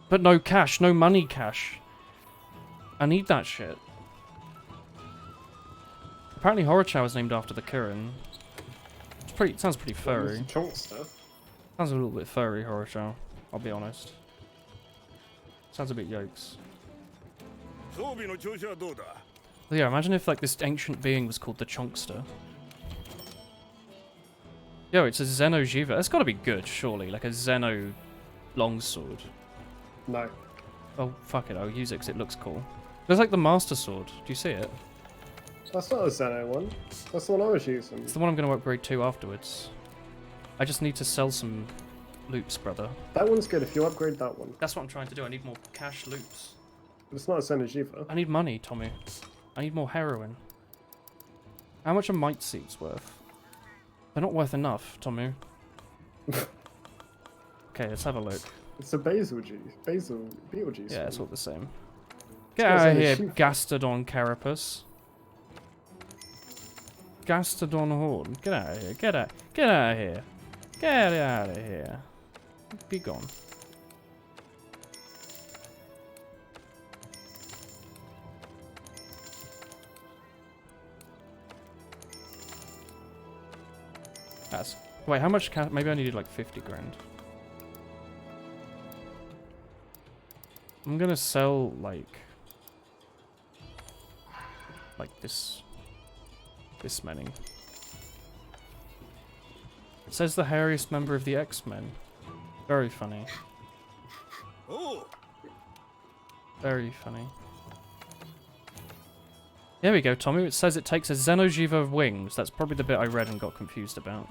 But no cash, no money cash. I need that shit. Apparently Horochow is named after the Kirin. It sounds pretty furry. Chunkster. Sounds a little bit furry, Horochow. I'll be honest. Sounds a bit yokes. 装備の調子はどうだ? Yeah, imagine if like this ancient being was called the Chunkster. Yo, it's a Xeno'jiva. That's gotta be good, surely. Like a Xeno longsword. No. Oh, fuck it. I'll use it because it looks cool. There's like the Master Sword. Do you see it? That's not a Xeno one. That's the one I was using. It's the one I'm going to upgrade to afterwards. I just need to sell some loops, brother. That one's good if you upgrade that one. That's what I'm trying to do. I need more cash loops. But it's not a Xeno'jiva. I need money, Tommy. I need more heroin. How much are mite seeds worth? They're not worth enough, Tommy. Okay, let's have a look. It's a Beetlejuice. Yeah, it's all the same. Get got out of here, Xeno'jiva. Gastodon Carapace. Gastodon Horn. Get out of here. Get out of here. Get out of here. Be gone. That's... Wait, how much cash? Maybe I needed like 50 grand. I'm gonna sell like this many. It says the hairiest member of the X-Men. Very funny. Oh, Very funny. There we go, Tommy. It says it takes a Xeno'jiva wings. That's probably the bit I read and got confused about.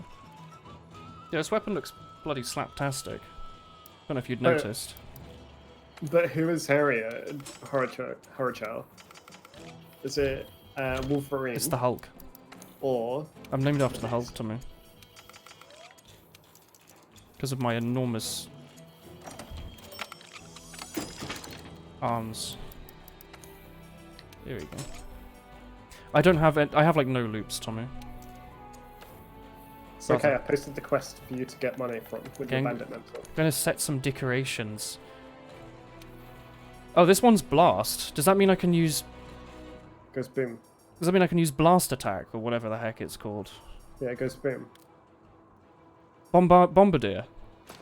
Yeah, this weapon looks bloody slaptastic. Don't know if you'd noticed. But who is Harrier? Horochow. Is it Wolverine? It's the Hulk. Or I'm named after the Hulk, Tommy. Because of my enormous arms. Here we go. I don't have it. I have like no loops, Tommy. it's okay, I posted the quest for you to get money from with Okay. your bandit mentor. I'm gonna set some decorations. Oh, this one's blast. Does that mean I can use? Goes boom. Does that mean I can use blast attack or whatever the heck it's called? Yeah, it goes boom. Bombardier.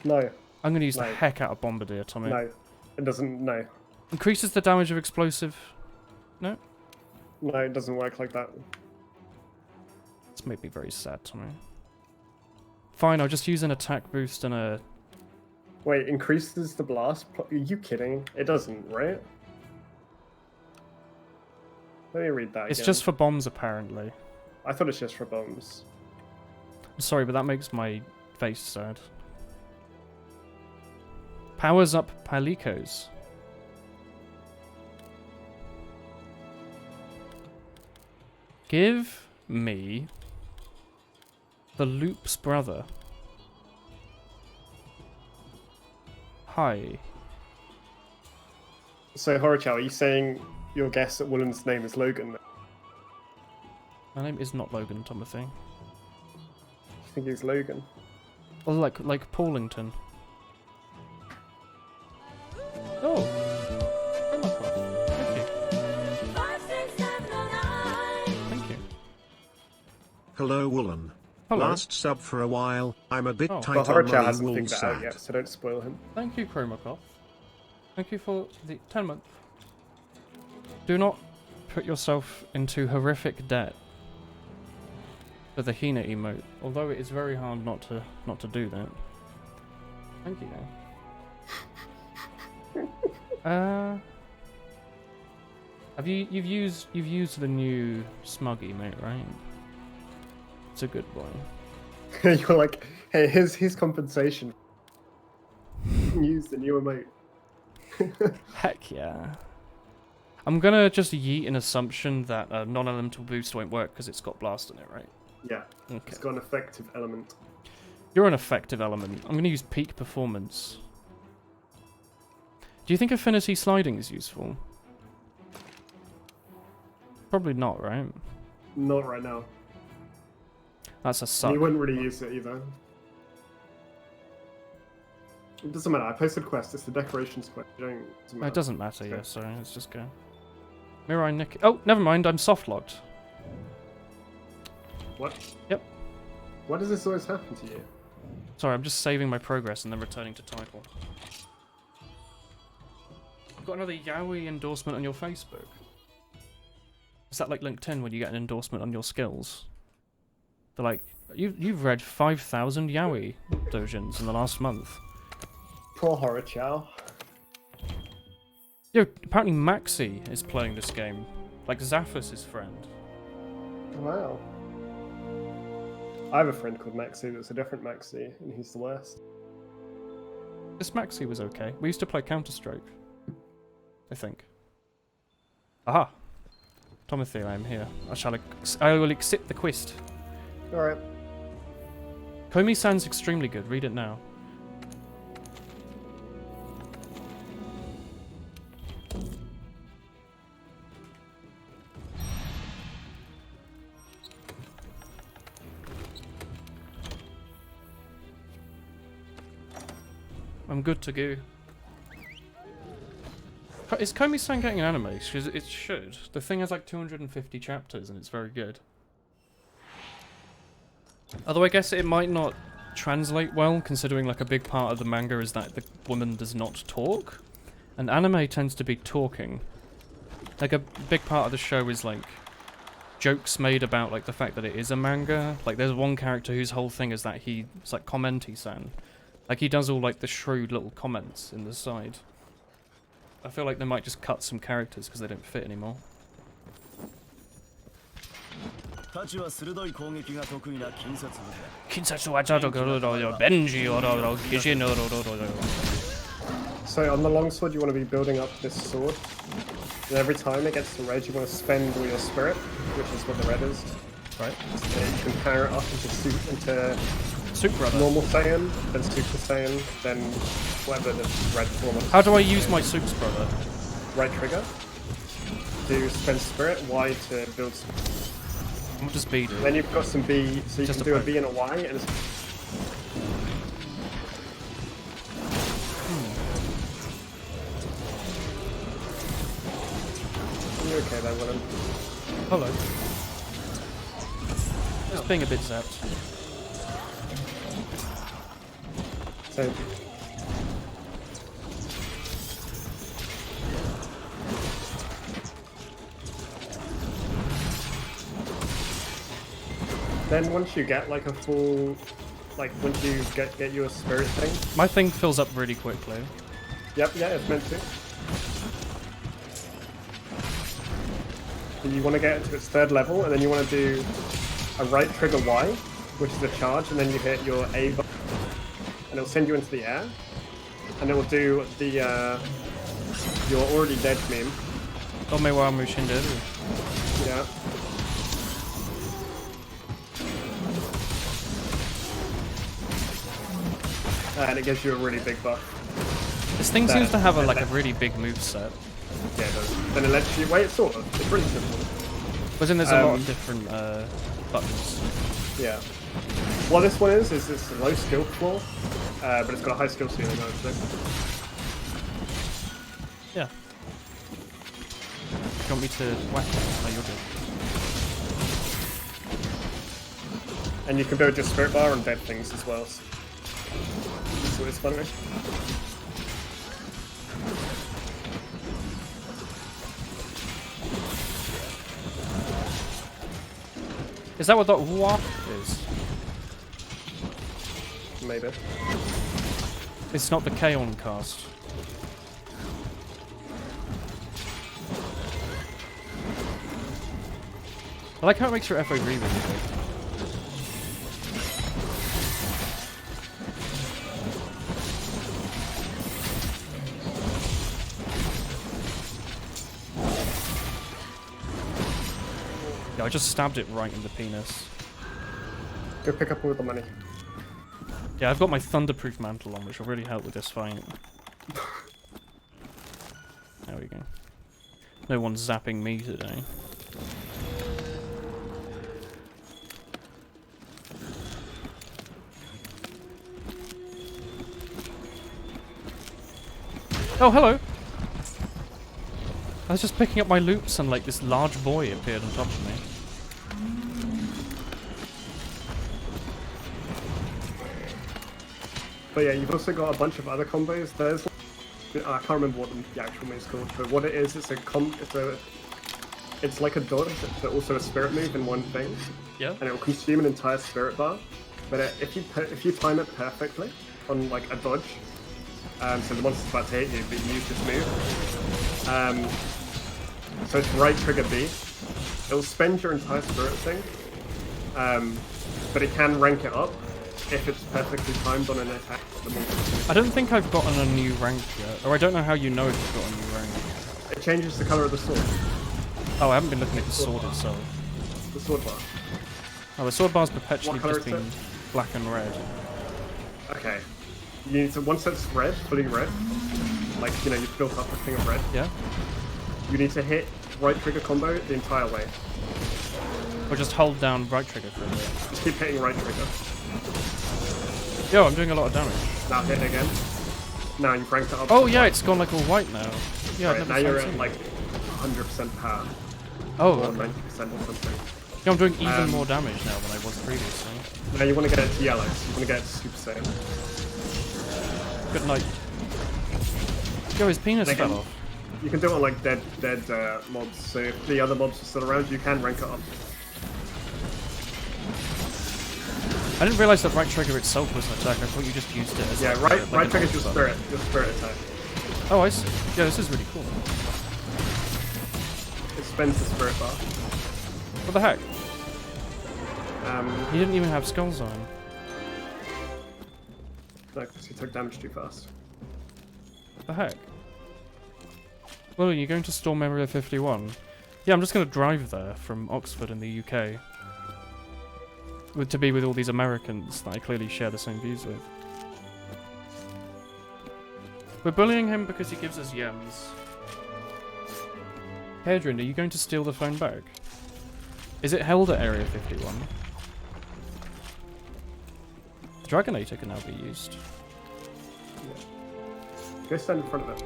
No, I'm gonna use the No. heck out of Bombardier, Tommy. no. It doesn't, no. Increases the damage of explosive. No, No, it doesn't work like that. it's made me very sad, Tommy. Fine, I'll just use an attack boost and a. Wait, increases the blast? Are you kidding? It doesn't, right? Let me read that It's again. just for bombs, apparently. I thought it's just for bombs. I'm sorry, but that makes my face sad. Powers up Palicos. Give me the Loop's brother. Hi. So, Horochow, are you saying your guess at Woolen's name is Logan? My name is not Logan Timothy. I think he's Logan. Well, like Paulington. Oh. Oh my God. Thank you. Hello, Woolen. Hello. Last sub for a while. I'm a bit Oh. tight But on Horochow money. hasn't Wool figured that out sad. yet, so don't spoil him. Thank you, Chromakov. Thank you for the 10 month. Do not put yourself into horrific debt for the Hina emote, although it is very hard not to do that. Thank you. Have you've used the new smug emote, right? It's a good boy. You're like, hey, here's his compensation. Use the new emote. Heck yeah. I'm gonna just yeet an assumption that a non-elemental boost won't work because it's got blast in it, right? Yeah, Okay. it's got an effective element. You're an effective element. I'm gonna use peak performance. Do you think affinity sliding is useful? Probably not, right? Not right now. That's a suck. You wouldn't really use it either. It doesn't matter. I posted quest. It's the decorations quest. It doesn't matter, yeah, sorry, let's just go. Mirai Nick. Oh, never mind, I'm soft locked. What? Yep. Why does this always happen to you? Sorry, I'm just saving my progress and then returning to title. You've got another Yaoi endorsement on your Facebook. Is that like LinkedIn when you get an endorsement on your skills? They're like, you've read 5,000 Yaoi dojins in the last month. Poor Horochow. Yo, apparently Maxi is playing this game. Like Zaphos' friend. Wow. I have a friend called Maxi that's a different Maxi, and he's the worst. This Maxi was okay. We used to play Counter-Strike. I think. Aha! Timothy, I am here. I will accept the quest. Alright. Komi-san's extremely good. Read it now. I'm good to go. Is Komi-san getting an anime? Because it should. The thing has like 250 chapters and it's very good. Although I guess it might not translate well, considering like a big part of the manga is that the woman does not talk. And anime tends to be talking. Like a big part of the show is like jokes made about like the fact that it is a manga. Like there's one character whose whole thing is that it's like commenty-san. Like he does all like the shrewd little comments in the side. I feel like they might just cut some characters because they don't fit anymore. So on the longsword, you want to be building up this sword. And every time it gets to red, you want to spend all your spirit, which is what the red is. Right. So you can power it up into Super Brother. normal Saiyan, then Super Saiyan, then whatever the red form of. How do I use my Supes Brother? Right trigger to spend spirit, Y to build. What does B do? Then you've got some B, so you Just can a do a poke. B and a Y, and it's. You're okay there, Willem. Hello. Just being a bit zapped. So. Then once you get like a full, like once you get your spirit thing. My thing fills up really quickly. Yep, yeah, it's meant to. So you want to get it to its third level, and then you want to do a right trigger Y, which is a charge, and then you hit your A button, and it'll send you into the air, and it will do the your already dead meme. Omewa Mushinderu. Yeah. And it gives you a really big buff. This thing seems to have a really big moveset. Yeah, it does. Then it lets you. Wait, sort of. It's really simple. But then there's a lot of different buttons. Yeah. What this one is it's a low skill floor, but it's got a high skill ceiling, I would say. Yeah. Do you want me to whack it? No, you'll do And you can build your spirit bar on dead things as well. So that's what it's fun with. Is that what that wah is? Maybe. It's not the Kaon cast. I like how it makes your FO really big. Yeah, I just stabbed it right in the penis. Go pick up all the money. Yeah, I've got my Thunderproof mantle on, which will really help with this fight. There we go. No one's zapping me today. Oh, hello! I was just picking up my loops and like this large boy appeared on top of me. But yeah, you've also got a bunch of other combos. There's, I can't remember what the actual move is called, but what it is, it's like a dodge, but also a spirit move in one thing. Yeah. And it will consume an entire spirit bar. But if you time it perfectly on like a dodge, so the monster's about to hit you, but you use this move. So it's right trigger B. It'll spend your entire spirit thing, but it can rank it up if it's perfectly timed on an attack. I don't think I've gotten a new rank yet, or I don't know how you know if you've got a new rank. It changes the color of the sword. Oh, I haven't been looking at the sword itself. The sword bar. Oh, the sword bar's perpetually What colour just is been black and red. Okay. You need to, once it's red, fully red, like, you know, you've built up a thing of red, Yeah? you need to hit right trigger combo the entire way. Or just hold down right trigger for a bit. Just keep hitting right trigger. Yo, I'm doing a lot of damage. Now hit again. Now you've ranked it up. Oh to yeah, white. it's gone like all white now. Yeah, I've Right, never now you're seen at it. like 100% power. Oh, Or okay. 90% or something. Yeah, I'm doing even more damage now than I was previously. Now you want to get it to yellow, so you want to get it to Super Saiyan. Good night. Yo, his penis Again. fell off. You can do it on like dead mobs, so if the other mobs are still around, you can rank it up. I didn't realize that right trigger itself was an attack. I thought you just used it as Yeah, like, right like an trigger's alt your button. spirit attack. Oh, I see. Yeah, this is really cool. It spends the spirit bar. What the heck? Um, He didn't even have skulls on him. no, because he took damage too fast. What the heck? Well, are you going to Storm Area 51? Yeah, I'm just going to drive there from Oxford in the UK. To be with all these Americans that I clearly share the same views with. We're bullying him because he gives us yams. Hadrian, are you going to steal the phone back? Is it held at Area 51? Dragonator can now be used. Go stand in front of it.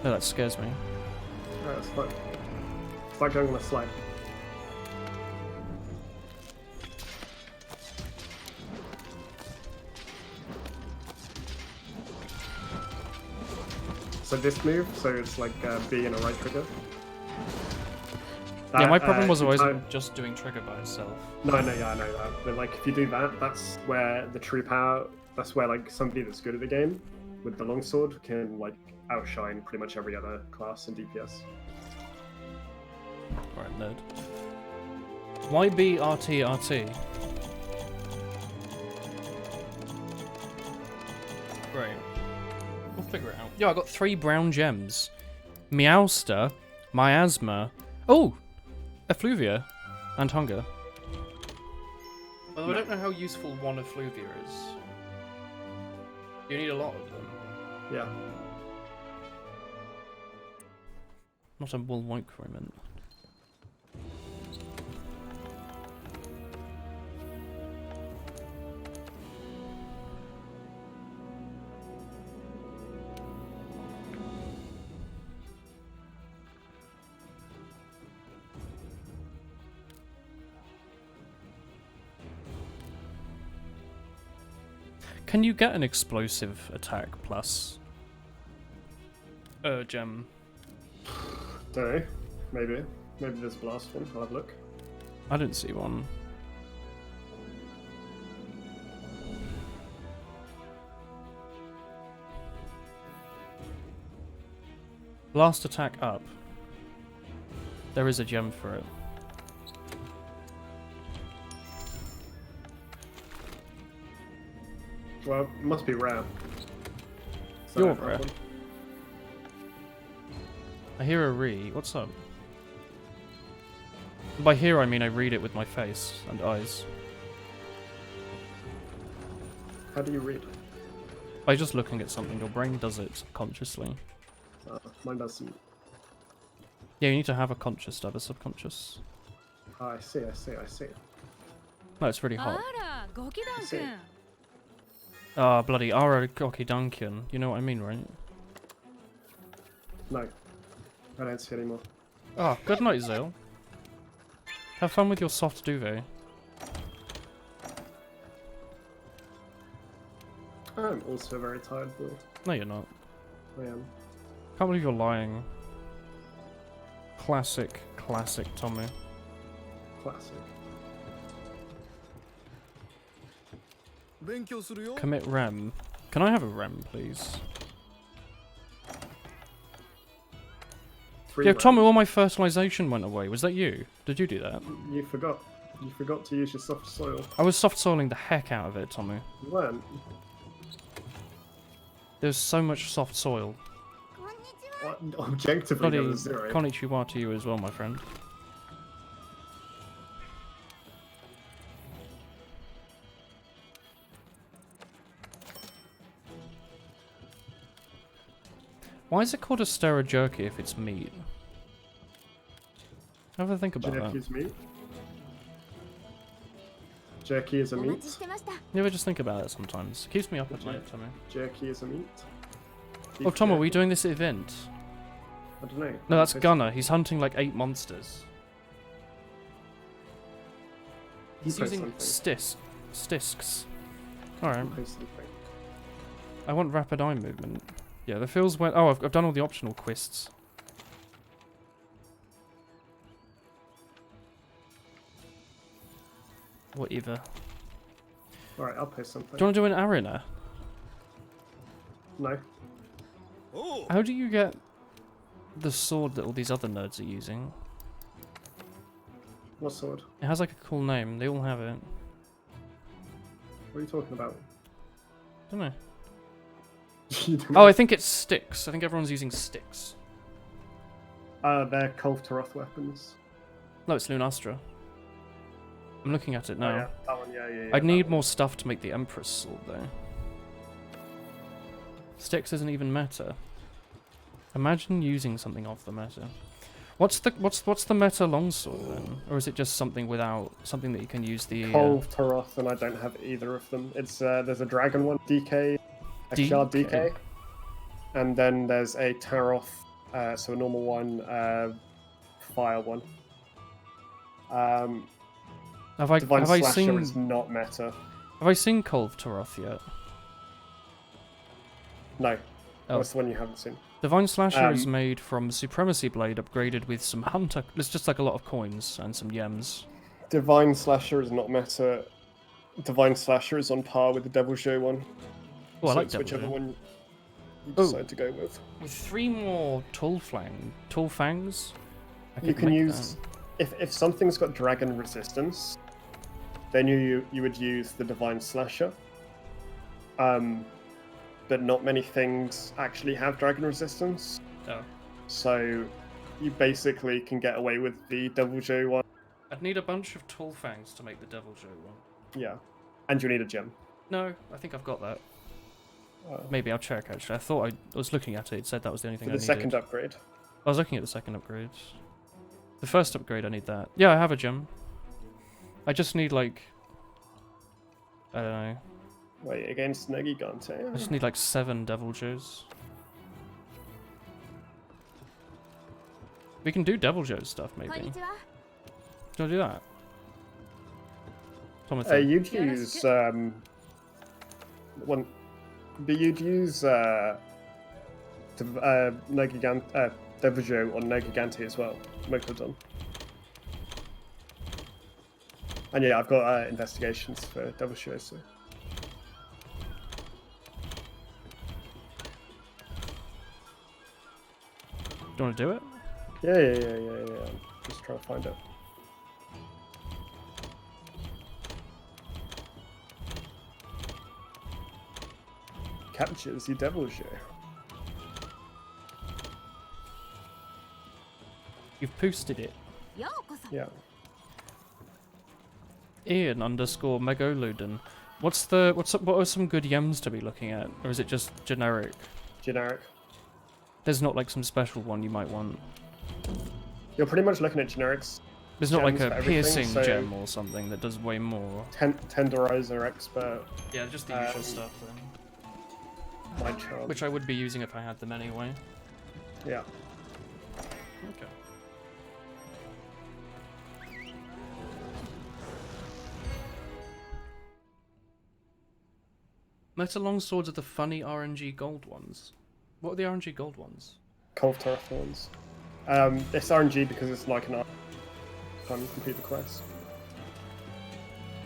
No, that scares me. Alright, that's fine. It's like going on a slide. So this move, so it's like B and a right trigger. Yeah, That, my problem was always time- just doing trigger by itself. No, yeah, I know that. But like, if you do that, that's where the true power. That's where like somebody that's good at the game with the longsword can like outshine pretty much every other class in DPS. Right, nerd. Why be RT? Right. We'll figure it out. Yo, I got 3 brown gems. Meowster, Miasma. Oh! Effluvia. And Hunger. Although I don't know how useful one Effluvia is. You need a lot of them. Yeah. Not a wool white crewman. can you get an explosive attack plus gem? Don't know. Maybe. Maybe there's blast one. I'll have a look. I didn't see one. Blast attack up. There is a gem for it. Well, it must be rare. So You're I have rare. one. I hear a re. What's up? By hear I mean I read it with my face and eyes. How do you read? By just looking at something, your brain does it subconsciously. Mine doesn't. Yeah, you need to have a conscious to have a subconscious. Oh, I see. No, it's really hot. あら、ゴキダン君。 Ah, bloody Ara Goki Duncan. You know what I mean, right? No. I don't see anymore. Ah, good night, Zale. Have fun with your soft duvet. I'm also very tired, Will. No, you're not. I am. Can't believe you're lying. Classic Tommy. Classic. 勉強するよ Commit rem. Can I have a rem, please? Free Yeah, round. Tommy, all my fertilization went away. Was that you? Did you do that? You forgot. You forgot to use your soft soil. I was soft soiling the heck out of it, Tommy. You weren't. There's so much soft soil. What? Objectively, there Bloody was zero. konnichiwa to you as well, my friend. Why is it called a stera jerky if it's meat? Have a think about Jerky that. is meat. Jerky is a お待 meat. ちしてました。 You ever just think about it sometimes? It keeps me up at night, Tommy. Jerky is a meat. Oh, Tom, are we doing this event? I don't know. No, that's Gunner. He's hunting like 8 monsters. He's post using something. stisks. Alright. Post something. I want rapid eye movement. Yeah, the feels went. Oh, I've done all the optional quests. Whatever. Alright, I'll post something. Do you want to do an arena? No. おう How do you get the sword that all these other nerds are using? What sword? It has like a cool name. They all have it. What are you talking about? Don't know. You don't Oh, I think it's sticks. I think everyone's using sticks. they're Kolv Taroth weapons. No, it's Lunastra. I'm looking at it now. Oh, yeah, that one, yeah. I'd that need one. more stuff to make the Empress sword, though. Sticks isn't even meta. Imagine using something off the meta. What's the meta longsword then? Or is it just something without something that you can use the Kolv Taroth, and I don't have either of them. It's there's a dragon one, DK, a shard DK, and then there's a Taroth, so a normal one, fire one. have I Divine Slasher seen is not meta. have I seen Kolv Taroth yet? No, Oh. that's the one you haven't seen. Divine Slasher is Um, made from Supremacy Blade upgraded with some Hunter. It's just like a lot of coins and some yems. Divine Slasher is not meta. Divine Slasher is on par with the Devil Joe one. Oh, I So like it's Devil whichever Joe. one you Oh. decide to go with. With 3 more Tall Fangs, I You could can make use if something's got dragon resistance, then you would use the Divine Slasher. But not many things actually have dragon resistance, that. Oh. so you basically can get away with the Devil Joe one. I'd need a bunch of Tall Fangs to make the Devil Joe one. Yeah, and you need a gem. No, I think I've got that. Uh, Maybe I'll check actually. I thought I was looking at it. It said that was the only thing for I the needed. second upgrade. I was looking at the second upgrade. The first upgrade, I need that. Yeah, I have a gem. I just need like, I don't know. Wait, against Negigante. I just need like 7 Devil Joes. We can do Devil Joe stuff maybe. こんにちは。 Do you want to do that? Tomothy. You'd use One, but you'd use Devijo on Negigante as well. Megalodon. And yeah, I've got investigations for Devijo, so. Do you want to do it? Yeah. I'm just trying to find it. Captures you Devijo. You've posted it. Yeah. Ian _ Megalodon. What are some good yems to be looking at? Or is it just generic? Generic. There's not like some special one you might want. You're pretty much looking at generics. There's not like Gems a for everything, piercing so- gem or something that does way more. Tenderizer Expert, Yeah, just the usual stuff then. Mind Charm. Which I would be using if I had them anyway. Yeah. Okay. Meta longswords are the funny RNG gold ones. What are the RNG gold ones? Call of Terraforms. It's RNG because it's like an time to complete the quest.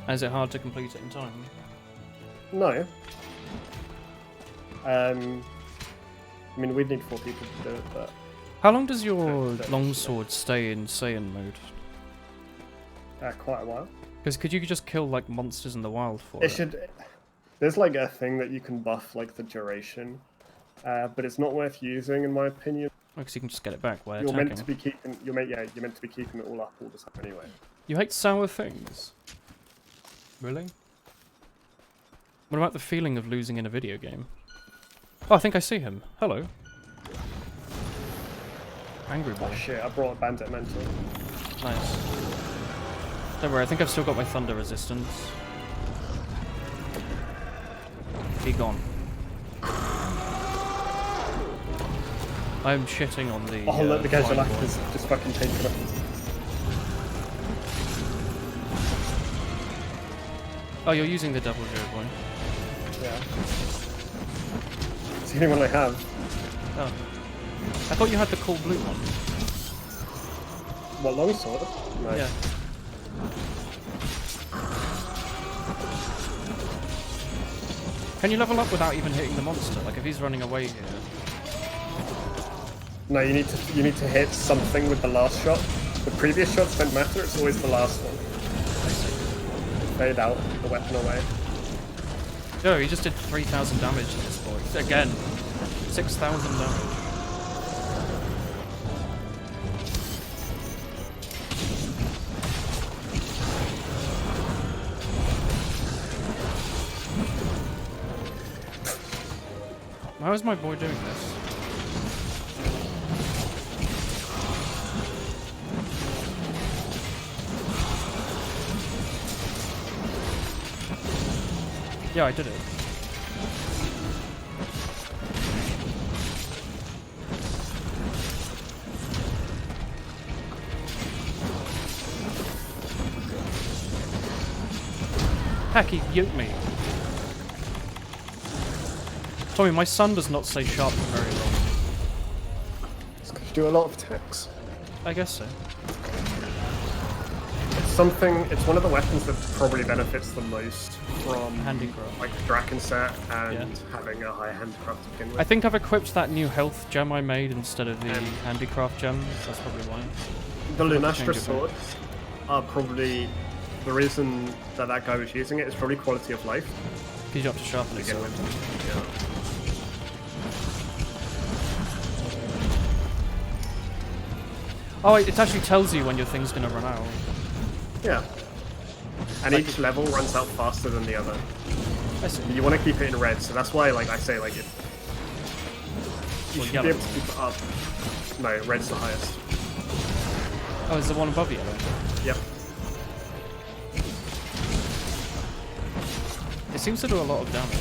Is it hard to complete it in time? No. I mean, we'd need 4 people to do it, but How long does your Don't- longsword stay in Saiyan mode? quite a while. Because could you just kill like monsters in the wild for It should. There's like a thing that you can buff like the duration, but it's not worth using in my opinion. Because you can just get it back while You're attacking. meant to be keeping. You're meant to be keeping it all up all the time anyway. You hate sour things? Really? What about the feeling of losing in a video game? Oh, I think I see him. Hello. Angry Oh boy. shit! I brought a Bandit Mentor. Nice. Don't worry, I think I've still got my thunder resistance. Be gone. I'm shitting on the. Oh look, the flying Gajalak boy. is just fucking taking it. Oh, you're using the double Joe boy. Yeah. It's the only one I have. Oh. I thought you had the cool blue one. What, longsword? No. Yeah. Can you level up without even hitting the monster? Like if he's running away here. No, you need to hit something with the last shot. The previous shots don't matter. It's always the last one. Fade out the weapon away. No, he just did 3,000 damage at this point. Again, 6,000 damage. How is my boy doing this? Yeah, I did it. Heck, he yoked me. Tommy, my son does not stay sharp for very long. It's because you do a lot of attacks. I guess so. It's one of the weapons that probably benefits the most from Handicraft. like Draken set and Yeah. having a high handicraft to begin I with. think I've equipped that new health gem I made instead of the Um, handicraft gem. That's probably why. The change Lunastra it, swords are probably the reason that guy was using it is probably quality of life Because you have to sharpen to it. begin So. with. Yeah. Oh, it actually tells you when your thing's gonna run out. Yeah. And Like each level runs out faster than the other. I see. You want to keep it in red, so that's why, like I say, like you Well, should yellow. be able to keep it up. No, red's the highest. Oh, is the one above yellow? Yep. It seems to do a lot of damage.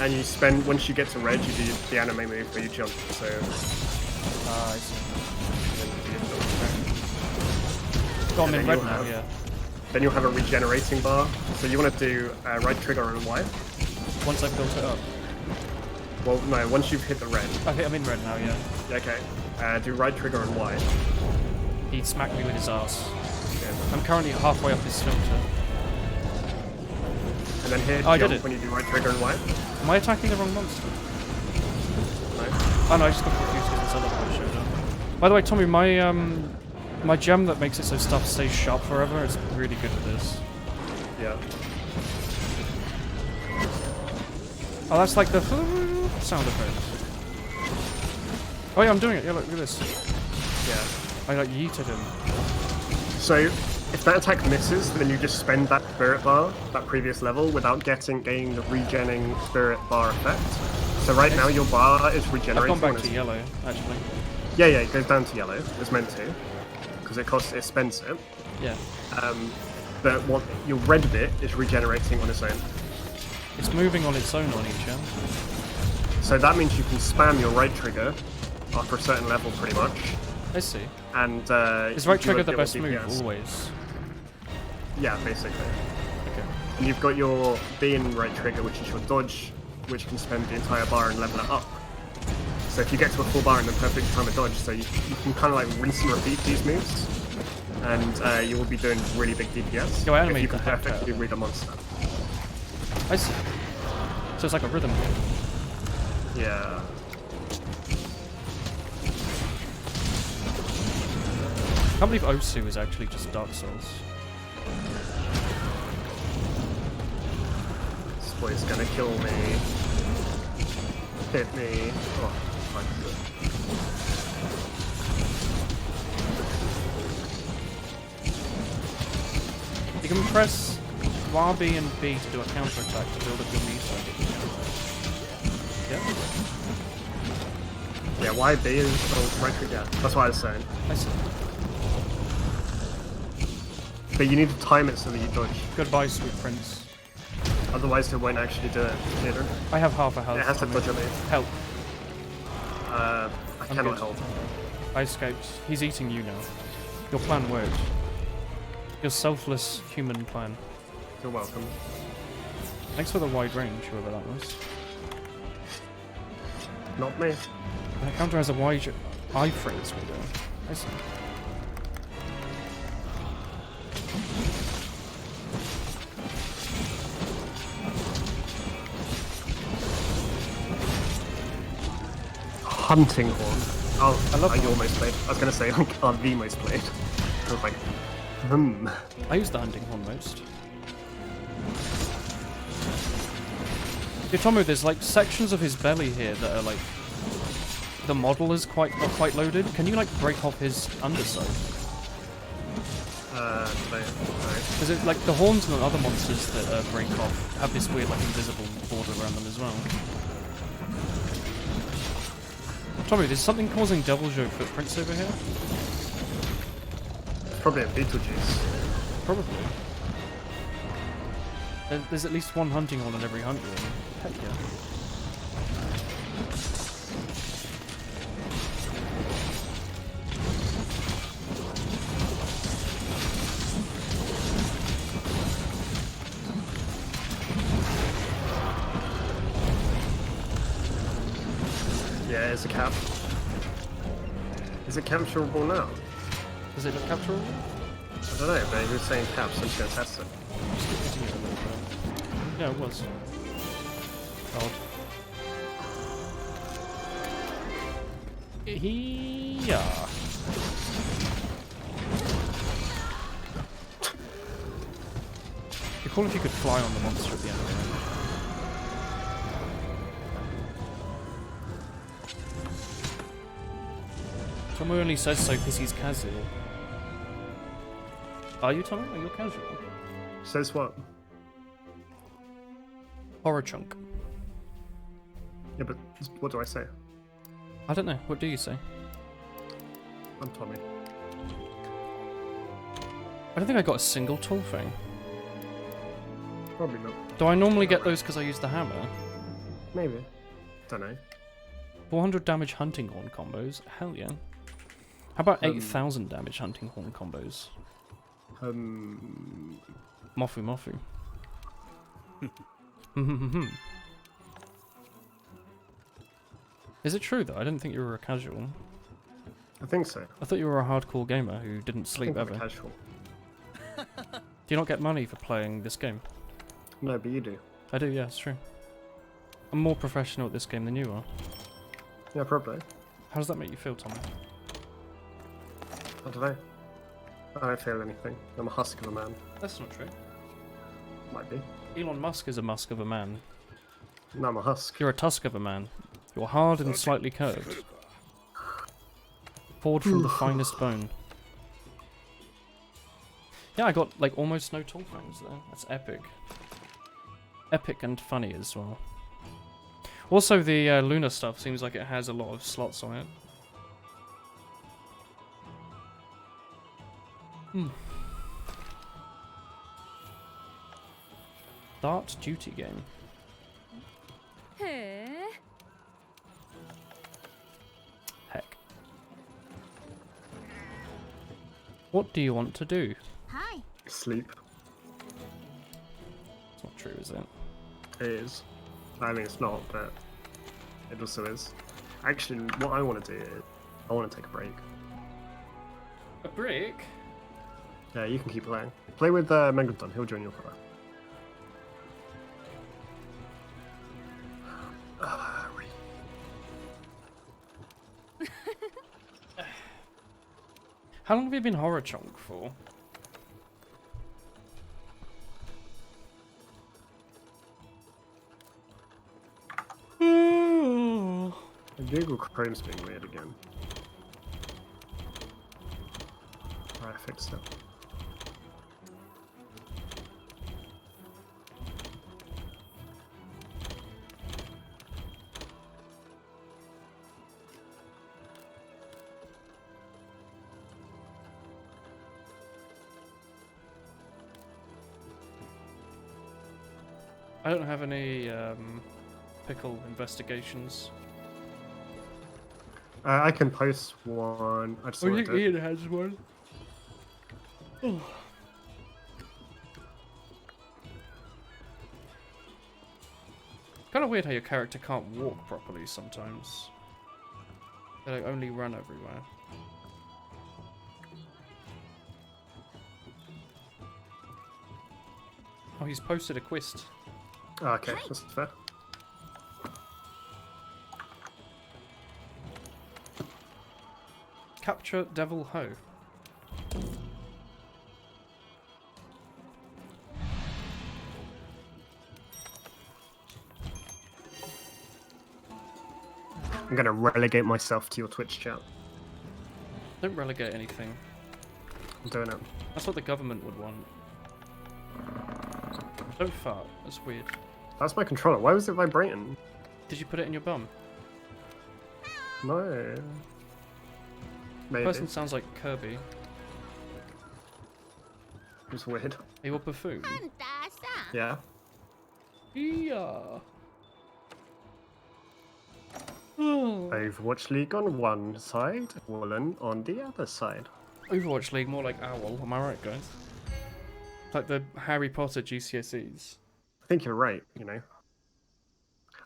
And you spend once you get to red, you do the anime move where you jump. So. Ah, I see. then you do it. Got him And in then red you'll now, have- yeah. Then you'll have a regenerating bar. So you want to do right trigger on Y. Once I've built it up. Well, no, once you've hit the red. Okay, I'm in red now, yeah. Okay. Do right trigger on Y. He smacked me with his ass. Okay. I'm currently halfway up his filter. And then here, Oh, I did jump it. when you do right trigger on Y. Am I attacking the wrong monster? No. Oh no, I just got confused because this other one showed up. By the way, Tommy, my gem that makes it so stuff stays sharp forever is really good at this. Yeah. Oh, that's like the sound effect. Oh yeah, I'm doing it. Yeah, look at this. Yeah. I like yeeted him. So, if that attack misses, then you just spend that spirit bar, that previous level, without gaining the regenning spirit bar effect. So right now your bar is I've regenerating. gone back when to it's- yellow, actually. Yeah, it goes down to yellow. It's meant to, because it spends it. Yeah. But what your red bit is regenerating on its own. It's moving on its own on each end. So that means you can spam your right trigger after a certain level, pretty much. I see. And Is right you trigger won't the deal with best move DPS. always? Yeah, basically. Okay. And you've got your B in right trigger, which is your dodge, which can spend the entire bar and level it up. So if you get to a full bar and then perfect time a dodge, so you can kind of like rinse and repeat these moves, and you will be doing really big DPS Yo, if animate you can the heck out perfectly of it. read a monster. I see. So it's like a rhythm game. Yeah. I can't believe Osu is actually just Dark Souls. This boy's gonna kill me. Hit me. Oh, fuck. You can press RB and B to do a counter attack to build up your meter. Yeah, Yeah, YB is right trigger. Yeah, that's what I was saying. I see. But you need to time it so that you dodge. Goodbye, sweet prince. Otherwise, it won't actually do it either. I have half a health. It has to on me. dodge on me. Help. I I'm cannot good. help. I escaped. He's eating you now. Your plan worked. Your selfless human plan. You're welcome. Thanks for the wide range, whoever that was. Not me. That counter has a wide eye freeze window. I see. Hunting horn. Oh, I love you almost played. I was gonna say like the most played. I was like, I use the hunting horn most. Yotomo, there's like sections of his belly here that are like the model is quite loaded. Can you like break off his underside? no. Because it like the horns and other monsters that break off have this weird like invisible border around them as well. Tommy, there's something causing Devil Joe footprints over here? Probably a Beetlejuice. Probably. There's at least one hunting horn in every hunt room. Heck yeah. Yeah, it's a cap. Is it capturable now? Does it look capturable? I don't know, but he was saying cap, so I'm just gonna test it. Just hitting it a little bit. Yeah, it was. Odd. Yeah. It'd be cool if you could fly on the monster at the end of it. Tommy only says so because he's casual. Are you, Tommy? Are you casual? Says what? Horror chunk. Yeah, but what do I say? I don't know. What do you say? I'm Tommy. I don't think I got a single tool thing. Probably not. Do I normally get those because I use the hammer? Maybe. Don't know. 400 damage hunting horn combos? Hell yeah. How about 8,000 damage hunting horn combos? Um, Mofu Mofu. Is it true though? I didn't think you were a casual. I think so. I thought you were a hardcore gamer who didn't I sleep think I'm ever. a casual. Do you not get money for playing this game? No, but you do. I do, yeah, it's true. I'm more professional at this game than you are. Yeah, probably. How does that make you feel, Tommy? I don't know. I don't feel anything. I'm a husk of a man. That's not true. Might be. Elon Musk is a musk of a man. No, I'm a husk. You're a tusk of a man. You're hard and slightly curved. Poured from the finest bone. Yeah, I got like almost no tall frames there. That's epic. Epic and funny as well. Also, the Luna stuff seems like it has a lot of slots on it. Dart duty game. Heck. What do you want to do? Sleep. It's not true, is it? It is. I mean, it's not, but it also is. Actually, what I want to do is I want to take a break. A break? Yeah, you can keep playing. Play with Megalodon. He'll join your fire. How long have you been Horror Chonk for? Google Chrome's being weird again. Alright, I fixed it. I don't have any pickle investigations. I can post one. I just wanted to... Ian has one. Kind of weird how your character can't walk properly sometimes. They like only run everywhere. Oh, he's posted a quest. Oh, okay, that's fair. Capture Devil Ho. I'm gonna relegate myself to your Twitch chat. Don't relegate anything. I'm doing it. That's what the government would want. Don't fart. That's weird. That's my controller. Why was it vibrating? Did you put it in your bum? No. Maybe. Person sounds like Kirby. It's weird. Are you a buffoon? Yeah. Yeah. Overwatch League on one side, Woolen on the other side. Overwatch League, more like Owl. Am I right, guys? Like the Harry Potter GCSEs. I think you're right, you know.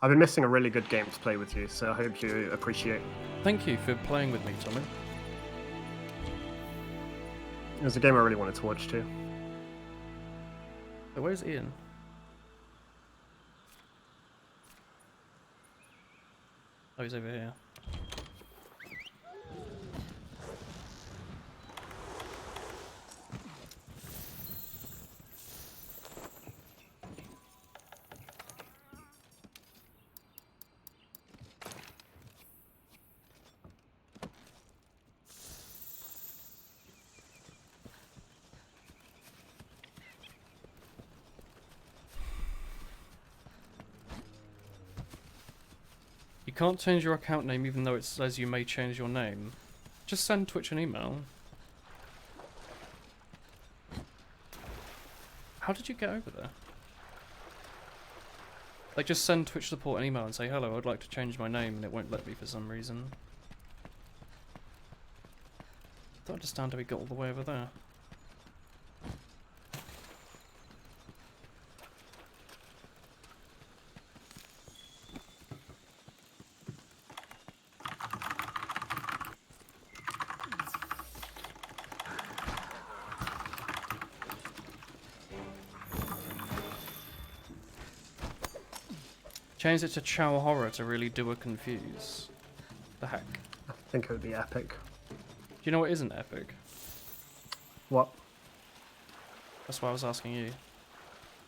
I've been missing a really good game to play with you, so I hope you appreciate. Thank you for playing with me, Tommy. It was a game I really wanted to watch too. So where's Ian? Oh, he's over here. You can't change your account name even though it says you may change your name. Just send Twitch an email. How did you get over there? Like, just send Twitch support an email and say, hello, I'd like to change my name, and it won't let me for some reason. I don't understand how we got all the way over there. Change it to Chow Horror to really do a confuse. The heck? I think it would be epic. Do you know what isn't epic? What? That's why I was asking you.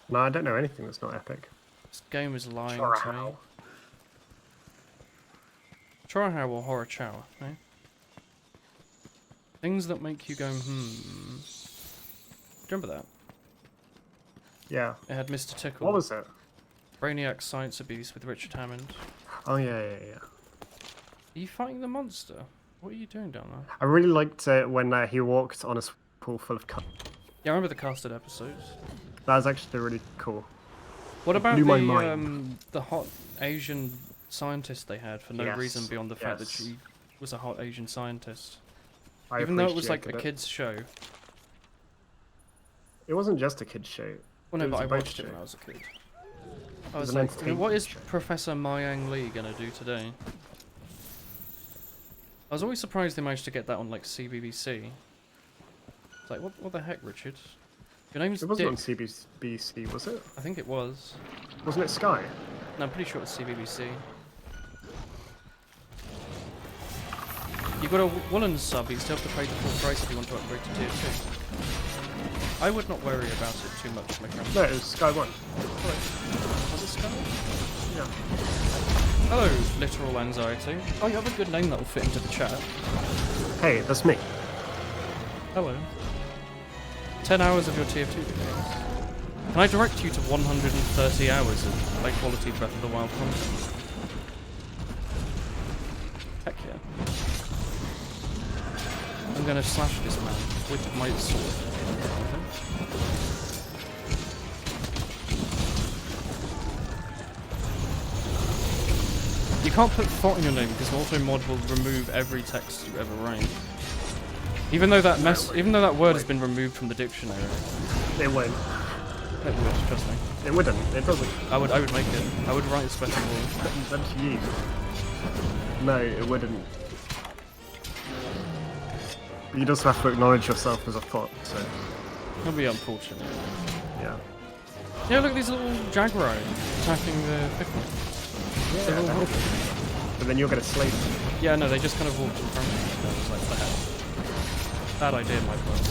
No, I don't know anything that's not epic. This game is lying to me. Chorahao. Chorahao or Horror Chow, eh? Things that make you go, Do you remember that? Yeah. It had Mr. Tickle. What was it? Brainiac Science Abuse with Richard Hammond. Oh yeah. Are you fighting the monster? What are you doing down there? I really liked it when he walked on a pool full of cup. Yeah, I remember the casted episodes. That was actually really cool. What about blew my mind. the hot Asian scientist they had for no Yes, reason beyond the fact that yes. she was a hot Asian scientist? I Even though it was like a appreciated it. kid's show. It wasn't just a kid's show. Well, no, It was but I a boat watched it show. when I was a kid. I was was an like, entertainment what is show. Professor Mayang Lee gonna do today? I was always surprised they managed to get that on like CBBC. It's like, what the heck, Richard? Your name's It wasn't Dick. on CBBC, was it? I think it was. Wasn't it Sky? No, I'm pretty sure it was CBBC. You got a Woolen sub, you still have to pay the full price if you want to upgrade to tier 2. I would not worry about it too much, my friend. No, it was Sky 1. Was it Sky? Yeah. Hello, literal anxiety. Oh, you have a good name that'll fit into the chat. Hey, that's me. Hello. 10 hours of your tier 2 videos. Can I direct you to 130 hours of high quality Breath of the Wild content? Heck yeah. I'm gonna slash this man with my sword. You can't put thought in your name because auto mod will remove every text you ever write. Even though that word has been removed from the dictionary. It won't. It would, trust me. It wouldn't. It doesn't. I would make it. I would write a special rule. That's you. No, it wouldn't. You just have to acknowledge yourself as a thought, so That'd be unfortunate. yeah. Yeah, look, these little Jaguar attacking the pickle. They're all helping. But then you're gonna slay them. Yeah, no, they just kind of walked in front of me. I was like, what the hell? Bad idea, my friend.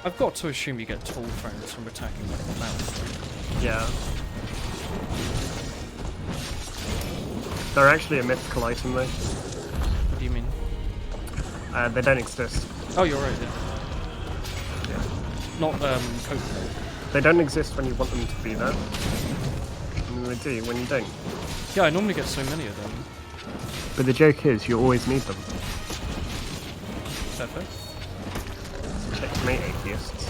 I've got to assume you get tall frames from attacking like a mouse. Yeah. They're actually a mythical item though. What do you mean? They don't exist. Oh, you're right, yeah. Yeah. Not, coat. They don't exist when you want them to be there. And they do when you don't. Yeah, I normally get so many of them. But the joke is, you always need them. Perfect. Checkmate, atheists.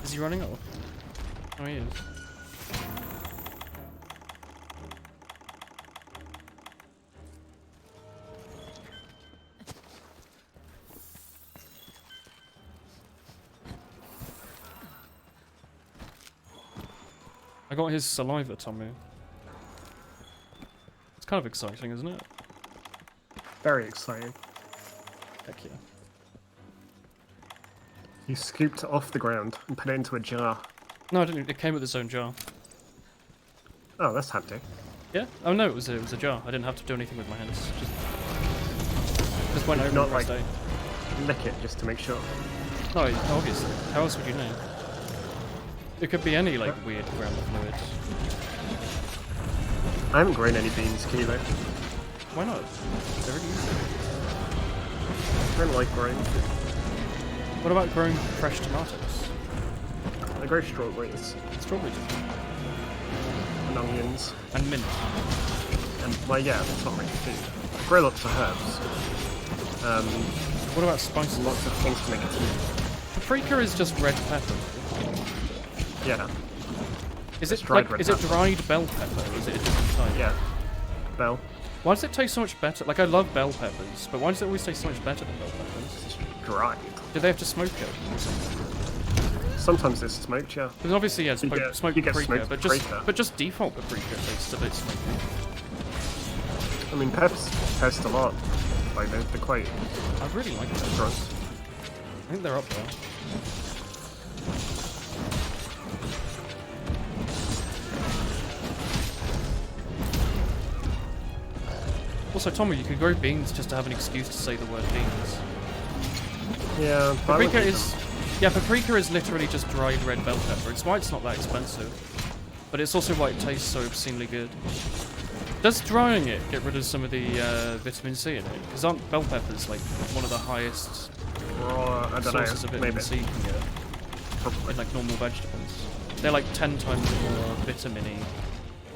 Is he running off? Oh, he is. I got his saliva, Tommy. It's kind of exciting, isn't it? Very exciting. Heck yeah. You scooped it off the ground and put it into a jar. No, I didn't. It came with its own jar. Oh, that's handy. Yeah? Oh no, it was a jar. I didn't have to do anything with my hands. Just went over Not and pressed like- A. Lick it just to make sure. No, obviously. How else would you know? It could be any like weird ground fluid. I haven't grown any beans, Kilo. Why not? They're really easy. I don't like growing. What about growing fresh tomatoes? I grow strawberries Strawberries and onions. and mint. And, well, yeah, that's not my food. I grow lots of herbs. What about spices? Lots of things to make a tea. Paprika is just red pepper. Yeah, Is It's it dried like red is it pepper. dried bell pepper or is it a different type? yeah. Bell. Why does it taste so much better? Like I love bell peppers, but why does it always taste so much better than bell peppers? It's just dried. Do they have to smoke it or something? Sometimes it's smoked, yeah. Because obviously, yeah, You get- smoked you get paprika, smoked but paprika. just default paprika tastes a bit smoky. I mean, peppers taste a lot. Like, they're quite I really like them. strong. I think they're up there. Also, Tommy, you could grow beans just to have an excuse to say the word beans. Yeah, but I would Paprika eat is... Yeah, paprika is literally just dried red bell pepper. It's why it's not that expensive. But it's also why it tastes so obscenely good. Does drying it get rid of some of the vitamin C in it? Because aren't bell peppers like one of the highest them raw. I don't sources of know. vitamin Maybe. C you can get Probably. in like normal vegetables? They're like 10 times more vitamin-y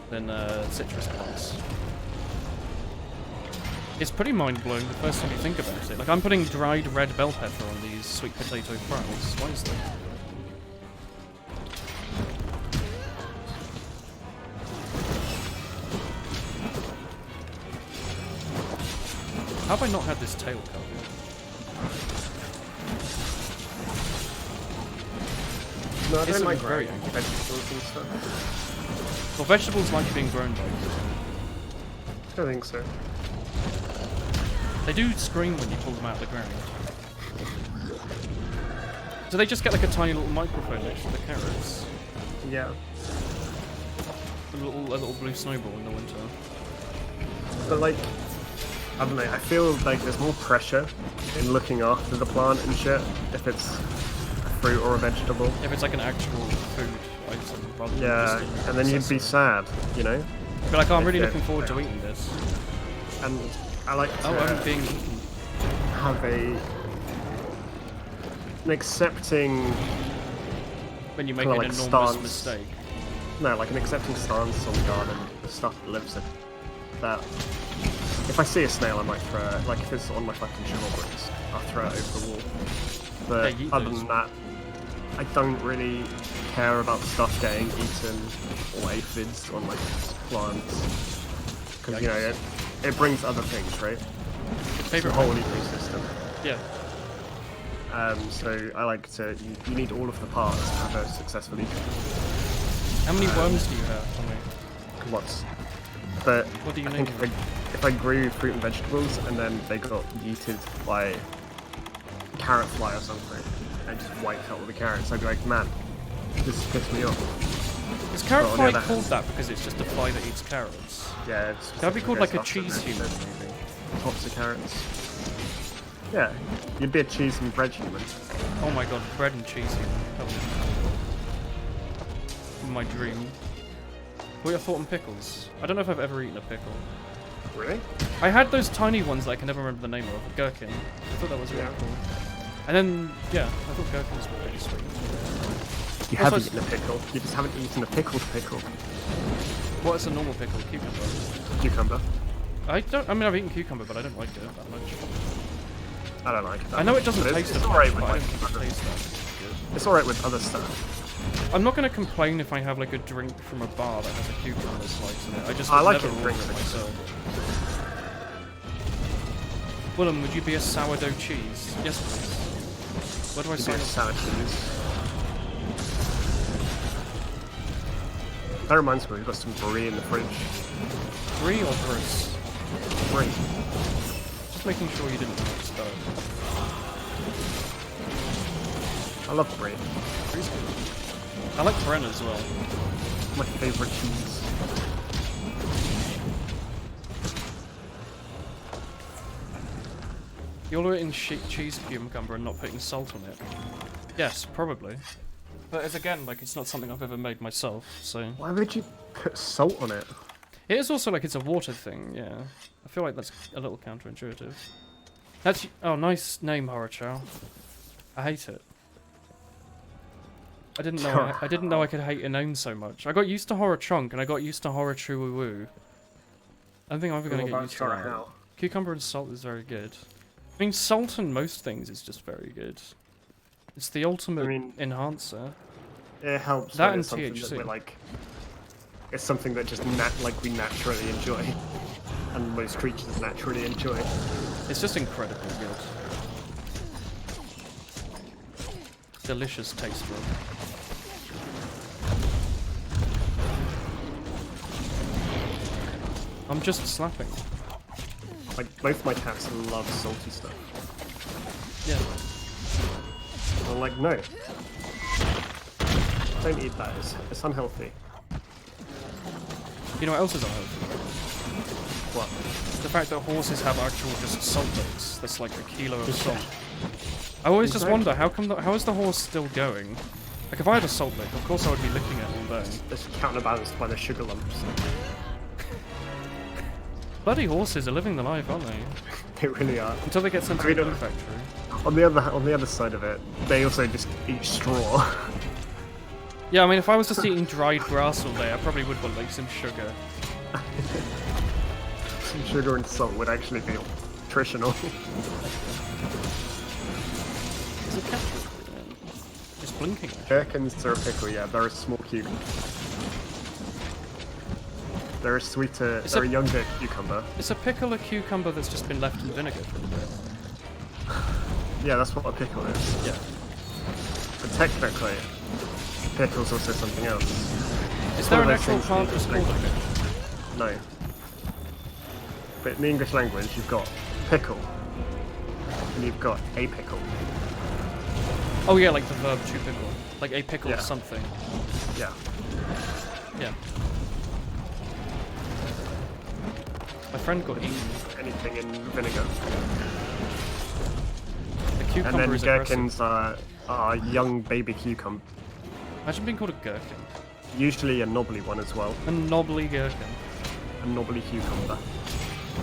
than citrus plants. It's pretty mind-blowing the first time you think about it. Like, I'm putting dried red bell pepper on these sweet potato fries. Why is that? How have I not had this tail covered? No, I It's don't like very growing angry. vegetables and stuff. Well, vegetables like being grown by you. I don't think so. They do scream when you pull them out of the ground. Do they just get like a tiny little microphone next to the carrots? Yeah. A little blue snowball in the winter. But like, I don't know, I feel like there's more pressure in looking after the plant and shit if it's a fruit or a vegetable. If it's like an actual food item rather than Yeah, just and then you'd be sad, you know? But like, oh, I'm really if looking it- forward to eating this. And I like to Oh, I'm being eaten. have an accepting, When you make kinda an like enormous stance. mistake. no, like an accepting stance on the garden, the stuff that lives in that. If I see a snail, I might throw it. Like if it's on my fucking strawberries, I'll throw it over the wall. But Yeah, yeet other those. than that, I don't really care about stuff getting eaten or aphids on like plants. Because, you know, it brings other things, right? The Favorite whole ecosystem. Yeah. So I like to, you need all of the parts to have a successful ecosystem. How many worms do you have, Tommy? Lots. But What do you I think name if I grew fruit and vegetables and then they got yeeted by a carrot fly or something and just wiped out all the carrots, I'd be like, man, this pissed me off. Is carrot But on the fly other called hand- that because it's just a fly that eats carrots? Yeah, it's That'd be called like a specifically cheese stuff that human, maybe. tops of carrots. Yeah, you'd be a cheese and bread human. Oh my god, bread and cheese human. Oh. My dream. What are your thoughts on pickles? I don't know if I've ever eaten a pickle. Really? I had those tiny ones that I can never remember the name of. Gherkin. I thought that was really Yeah. cool. And then, yeah, I thought gherkins were really sweet. You Also, haven't eaten a pickle. You just haven't eaten a pickled pickle. What is a normal pickle? Cucumber. Cucumber. I mean, I've eaten cucumber, but I don't like it that much. I don't like it. that I know much, it doesn't but taste it's as alright much, with but I like don't think it other, tastes that good. it's alright with other stuff. I'm not going to complain if I have like a drink from a bar that has a cucumber slice in it. I just I would like never it in order drinks, it myself. Willem, would you be a sourdough cheese? Yes, please. Where do I You'd be sign a up? sour cheese. That reminds me, we've got some brie in the fridge. Brie or Bruce? Brie. Just making sure you didn't mix that. I love brie. Brie's good. I like Bren as well. My favourite cheese. You're eating cheese cucumber and not putting salt on it. Yes, probably. But as again, like it's not something I've ever made myself, so Why would you put salt on it? it is also like it's a water thing. Yeah, I feel like that's a little counterintuitive. That's oh, nice name, Horochow. I hate it. I didn't know. I didn't know I could hate a name so much. I got used to Horochunk and I got used to Horochuwoo. I don't think I'm ever gonna get used to that. Cucumber and salt is very good. I mean, salt on most things is just very good. It's the ultimate enhancer. It helps. That when and it's something THC. That we're like, it's something that just we naturally enjoy, and most creatures naturally enjoy. It's just incredibly good. Delicious taste for it. I'm just slapping. Like, both my cats love salty stuff. Yeah. I'm like, no. Don't eat that, it's unhealthy. You know what else is unhealthy? What? The fact that horses have actual just salt licks. That's like a kilo of salt. I always just wonder, how is the horse still going? Like, if I had a salt lick, of course I would be licking it all day. It's counterbalanced by the sugar lumps. Bloody horses are living the life, aren't they? They really are. Until they get sent to I mean, the glue factory. On the other side of it, they also just eat straw. Yeah, I mean, if I was just eating dried grass all day, I probably would want like some sugar. Some sugar and salt would actually be nutritional. Is it ketchup? Just blinking. Gherkins are a pickle, yeah, they're a small cucumber. They're a sweeter, It's they're a- a younger cucumber. It's a pickle, a cucumber that's just been left in vinegar for a bit. Yeah, that's what a pickle is. Yeah. But technically, pickle's also something else. Is there one an of those actual things plant you that's just called a think- pickle? No. But in the English language, you've got pickle, and you've got a pickle. Oh yeah, like the verb to pickle. Like a pickle Yeah. something. Yeah. Yeah. My friend got eaten. Anything in vinegar. The And cucumber then is aggressive. gherkins are young baby cucumber. Imagine being called a gherkin. Usually a knobbly one as well. A knobbly gherkin. A knobbly cucumber.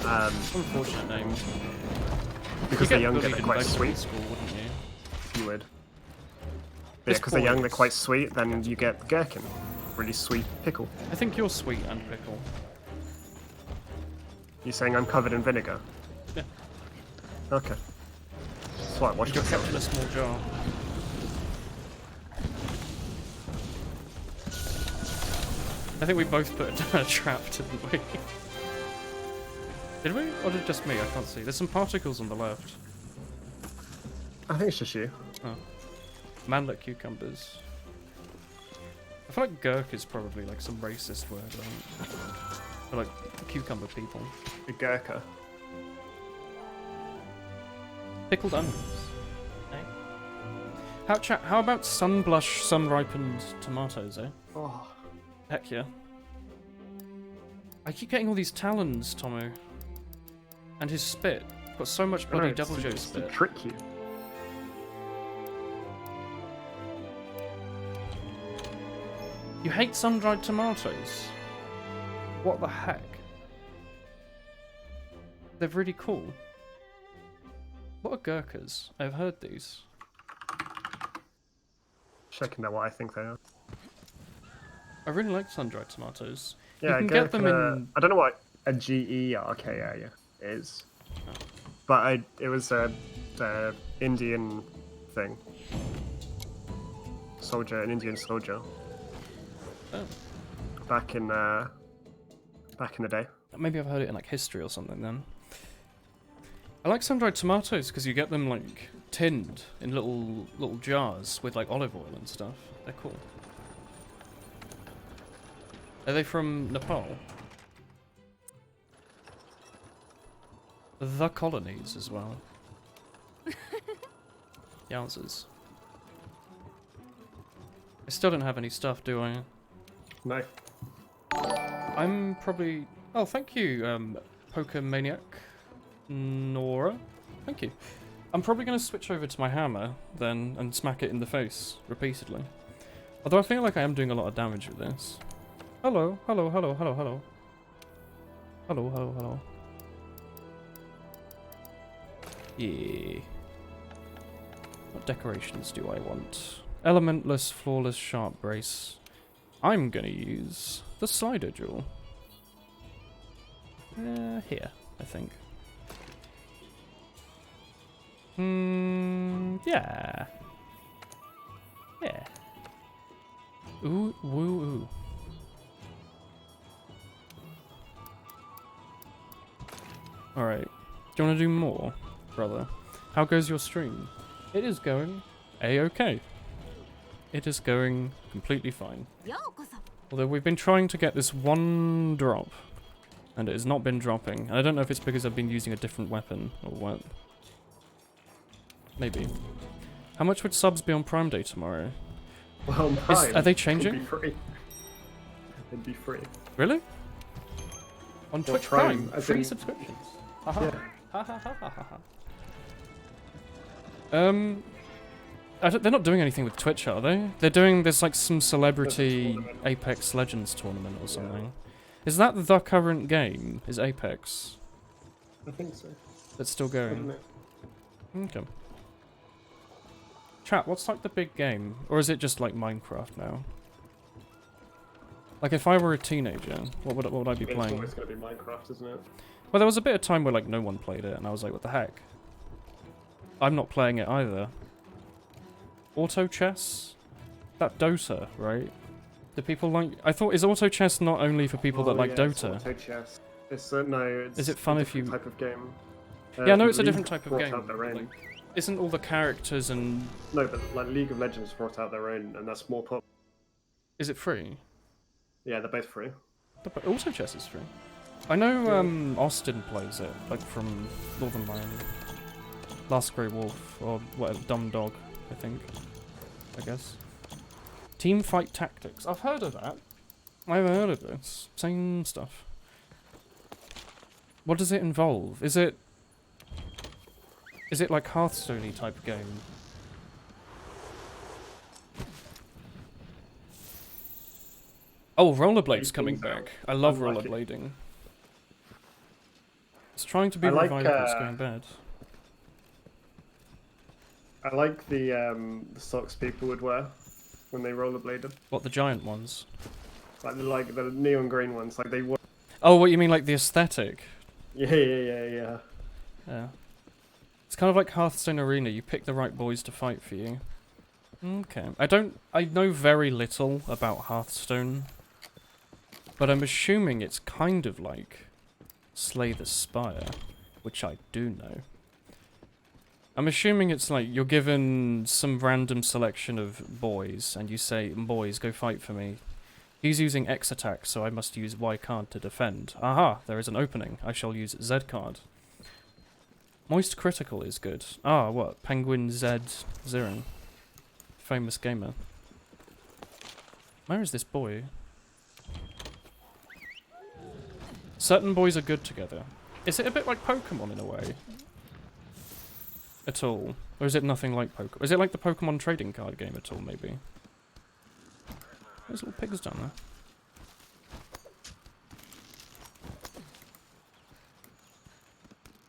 Unfortunate name. Because You'd they're get young, bullied they're in quite vegetable sweet. school, wouldn't you? You would. Yeah, Just because they're young, they're boys. quite sweet, then you get gherkin. Really sweet pickle. I think you're sweet and pickle. You saying I'm covered in vinegar? Yeah. Okay. That's why I watched You're kept myself. in a small jar. I think we both put a trap, didn't we? Did we? Or did just me? I can't see. There's some particles on the left. I think it's just you. Oh. Manlet cucumbers. I feel like gherk is probably like some racist word, right? For like cucumber people. A gherka. Pickled onions. How about sun-blush, sun-ripened tomatoes, eh? Oh. Heck yeah. I keep getting all these talons, Tomo. And his spit. Got so much I know, bloody it's Devil to- Joe it's to spit. trick you. You hate sun-dried tomatoes? What the heck? They're really cool. What are gherkas? I've heard these. Checking out what I think they are. I really like sun-dried tomatoes. Yeah, you can get them gherka- in... I don't know what a GERKA is, but it was a Indian thing. Soldier, an Indian soldier. Oh. Back in the day. Maybe I've heard it in like history or something then. I like sun-dried tomatoes because you get them like tinned in little jars with like olive oil and stuff. They're cool. Are they from Nepal? The colonies as well. Yowzers. I still don't have any stuff, do I? No. I'm probably... Oh, thank you, Poker Maniac. Nora. Thank you. I'm probably going to switch over to my hammer, then, and smack it in the face, repeatedly. Although I feel like I am doing a lot of damage with this. Hello, hello, hello, hello, hello. Hello, hello, hello. Yeah. What decorations do I want? Elementless, flawless, sharp brace. I'm gonna use the cider jewel. Here, I think. Yeah. Yeah. Ooh, woo, ooh. Alright. Do you want to do more, brother? How goes your stream? It is going A-okay. It is going completely fine. Although we've been trying to get this one drop And it has not been dropping. And I don't know if it's because I've been using a different weapon or what. Maybe. How much would subs be on Prime Day tomorrow? Well, on Prime, Are they it'd changing? be free. It'd be free. Really? On Twitch Prime, Prime? as Free in- subscriptions? Haha. Yeah. Ha ha ha ha ha. They're not doing anything with Twitch, are they? They're doing this like some celebrity tournament. Apex Legends tournament or something. Is that the current game? Is Apex? I think so. That's still Isn't going. it? Okay. Chat, what's like the big game? Or is it just like Minecraft now? Like if I were a teenager, what would I be It's playing? always going to be Minecraft, isn't it? Well, there was a bit of time where like no one played it, and I was like, what the heck? I'm not playing it either. Auto chess? That Dota, right? Do people like... I thought, is auto chess not only for people that like yeah, it's Dota? auto chess. It's no. It's Is it fun a if you- different type of game? Yeah, I know it's a League different type of brought game. out their but, own. like, isn't all the characters and... No, but like League of Legends brought out their own, and that's more pop. Is it free? Yeah, they're both free. But auto chess is free. I know Austin plays it, like from Northern Lion. Last Grey Wolf, or whatever, Dumb Dog, I think. I guess. Team Fight Tactics. I've heard of that. I've heard of this. Same stuff. What does it involve? Is it like Hearthstone-y type of game? Oh, rollerblade's coming back. I love I like it. rollerblading. It's trying to be I like, revived, but it's going bad. I like the socks people would wear when they rollerbladed, What, the giant ones? like the neon green ones. Like they were. Oh, what you mean, like the aesthetic? Yeah. Yeah. It's kind of like Hearthstone Arena. You pick the right boys to fight for you. Okay. I know very little about Hearthstone, but I'm assuming it's kind of like Slay the Spire, which I do know. I'm assuming it's like you're given some random selection of boys, and you say, boys, go fight for me. He's using X attack, so I must use Y card to defend. Aha, there is an opening. I shall use Z card. Moist Critical is good. Ah, what? Penguin Z Zirin. Famous gamer. Where is this boy? Certain boys are good together. Is it a bit like Pokemon in a way? At all? Or is it nothing like Pokemon? Is it like the Pokemon trading card game at all, maybe? There's little pigs down there.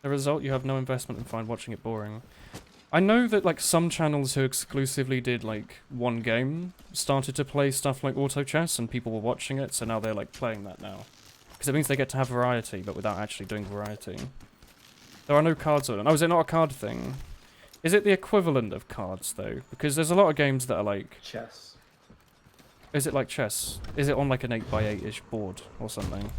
The result, you have no investment and find watching it boring. I know that like some channels who exclusively did like one game started to play stuff like auto chess and people were watching it, so now they're like playing that now. Because it means they get to have variety, but without actually doing variety. There are no cards on it. Oh, is it not a card thing? Is it the equivalent of cards though? Because there's a lot of games that are like... Chess. Is it like chess? Is it on like an 8x8-ish board or something?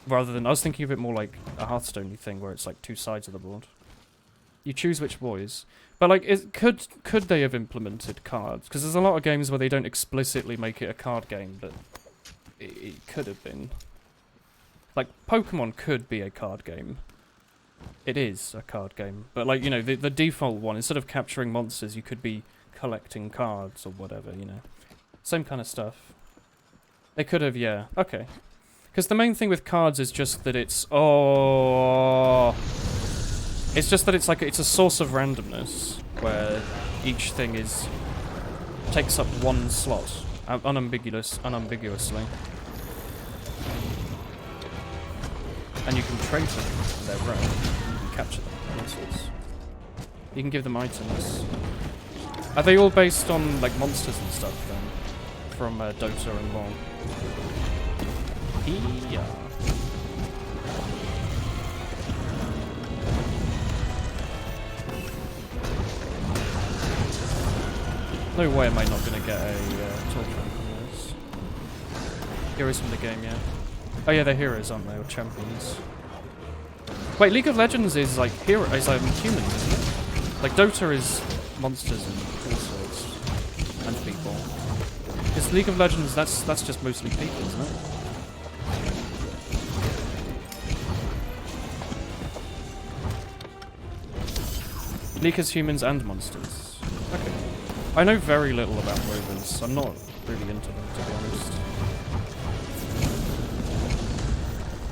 Rather than... I was thinking of it more like a Hearthstone thing where it's like two sides of the board. You choose which boys. But like, could they have implemented cards? Because there's a lot of games where they don't explicitly make it a card game, but it could have been. Like, Pokemon could be a card game. It is a card game. But like, you know, the default one, instead of capturing monsters, you could be collecting cards or whatever, you know. Same kind of stuff. They could have, yeah. Okay. Because the main thing with cards is just that it's... Oh... It's just that it's like it's a source of randomness where each thing is takes up one slot unambiguously, and you can trade them their row. You can capture them. All sorts. You can give them items. Are they all based on like monsters and stuff then, from Dota and LoL? Yeah. No way am I not going to get a token from this. Heroes from the game, yeah. Oh yeah, they're heroes, aren't they? Or champions. Wait, League of Legends is like humans, isn't it? Like Dota is monsters and all sorts. And people. It's League of Legends, that's just mostly people, isn't it? League has humans and monsters. Okay. I know very little about rovers. I'm not really into them, to be honest.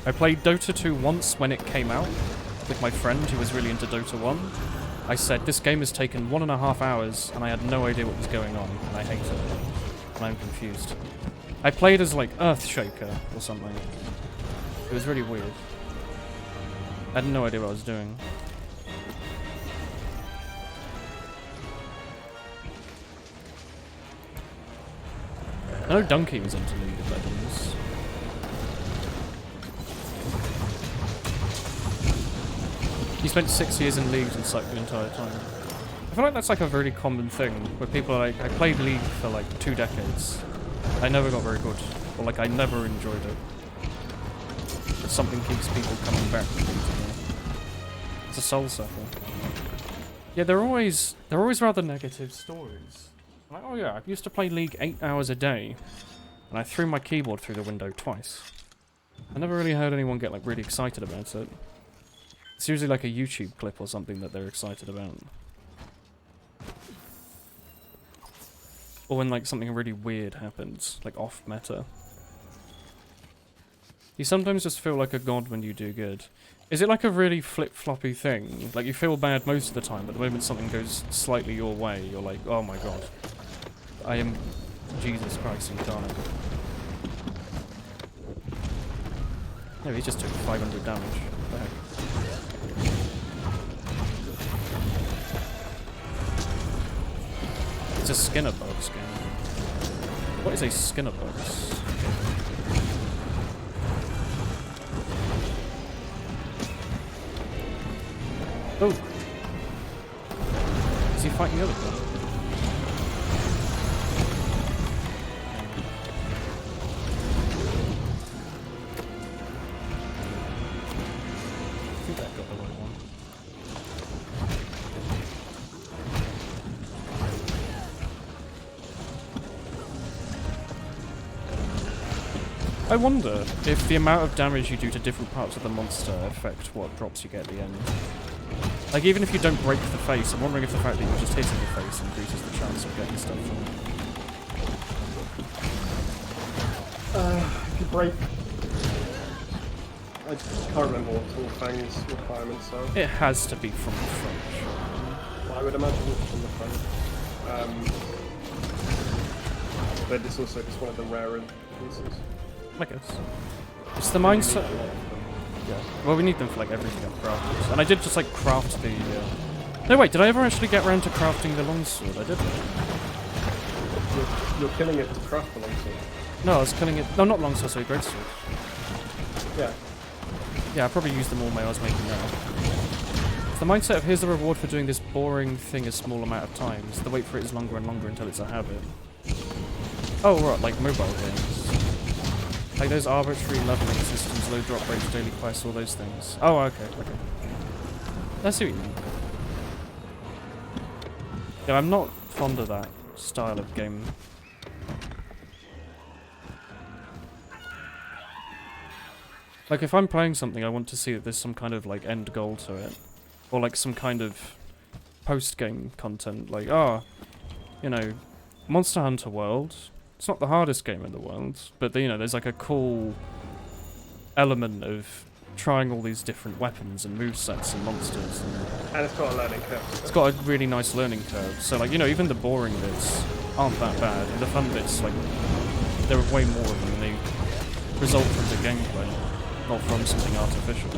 I played Dota 2 once when it came out with my friend who was really into Dota 1. I said, this game has taken 1.5 hours and I had no idea what was going on, and I hate it. And I'm confused. I played as like Earthshaker or something. It was really weird. I had no idea what I was doing. I know Donkey was into League of Legends. He spent 6 years in League and sucked the entire time. I feel like that's like a really common thing, where people are like, I played League for like 2 decades. I never got very good. Or like, I never enjoyed it. But something keeps people coming back to it. It's a soul sucker. Yeah, they're always rather negative stories. Like, oh yeah, I used to play League 8 hours a day, and I threw my keyboard through the window twice. I never really heard anyone get like really excited about it. It's usually like a YouTube clip or something that they're excited about. Or when like something really weird happens, like off meta. You sometimes just feel like a god when you do good. Is it like a really flip-floppy thing? Like you feel bad most of the time, but the moment something goes slightly your way, you're like, oh my god. I am Jesus Christ incarnate. No, he just took 500 damage. What the heck? It's a Skinner Bugs game. What is a Skinner Bugs? Oh! Is he fighting the other guy? I think that got the right one. I wonder if the amount of damage you do to different parts of the monster affect what drops you get at the end. Like, even if you don't break the face, I'm wondering if the fact that you're just hitting the face increases the chance of getting stuff from it. If you break... I can't remember what Tall Fang's requirements are. It has to be from the front. Well, I would imagine it's from the front. But it's also just one of the rarer pieces. I guess. It's the mindset... Yeah. Well, we need them for like everything I've crafted. And I did just like craft the... No, wait, did I ever actually get around to crafting the longsword? I didn't. You're killing it to craft the longsword. No, I was killing it... No, not longsword, sorry, greatsword. Yeah. Yeah, I probably used them all when I was making that. It's the mindset of here's the reward for doing this boring thing a small amount of times. The wait for it is longer and longer until it's a habit. Oh, right, like mobile games. Like those arbitrary leveling systems, low drop rates, daily quests, all those things. Oh, okay, okay. I see what you mean. Yeah, I'm not fond of that style of game. Like, if I'm playing something, I want to see that there's some kind of, like, end goal to it. Or, like, some kind of post-game content. Like, oh, you know, Monster Hunter World... It's not the hardest game in the world, but you know, there's like a cool element of trying all these different weapons and movesets and monsters. And it's got a learning curve. It's got a really nice learning curve. So like, you know, even the boring bits aren't that bad, and the fun bits, like, there are way more of them, and they result from the gameplay, not from something artificial.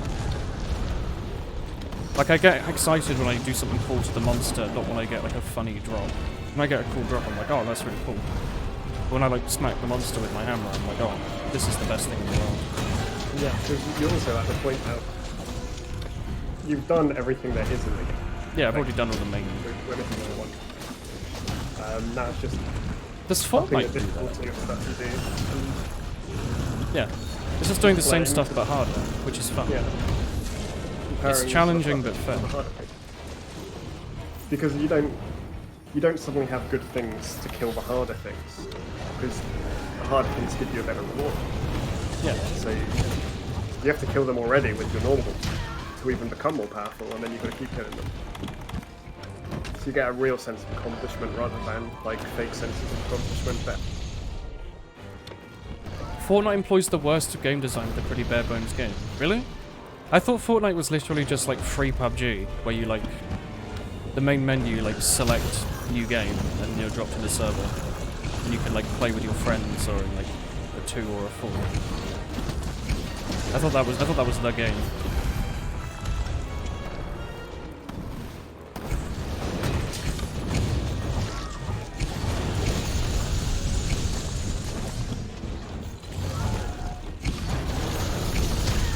Like, I get excited when I do something cool to the monster, not when I get like a funny drop. When I get a cool drop, I'm like, oh, that's really cool. When I like smack the monster with my hammer, I'm like, oh, this is the best thing in the world. Yeah, because you also at the point now, you've done everything there is in the game. Yeah, I've already done all the main. Everything I want. Now it's just Does upping the Fortnite do difficulty that? of stuff you do. Yeah, it's just doing the same Playing. stuff but harder, which is fun. Yeah. It's Comparing challenging stuff but up to fair. harder things. Because you don't suddenly have good things to kill the harder things. Because the harder things give you a better reward. Yeah. So you have to kill them already with your normal to even become more powerful, and then you've got to keep killing them. So you get a real sense of accomplishment rather than like fake senses of accomplishment. But Fortnite employs the worst of game design with a pretty bare bones game. Really? I thought Fortnite was literally just like free PUBG, where you like the main menu, like select new game, and you're dropped in the server, and you can like play with your friends or in like a 2 or a 4. I thought that was the game.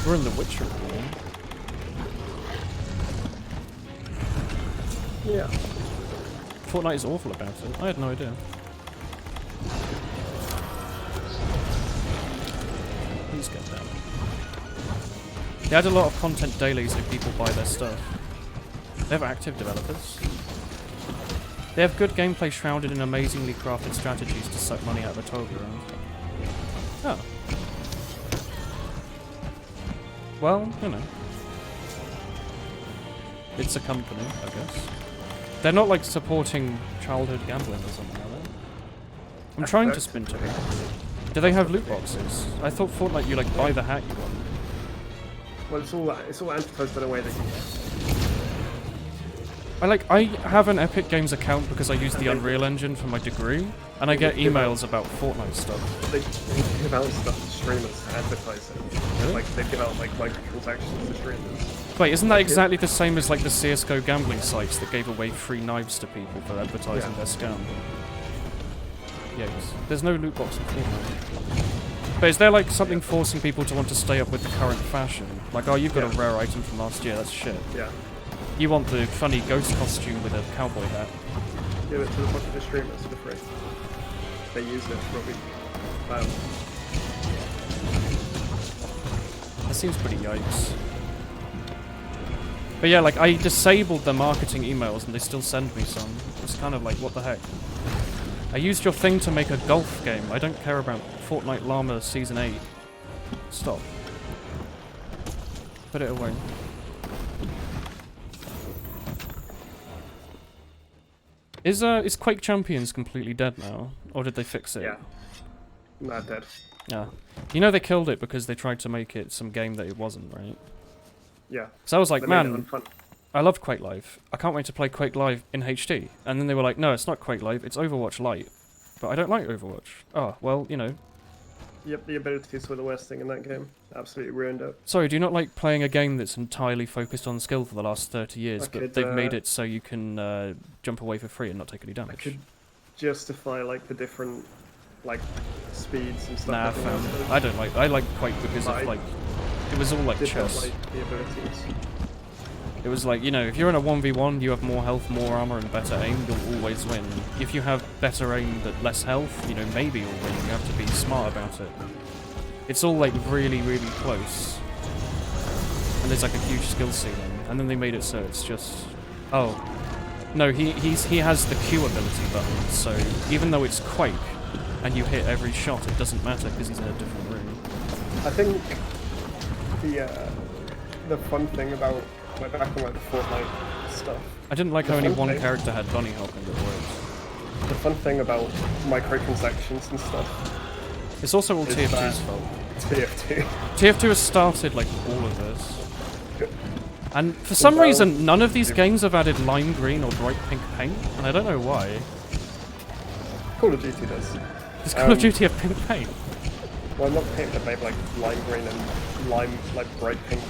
We're in the Witcher room. yeah, Fortnite is awful about it. I had no idea. Please get down. They add a lot of content daily so people buy their stuff. They have active developers. They have good gameplay shrouded in amazingly crafted strategies to suck money out of a total round. Oh. Well, you know. It's a company, I guess. They're not like supporting childhood gambling or something, are they? I'm trying to spin to it. Do they have loot boxes? I thought Fortnite you like buy the hat you want. well, it's all advertised in a way that I have an Epic Games account because I use the Unreal Engine for my degree, and I get emails about Fortnite stuff. they give out stuff to streamers to advertise it. Really? Like they give out like microtransactions to streamers. Wait, isn't that exactly the same as like the CS:GO gambling sites that gave away free knives to people for advertising their scam? Yikes. There's no loot box in Fortnite. But is there like something forcing people to want to stay up with the current fashion? Like, oh, you've got a rare item from last year, that's shit. Yeah, You want the funny ghost costume with a cowboy hat. give it to a bunch of the streamers for free. They use it for a week. That seems pretty yikes. But yeah, like, I disabled the marketing emails and they still send me some. It's kind of like, what the heck? I used your thing to make a golf game. I don't care about Fortnite Llama Season 8. Stop. Put it away. Is Quake Champions completely dead now? Or did they fix it? Yeah, not dead. Yeah. You know they killed it because they tried to make it some game that it wasn't, right? Yeah. So I was like, They made it man, unfun. I loved Quake Live. I can't wait to play Quake Live in HD. And then they were like, no, it's not Quake Live, it's Overwatch Lite. But I don't like Overwatch. Oh, well, you know. Yep, the abilities were the worst thing in that game. Absolutely ruined it. Sorry, do you not like playing a game that's entirely focused on skill for the last 30 years, I but could, they've made it so you can jump away for free and not take any I damage? could justify like the different like speeds and stuff. Nah, that they fam. have, I like Quake because But I of like, it was all like did not chess. like the abilities. It was like, you know, if you're in a 1v1, you have more health, more armor, and better aim, you'll always win. If you have better aim but less health, you know, maybe you'll win. You have to be smart about it. It's all like really, really close. And there's like a huge skill ceiling. And then they made it so it's just... Oh. No, he has the Q ability button, so even though it's Quake, and you hit every shot, it doesn't matter because he's in a different room. I think the fun thing about like back on like the Fortnite stuff. I didn't like The how only fun one thing- character had bunny hopping that worked. The fun thing about microtransactions and stuff. It's also all Is TF2's that- fault. TF2. TF2 has started like all of this. And for some Well, reason, none of these games have added lime green or bright pink paint, and I don't know why. Call of Duty does. Does Call of Duty have pink paint? Well, not pink, but maybe like lime green and lime like bright pink.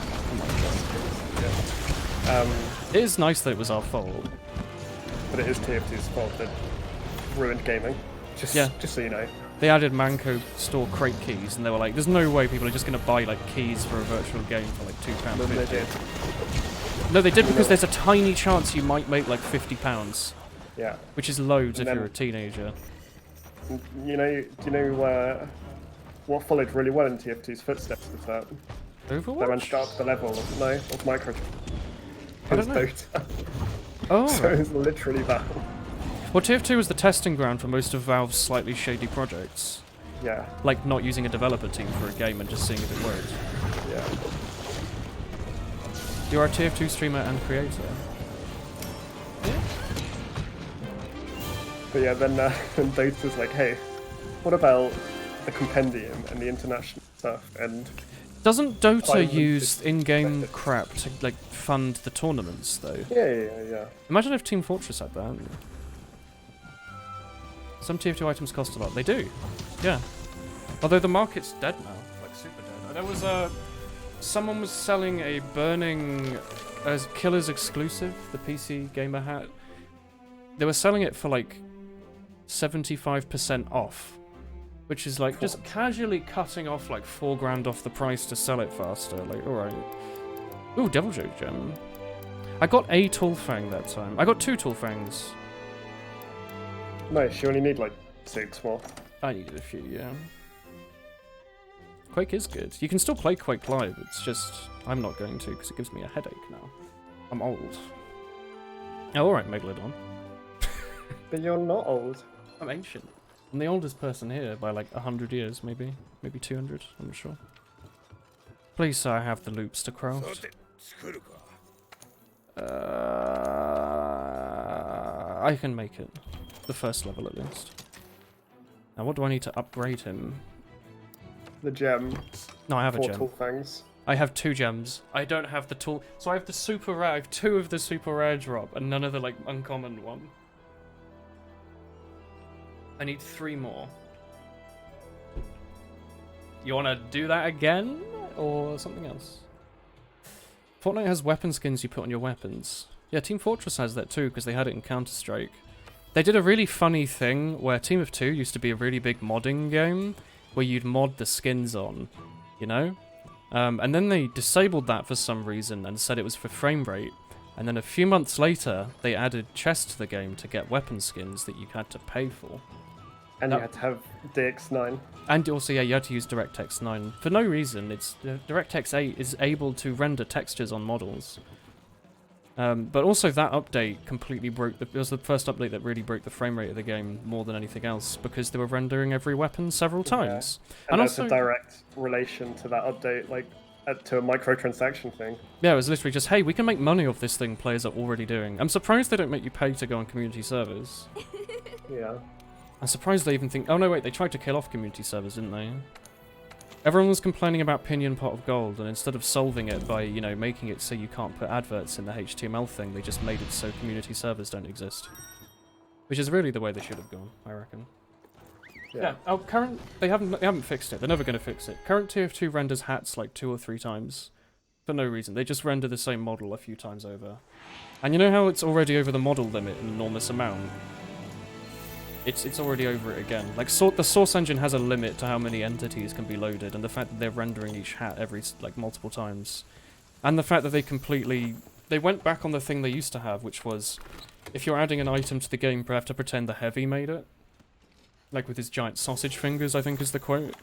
Yeah. It is nice that it was our fault. But it is TF2's fault that ruined gaming. Just so you know. They added Manco store crate keys, and they were like, there's no way people are just going to buy like keys for a virtual game for like Then they £2.50. did. No, they did because there's a tiny chance you might make like £50, Yeah. which is loads And if then- you're a teenager. You know what followed really well in TF2's footsteps was that they Overwatch? went up the level of micro. I don't know. Dota. Oh. So it's literally that. Well, TF2 was the testing ground for most of Valve's slightly shady projects. Yeah. Like not using a developer team for a game and just seeing if it worked. Yeah. You're a TF2 streamer and creator. But yeah, then then Dota's like, hey, what about the compendium and the international stuff? And Doesn't Dota 550 use in-game credits. crap to like fund the tournaments though? yeah. Imagine if Team Fortress had that. Some TF2 items cost a lot. They do. Yeah. Although the market's dead now. Like, super dead. There was someone was selling a burning... Killer's exclusive, the PC gamer hat. They were selling it for, like, 75% off. Which is, like, just casually cutting off, like, 4 grand off the price to sell it faster. Like, alright. Ooh, Devil Joke Gem. I got a Toolfang that time. I got 2 Toolfangs. Nice, you only need like 6 more. I needed a few, yeah. Quake is good. You can still play Quake Live, it's just... I'm not going to, because it gives me a headache now. I'm old. Oh, alright, Megalodon. But you're not old. I'm ancient. I'm the oldest person here by like 100 years, maybe. Maybe 200, I'm not sure. Please, sir, I have the loops to さ craft. て作るか I can make it. The first level, at least. Now, what do I need to upgrade him? The gem, No, I have a 4 gem. tall fangs. I have 2 gems. I don't have the tool. So I have the super rare. I have 2 of the super rare drop and none of the like uncommon one. I need 3 more. You want to do that again or something else? Fortnite has weapon skins you put on your weapons. Yeah, Team Fortress has that too because they had it in Counter-Strike. They did a really funny thing where Team of 2 used to be a really big modding game where you'd mod the skins on, you know? And then they disabled that for some reason and said it was for frame rate. And then a few months later, they added chests to the game to get weapon skins that you had to pay for. And No. you had to have DX9. And also, yeah, you had to use DirectX 9. For no reason, it's DirectX 8 is able to render textures on models. But also that update completely broke it was the first update that really broke the frame rate of the game more than anything else because they were rendering every weapon several times. And And that's also- a direct relation to that update, like to a microtransaction thing. Yeah, it was literally just, hey, we can make money off this thing players are already doing. I'm surprised they don't make you pay to go on community servers. Yeah. I'm surprised they even think... Oh, no, wait, they tried to kill off community servers, didn't they? Everyone was complaining about Pinion Pot of Gold, and instead of solving it by, you know, making it so you can't put adverts in the HTML thing, they just made it so community servers don't exist. Which is really the way they should have gone, I reckon. Yeah. Oh, they haven't fixed it. They're never going to fix it. Current TF2 renders hats like 2 or 3 times. For no reason. They just render the same model a few times over. And you know how it's already over the model limit an enormous amount? It's already over it again. Like, the Source Engine has a limit to how many entities can be loaded, and the fact that they're rendering each hat every, like, multiple times. And the fact that they went back on the thing they used to have, which was, if you're adding an item to the game, you have to pretend the Heavy made it. Like, with his giant sausage fingers, I think is the quote.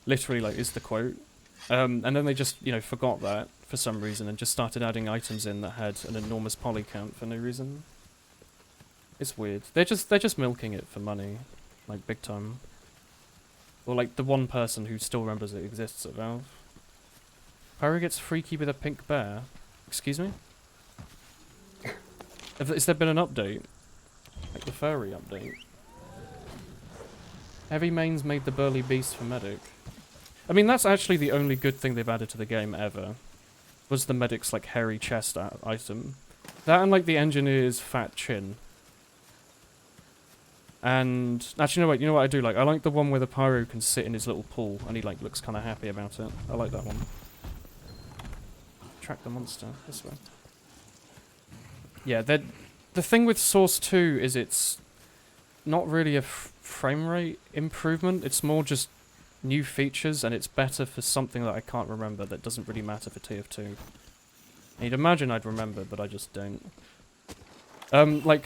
Literally, like, is the quote. And then they just, you know, forgot that for some reason and just started adding items in that had an enormous poly count for no reason. It's weird. They're just milking it for money, like big time. Or like the one person who still remembers it exists at Valve. Pyro gets freaky with a pink bear. Excuse me? Has there been an update? Like the furry update? Heavy mains made the burly beast for medic. I mean, that's actually the only good thing they've added to the game ever. Was the medic's like hairy chest item. That and like the engineer's fat chin. And actually, you know what I do like? I like the one where the pyro can sit in his little pool and he like looks kind of happy about it. I like that one. Track the monster this way. Yeah, the thing with Source 2 is it's not really a frame rate improvement. It's more just new features, and it's better for something that I can't remember that doesn't really matter for TF2. And you'd imagine I'd remember, but I just don't. Like,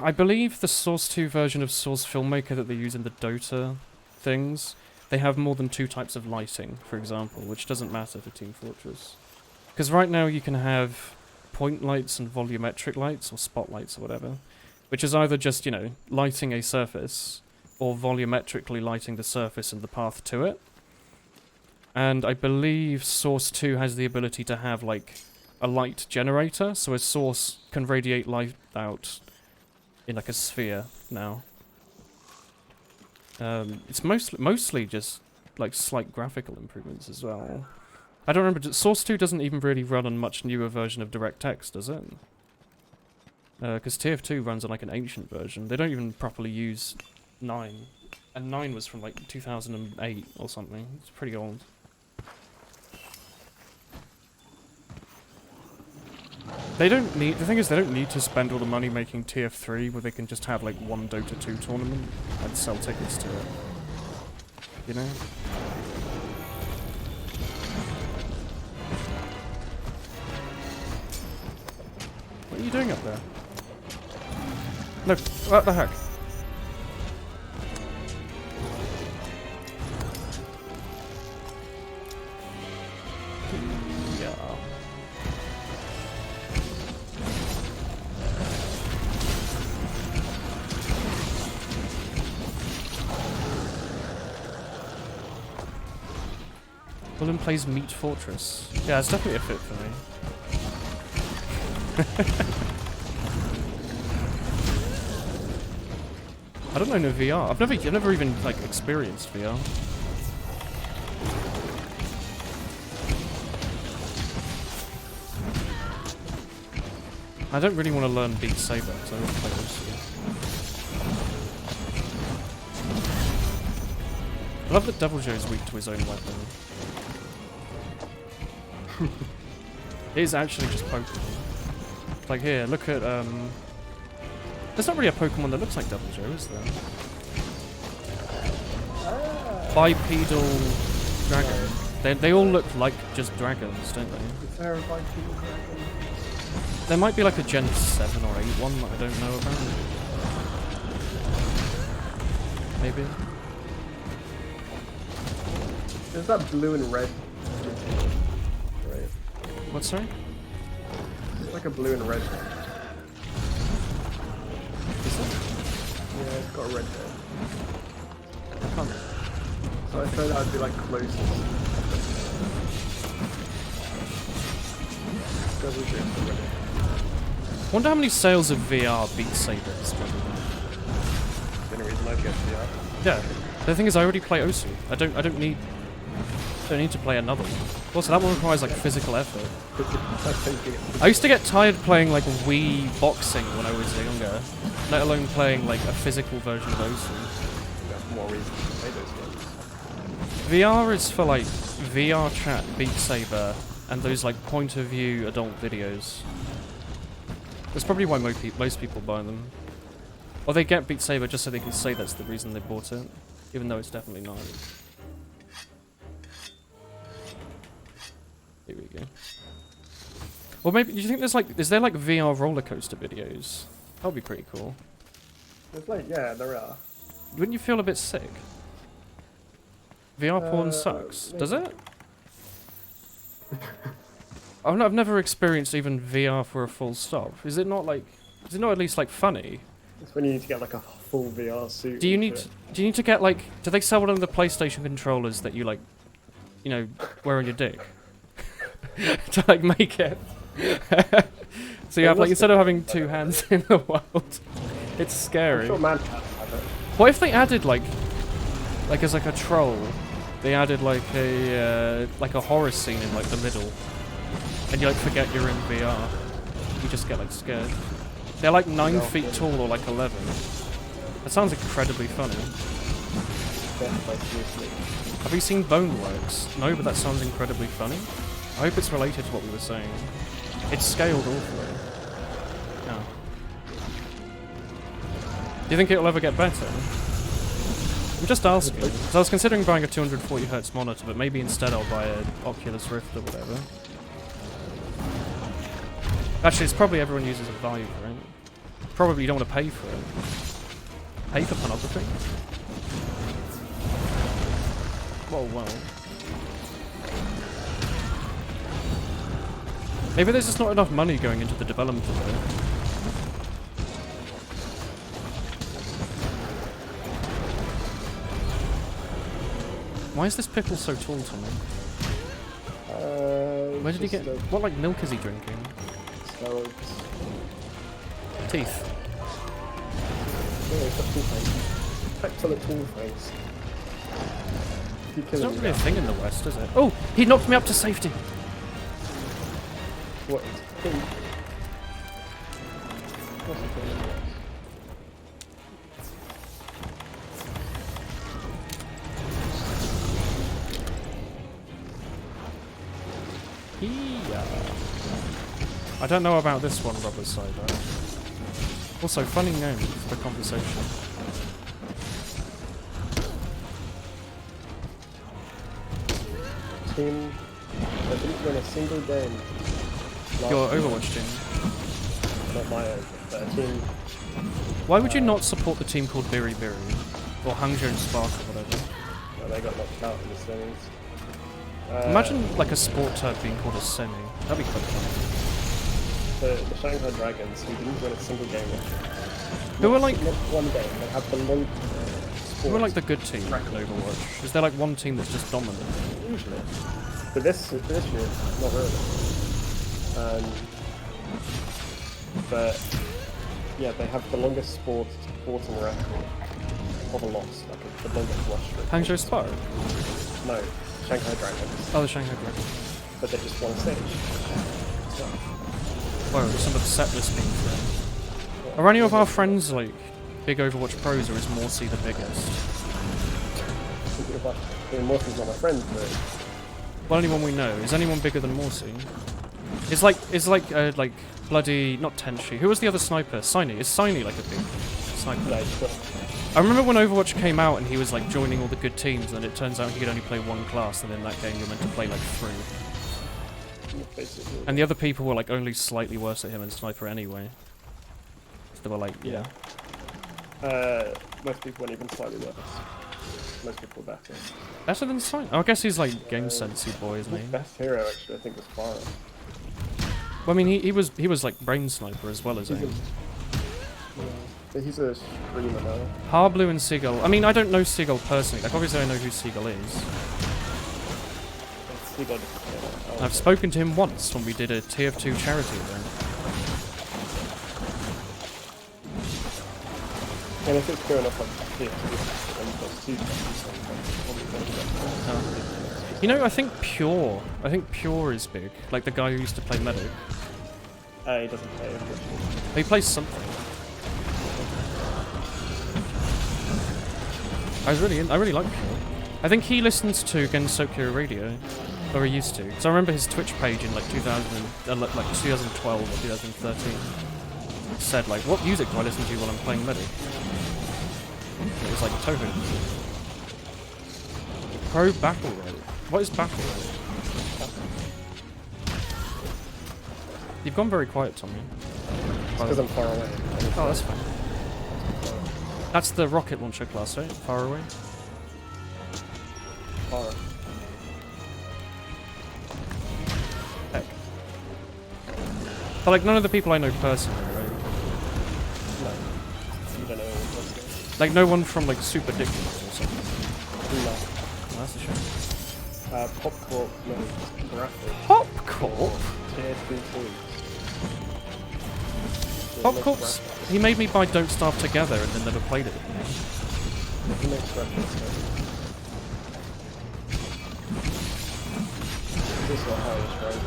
I believe the Source 2 version of Source Filmmaker that they use in the Dota things, they have more than 2 types of lighting, for example, which doesn't matter for Team Fortress. Because right now you can have point lights and volumetric lights, or spotlights or whatever, which is either just, you know, lighting a surface, or volumetrically lighting the surface and the path to it. And I believe Source 2 has the ability to have, like, a light generator, so a source can radiate light out in like a sphere now. It's mostly just like slight graphical improvements as well. I don't remember. Source 2 doesn't even really run on much newer version of DirectX, does it? Because TF2 runs on like an ancient version. They don't even properly use 9, and 9 was from like 2008 or something. It's pretty old. They don't need. The thing is, they don't need to spend all the money making TF3, where they can just have like one Dota 2 tournament and sell tickets to it. You know. What are you doing up there? No, what the heck? Yeah. Willem plays Meat Fortress. Yeah, it's definitely a fit for me. I don't know VR. I've never even like experienced VR. I don't really want to learn Beat Saber, so I don't play those. I love that Devil Joe's weak to his own weapon. It is actually just Pokemon. Like here, look at there's not really a Pokemon that looks like Devil Joe, is there? Bipedal dragon. They all look like just dragons, don't they? Is there a bipedal dragon? There might be like a Gen 7 or 8 one that I don't know about. Maybe. There's that blue and red. Right. What, sorry? It's like a blue and red. Is it? Yeah, it's got a red head. I can't. So I thought that would be like closest. Double Joe for red head. Wonder how many sales of VR Beat Saber is. The only reason I get VR. Yeah. The thing is, I already play Osu. I don't need to play another one. Also, that one requires like physical effort. I used to get tired playing like Wii boxing when I was younger, let alone playing like a physical version of Osu. That's more reason to play those games. VR is for like VR chat, Beat Saber, and those like point of view adult videos. That's probably why most people buy them. Or they get Beat Saber just so they can say that's the reason they bought it, even though it's definitely not. Here we go. Or maybe, do you think there's like, is there like VR roller coaster videos? That would be pretty cool. It's like, yeah, there are. Wouldn't you feel a bit sick? VR porn sucks, does it? I've never experienced even VR for a full stop. Is it not like, is it not at least like funny? It's when you need to get like a full VR suit. Do you need to get like, do they sell one of the PlayStation controllers that you like, you know, wear on your dick? To like make it. So you have like, instead of having two hands in the world, it's scary. I'm sure Mancat have it. What if they added like as like a troll, they added like a horror scene in like the middle, and you like forget you're in VR. You just get like scared. They're like 9 feet tall or like 11. That sounds incredibly funny. Have you seen Boneworks? No, but that sounds incredibly funny. I hope it's related to what we were saying. It's scaled awfully. Yeah. Do you think it'll ever get better? I'm just asking. Because I was considering buying a 240Hz monitor, but maybe instead I'll buy an Oculus Rift or whatever. Actually, it's probably everyone uses a Vive, right? Probably you don't want to pay for it. Pay for pornography? Well. Maybe there's just not enough money going into the development of it. Why is this pickle so tall to me? Where did he get... What like milk is he drinking? Steroids. Teeth. it's got tool frames. Excellent tool frames. Keep It's killing not me really a now. thing in the West, is it? Oh, he knocked me up to safety. What? Pink? What's the thing in the West? Yeah. I don't know about this one, Robert Cider. Also, funny name for the conversation. Team that didn't win a single game. last Your year. Overwatch team. Not my own, but a team. Why would you not support the team called Biri Biri? Or Hangzhou and Spark or whatever? Well, they got knocked out in the semis. Imagine like a sport turf being called a semi. That'd be quite funny. The Shanghai Dragons, who didn't win a single game last year. Who are like Not one game. They have the long. who are like the good team in Overwatch? Is there like one team that's just dominant? Usually. But this year, not really. But yeah, they have the longest sporting record of a loss, like the longest loss streak. Hangzhou Spark? No, Shanghai Dragons. Oh, the Shanghai Dragons. But they just won a stage. So, Whoa, some of the set list being thrown. Are any of our friends like big Overwatch pros, or is Morsi the biggest? Morton's not my friend, but Well, anyone we know. Is anyone bigger than Morsi? It's like bloody not Tenchi. Who was the other sniper? Saini. Is Saini like a big sniper? no, it's not. I remember when Overwatch came out and he was like joining all the good teams, and it turns out he could only play one class, and in that game you're meant to play like 3. Basically. And the other people were like only slightly worse at him in sniper anyway. So they were like, yeah. Most people weren't even slightly worse. Most people were better. Better than Saini? Oh, I guess he's like game sensey boy, isn't he? Best hero actually, I think, was Fire. Well, I mean, he was like brain sniper as well as He's a, aim. yeah, but he's a streamer now. Harblue and Seagull. I mean, I don't know Seagull personally. Like, obviously I know who Seagull is. He got different hero. I've spoken to him once when we did a TF2 charity event. And if it's going up like TF2, then there's 2 times, probably going to get You know, I think Pure is big. Like the guy who used to play Medic. he doesn't play, unfortunately. He plays something. I really like Pure. I think he listens to Gensokyo Radio, or he used to. So I remember his Twitch page in like 2012 or 2013 said like, "What music do I listen to while I'm playing Medic?" It was like Toho. Pro Battle Road. What is Battle Road? You've gone very quiet, Tommy. Because I'm far away. Oh, that's fine. That's the rocket launcher class, right? Far away. Far. Heck. But like none of the people I know personally, right? No. You don't know what's going Like no one from like Super Dictionary or something. on. No. Oh, that's a shame. Popcorn, no, graphic. Popcorn? Tier 3 toys. Popcorn's. He made me buy Don't Starve Together and then never played it. He makes graphics, so. This is not how it's right.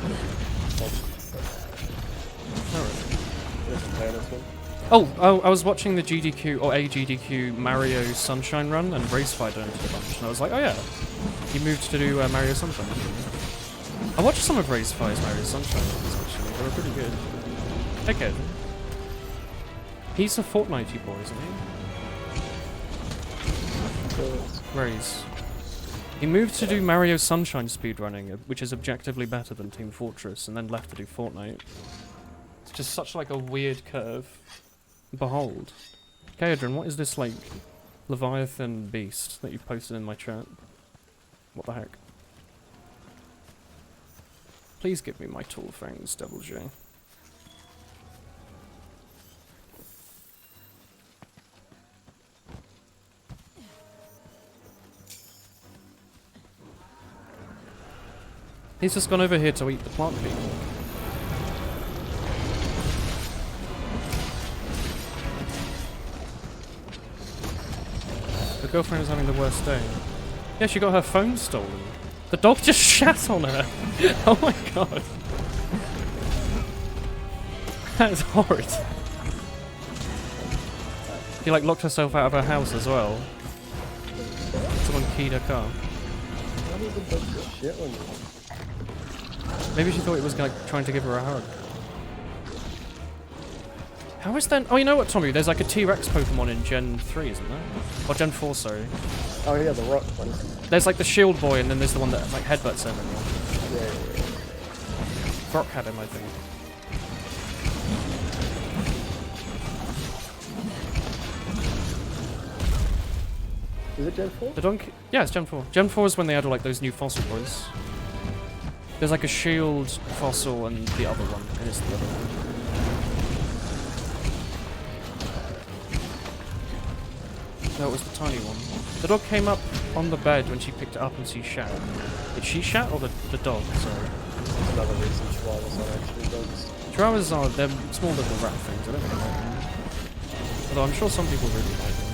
He doesn't play on this one. Oh, I was watching the GDQ or a GDQ Mario Sunshine run, and Racefire donated a bunch, and I was like, oh yeah, he moved to do Mario Sunshine. I watched some of Racefire's Mario Sunshine runs actually; they were pretty good. Okay, he's a Fortnite boy, isn't he? Raze. He moved to do Mario Sunshine speedrunning, which is objectively better than Team Fortress, and then left to do Fortnite. It's just such like a weird curve. Behold. Kaedron, what is this like Leviathan beast that you've posted in my chat? What the heck? Please give me my tool fangs, Double J. He's just gone over here to eat the plant people. girlfriend is having the worst day. Yeah, she got her phone stolen. The dog just shat on her. Oh my god. That is horrid. She like locked herself out of her house as well. Someone keyed her car. Why does the dog get shit on you? Maybe she thought it was like trying to give her a hug. How is that? Oh, you know what, Tommy? There's like a T-Rex Pokemon in Gen 3, isn't there? Or Gen 4, sorry. Oh yeah, the rock one. There's like the Shield Boy, and then there's the one that like headbutts everyone. Yeah. Brock had him, I think. Is it Gen 4? The donkey. Yeah, it's Gen 4. Gen 4 is when they added like those new fossil boys. There's like a shield fossil and the other one, and it's the other one. No, it was the tiny one. The dog came up on the bed when she picked it up and she shat. Did she shat or the dog? Sorry. That's another reason chihuahuas are actually dogs. Chihuahuas are, they're small little rat things. I don't really like them. Although I'm sure some people really like them.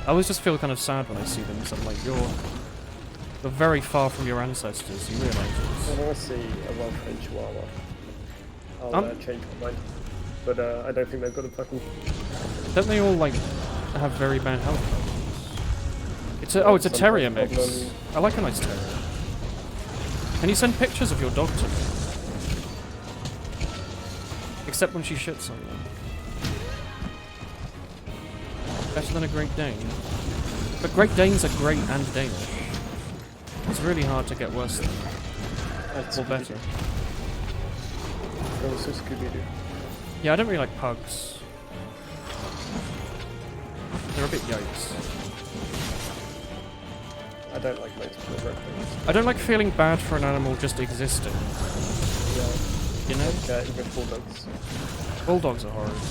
I always just feel kind of sad when I see them, so I'm like, you're very far from your ancestors, you realise this. I want to see a well-trained chihuahua. I'll change my mind. But I don't think they've got a fucking... Don't they all, like, have very bad health problems? It's a, oh, it's a terrier mix. I like a nice terrier. Can you send pictures of your dog to me? Except when she shits on them. Better than a Great Dane. But Great Danes are great and Danish. It's really hard to get worse than that. Or better. Also Scooby-Doo. Yeah, I don't really like pugs. They're a bit yikes. I don't like most of the red things. I don't like feeling bad for an animal just existing. Yeah. You know? Even bulldogs. Bulldogs are horrid.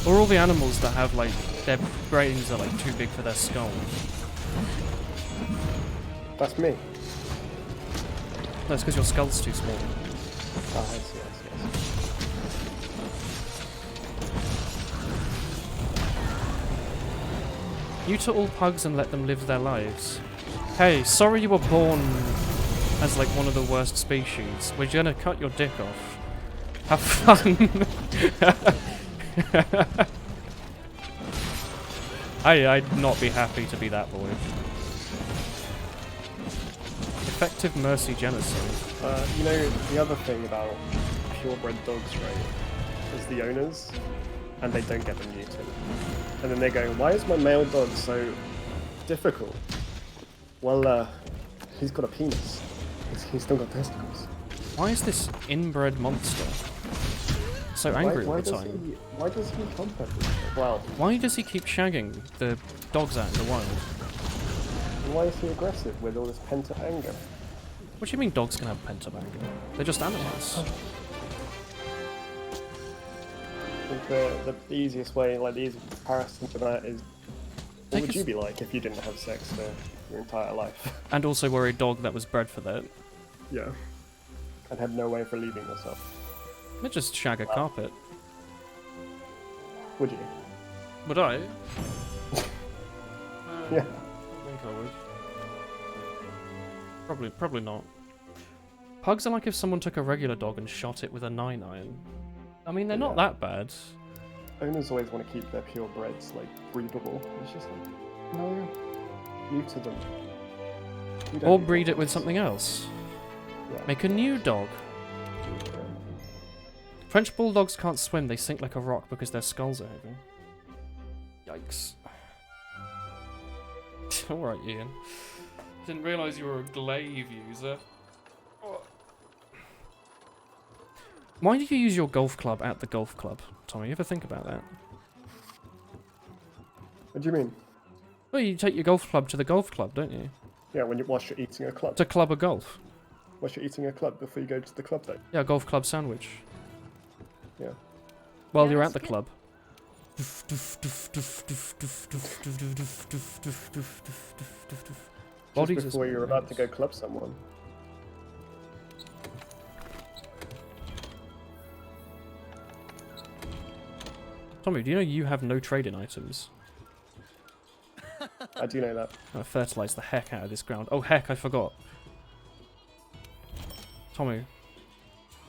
Or all the animals that have, like, their brains are, like, too big for their skull. That's me. No, it's because your skull's too small. Ah, I see. Neuter all pugs and let them live their lives. Hey, sorry you were born as, like, one of the worst species. We're gonna cut your dick off. Have fun! I'd not be happy to be that boy. Effective mercy genocide. You know, the other thing about purebred dogs, right, is the owners, and they don't get them neutered. And then they're going, why is my male dog so difficult? Well, he's got a penis. He's still got testicles. Why is this inbred monster so angry all the time? Why does he hump everything? Well, Why does he keep shagging the dogs out in the wild? why is he aggressive with all this pent-up anger? What do you mean dogs can have pent-up anger? They're just animals. I think the easiest way, like the easiest comparison to that is, what would you be like if you didn't have sex for your entire life? And also were a dog that was bred for that. Yeah. And had no way of relieving yourself. They'd just shag a carpet. Would you? Would I? Yeah. I think I would. Probably not. Pugs are like if someone took a regular dog and shot it with a 9-iron. I mean, they're not that bad. Owners always want to keep their purebreds, like, breedable. It's just like, no, neuter them. You don't Or need breed them. it with something else. Yeah. Make a new dog. French bulldogs can't swim, they sink like a rock because their skulls are heavy. Yikes. Alright, Ian. Didn't realise you were a glaive user. Why do you use your golf club at the golf club, Tommy? You ever think about that? What do you mean? Well, you take your golf club to the golf club, don't you? Yeah, whilst you're eating a club. To club a golf. Whilst you're eating a club before you go to the club though. Yeah, golf club sandwich. Yeah. While Yeah, you're at that's the good. club. Bodies Just is before you're about to nice. go club someone. Tommy, do you know you have no trade-in items? I do know that. I'm gonna fertilise the heck out of this ground. Oh heck, I forgot. Tommy,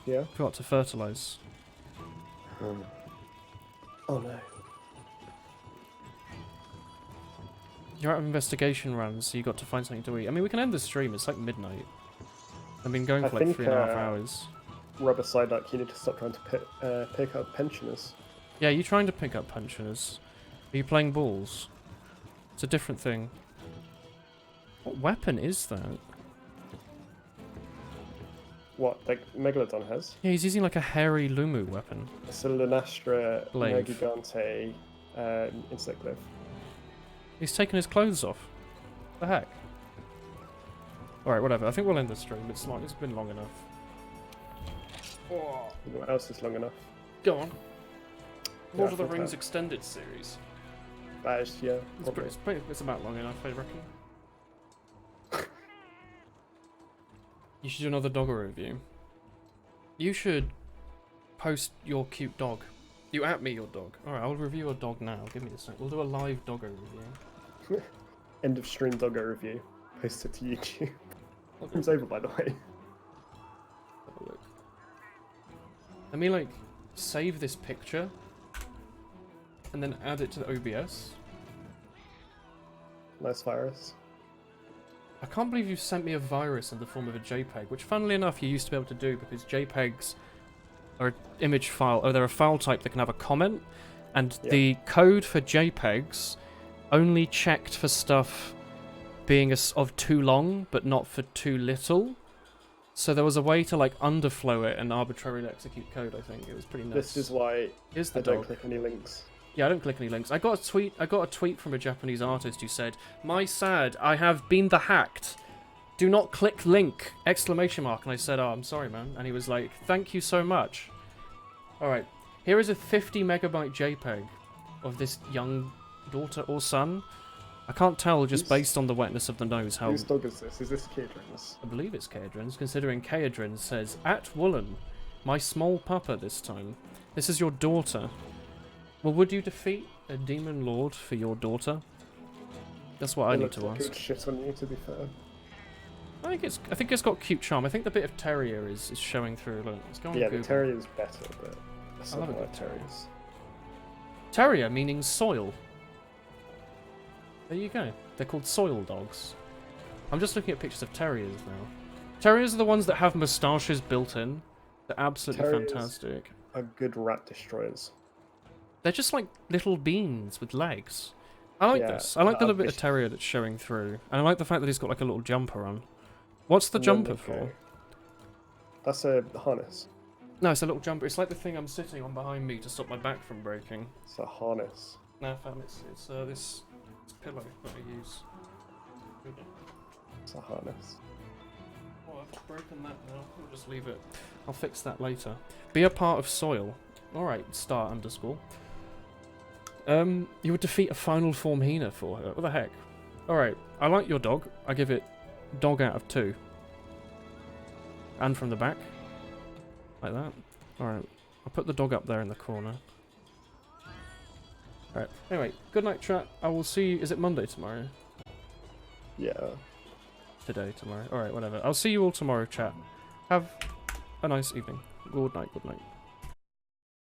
Yeah? forgot to fertilise. Oh no. You're out of investigation runs, so you got to find something to eat. I mean, we can end the stream. It's like midnight. I've been going I for like think, 3.5 hours. Rubber Psyduck, you need to stop trying to pick up pensioners. Yeah, you trying to pick up pensioners? Are you playing balls? It's a different thing. What weapon is that? What, like Megalodon has? Yeah, he's using like a hairy Lumu weapon. It's a Lunastra Glaive. Nergigante insect glyph. He's taken his clothes off. The heck? Alright, whatever. I think we'll end the stream. It's been long enough. What else is long enough? Go on. Yeah, Lord of the I think Rings that- extended series. That is, yeah. It's about long enough, I reckon. You should do another doggo review. You should post your cute dog. You at me your dog. Alright, I'll review your dog now. Give me a sec. We'll do a live doggo review. End of stream doggo review. Post it to YouTube. It's over, by the way. Have a look. Let me like save this picture and then add it to the OBS. Nice virus. I can't believe you sent me a virus in the form of a JPEG, which funnily enough you used to be able to do because JPEGs are an image file, or they're a file type that can have a comment, and Yeah. the code for JPEGs only checked for stuff being of too long, but not for too little. So there was a way to like underflow it and arbitrarily execute code. I think it was pretty nuts. This is why Here's the I don't dog. click any links. Yeah, I don't click any links. I got a tweet from a Japanese artist who said, "My sad, I have been the hacked. Do not click link!" Exclamation mark. And I said, "Oh, I'm sorry, man." And he was like, "Thank you so much." All right, here is a 50 megabyte JPEG of this young daughter or son. I can't tell just Who's- based on the wetness of the nose how. Whose dog is this? Is this Kidrin's? I believe it's Kaedrin's, considering Kaedrin says, "At Woolen, my small puppa this time. This is your daughter. Well, would you defeat a demon lord for your daughter?" That's what I need to ask. Good shit on you, to be fair. I think it's got cute charm. I think the bit of terrier is showing through. Look, let's go on Yeah, Google. the terrier's better, but I still love a like good terriers. Terrier meaning soil. There you go. They're called soil dogs. I'm just looking at pictures of terriers now. Terriers are the ones that have moustaches built in. They're absolutely Terriers- fantastic. Are good rat destroyers. They're just like little beans with legs. I like Yeah, this. I like the little bit of wish- terrier that's showing through. And I like the fact that he's got like a little jumper on. What's the And then jumper they for? go- That's a harness. No, it's a little jumper. It's like the thing I'm sitting on behind me to stop my back from breaking. It's a harness. No, fam, it's this pillow that I use. It's a harness. Oh, I've broken that now. We'll just leave it. I'll fix that later. Be a part of soil. Alright, star underscore. You would defeat a final form Hina for her. What the heck? Alright, I like your dog. I give it dog out of 2. And from the back. Like that. Alright, I'll put the dog up there in the corner. Alright, anyway, good night chat. I will see you. Is it Monday tomorrow? Yeah. Today, tomorrow. Alright, whatever. I'll see you all tomorrow, chat. Have a nice evening. Good night, good night.